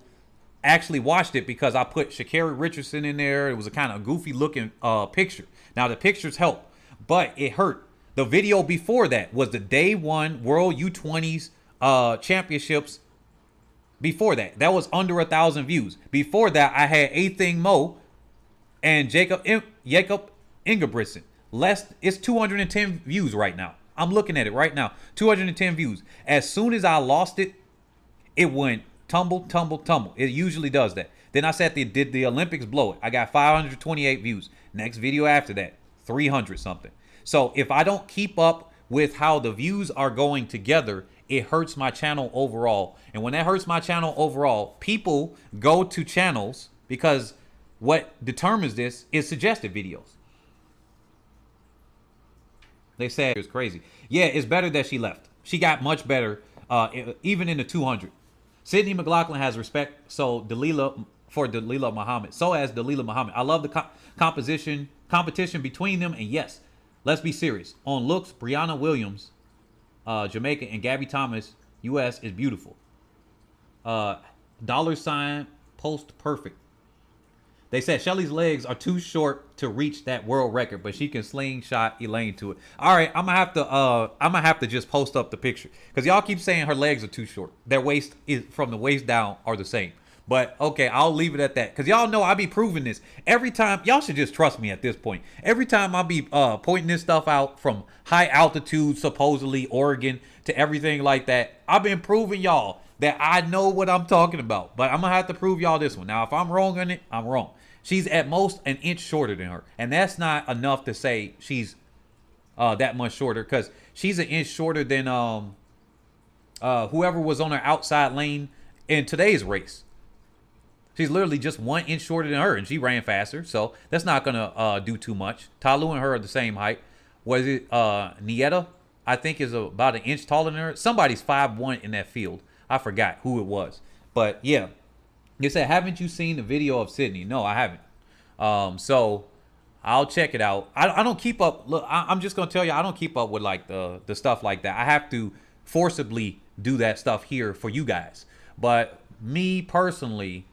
actually watched it because I put Sha'carri Richardson in there. It was a kind of goofy looking picture. Now the pictures help, but it hurt. The video before that was the Day 1 World U20s Championships. Before that, that was under 1,000 views. Before that, I had A-Thing Mo and Jacob Ingebrigtsen. It's 210 views right now. I'm looking at it right now. 210 views. As soon as I lost it, it went tumble. It usually does that. Then I said, did the Olympics blow it? I got 528 views. Next video after that, 300 something. So if I don't keep up with how the views are going together, it hurts my channel overall. And when that hurts my channel overall, people go to channels because what determines this is suggested videos. They said it was crazy. Yeah, it's better that she left. She got much better, even in the 200. Sydney McLaughlin has respect for Dalilah Muhammad. So has Dalilah Muhammad. I love the competition between them. And yes, let's be serious. On looks, Brianna Williams, Jamaica, and Gabby Thomas, U.S. is beautiful. $ post perfect. They said Shelly's legs are too short to reach that world record, but she can slingshot Elaine to it. All right, I'm gonna have to just post up the picture because y'all keep saying her legs are too short. Their waist is from the waist down are the same. But okay, I'll leave it at that because y'all know I be proving this every time. Y'all should just trust me at this point. Every time I be pointing this stuff out from high altitude, supposedly Oregon, to everything like that, I've been proving y'all that I know what I'm talking about. But I'm gonna have to prove y'all this one. Now, if I'm wrong on it, I'm wrong. She's at most an inch shorter than her, and that's not enough to say she's that much shorter because she's an inch shorter than whoever was on her outside lane in today's race. She's literally just 1 inch shorter than her, and she ran faster, so that's not gonna do too much. Talu and her are the same height. Was it Nieta? I think is about an inch taller than her. Somebody's 5'1" in that field. I forgot who it was, but yeah. You said, haven't you seen the video of Sydney? No, I haven't. So I'll check it out. I don't keep up. Look, I'm just gonna tell you, I don't keep up with like the stuff like that. I have to forcibly do that stuff here for you guys. But me personally,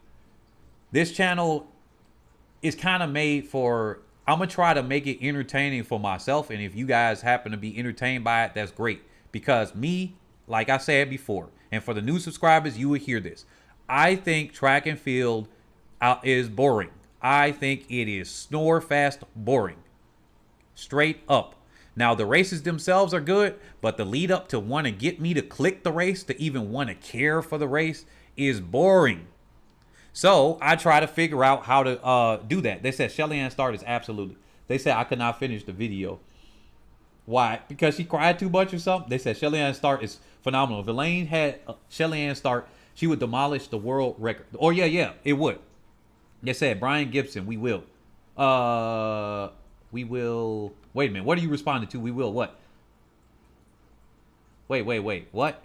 this channel is kind of made for, I'm going to try to make it entertaining for myself. And if you guys happen to be entertained by it, that's great. Because me, like I said before, and for the new subscribers, you will hear this. I think track and field is boring. I think it is snore fast boring. Straight up. Now, the races themselves are good, but the lead up to want to get me to click the race, to even want to care for the race, is boring. So I try to figure out how to do that. They said Shelly-Ann start is absolutely. They said I could not finish the video. Why? Because she cried too much or something? They said Shelly-Ann start is phenomenal. If Elaine had Shelly-Ann start, she would demolish the world record. Oh, yeah, it would. They said Brian Gibson, we will. We will. Wait a minute. What are you responding to? We will what? Wait. What?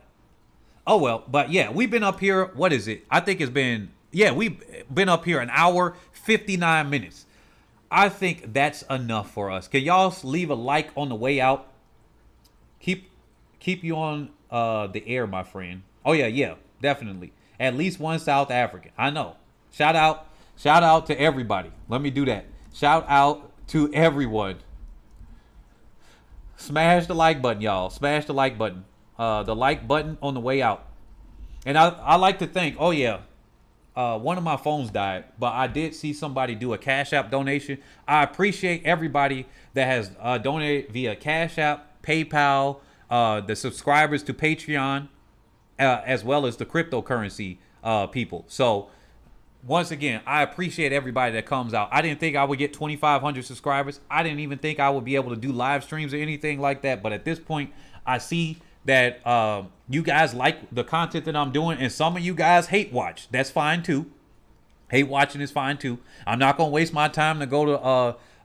Oh, well, but yeah, we've been up here. What is it? I think it's been, yeah, we've been up here an hour, 59 minutes. I think that's enough for us. Can y'all leave a like on the way out? Keep you on the air, my friend. Oh, yeah, definitely. At least one South African. I know. Shout out to everybody. Let me do that. Shout out to everyone. Smash the like button, y'all. Smash the like button. The like button on the way out. And I like to think, oh yeah, one of my phones died, but I did see somebody do a Cash App donation. I appreciate everybody that has donated via Cash App, PayPal, the subscribers to Patreon, as well as the cryptocurrency people. So once again, I appreciate everybody that comes out. I didn't think I would get 2,500 subscribers. I didn't even think I would be able to do live streams or anything like that. But at this point, I see that you guys like the content that I'm doing, and some of you guys hate watch. That's fine too. Hate watching is fine too. I'm not gonna waste my time to go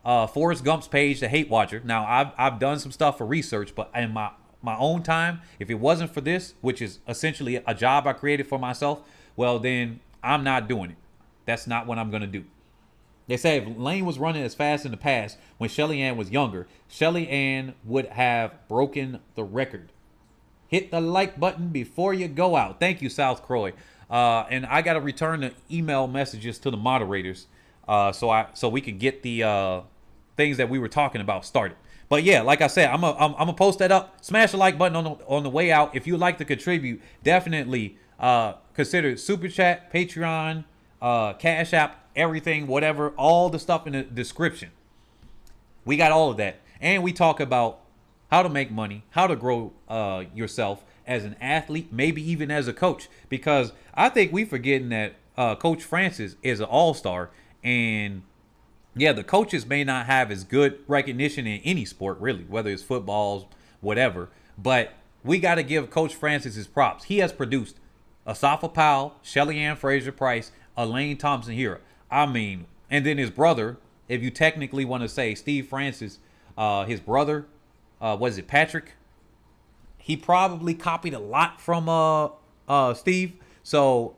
to Forrest Gump's page to hate watcher. Now I've done some stuff for research, but in my own time, if it wasn't for this, which is essentially a job I created for myself, well then I'm not doing it. That's not what I'm gonna do. They say if Lane was running as fast in the past when Shelly-Ann was younger, Shelly-Ann would have broken the record. Hit the like button before you go out. Thank you, South Croy. And I got to return the email messages to the moderators so we can get the things that we were talking about started. But yeah, like I said, I'm gonna post that up. Smash the like button on the way out. If you'd like to contribute, definitely consider Super Chat, Patreon, Cash App, everything, whatever, all the stuff in the description. We got all of that. And we talk about how to make money, how to grow yourself as an athlete, maybe even as a coach. Because I think we forgetting that Coach Francis is an all-star. And yeah, the coaches may not have as good recognition in any sport, really, whether it's footballs, whatever. But we got to give Coach Francis his props. He has produced Asafa Powell, Shelly-Ann Fraser-Pryce, Elaine Thompson-Herah. I mean, and then his brother, if you technically want to say Steve Francis, his brother, was it Patrick? He probably copied a lot from Steve. So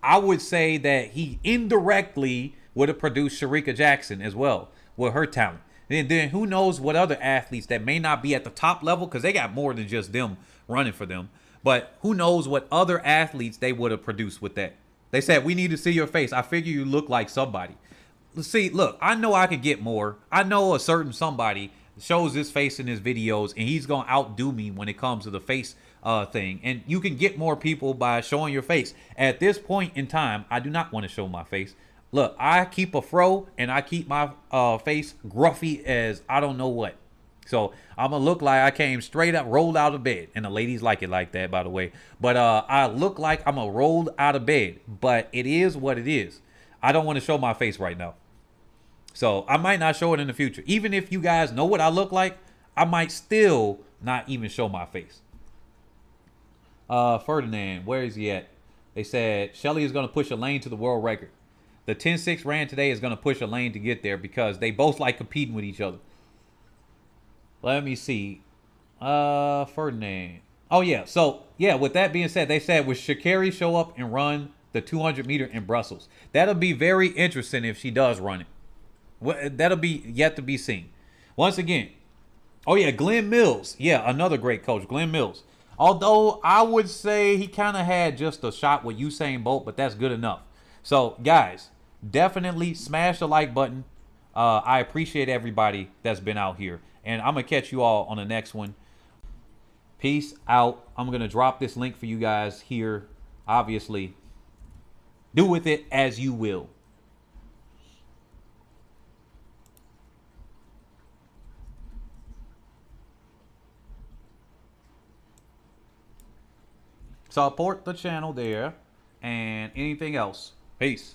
I would say that he indirectly would have produced Shericka Jackson as well with her talent. And then who knows what other athletes that may not be at the top level, because they got more than just them running for them. But who knows what other athletes they would have produced with that. They said, we need to see your face. I figure you look like somebody. See, look, I know I could get more. I know a certain somebody shows his face in his videos, and he's going to outdo me when it comes to the face thing. And you can get more people by showing your face. At this point in time, I do not want to show my face. Look, I keep a fro, and I keep my face gruffy as I don't know what. So I'm going to look like I came straight up, rolled out of bed. And the ladies like it like that, by the way. But I look like I'm rolled out of bed. But it is what it is. I don't want to show my face right now. So I might not show it in the future. Even if you guys know what I look like, I might still not even show my face. Ferdinand, where is he at? They said Shelly is going to push Elaine to the world record. The 10-6 ran today is going to push Elaine to get there because they both like competing with each other. Let me see. Ferdinand. Oh, yeah. So, yeah, with that being said, they said, would sha'carri show up and run the 200 meter in Brussels? That'll be very interesting if she does run it. Well, that'll be yet to be seen. Once again, oh, yeah, Glenn Mills. Yeah, another great coach, Glenn Mills. Although I would say he kind of had just a shot with Usain Bolt, but that's good enough. So, guys, definitely smash the like button. I appreciate everybody that's been out here. And I'm going to catch you all on the next one. Peace out. I'm going to drop this link for you guys here. Obviously, do with it as you will. Support the channel there and anything else. Peace.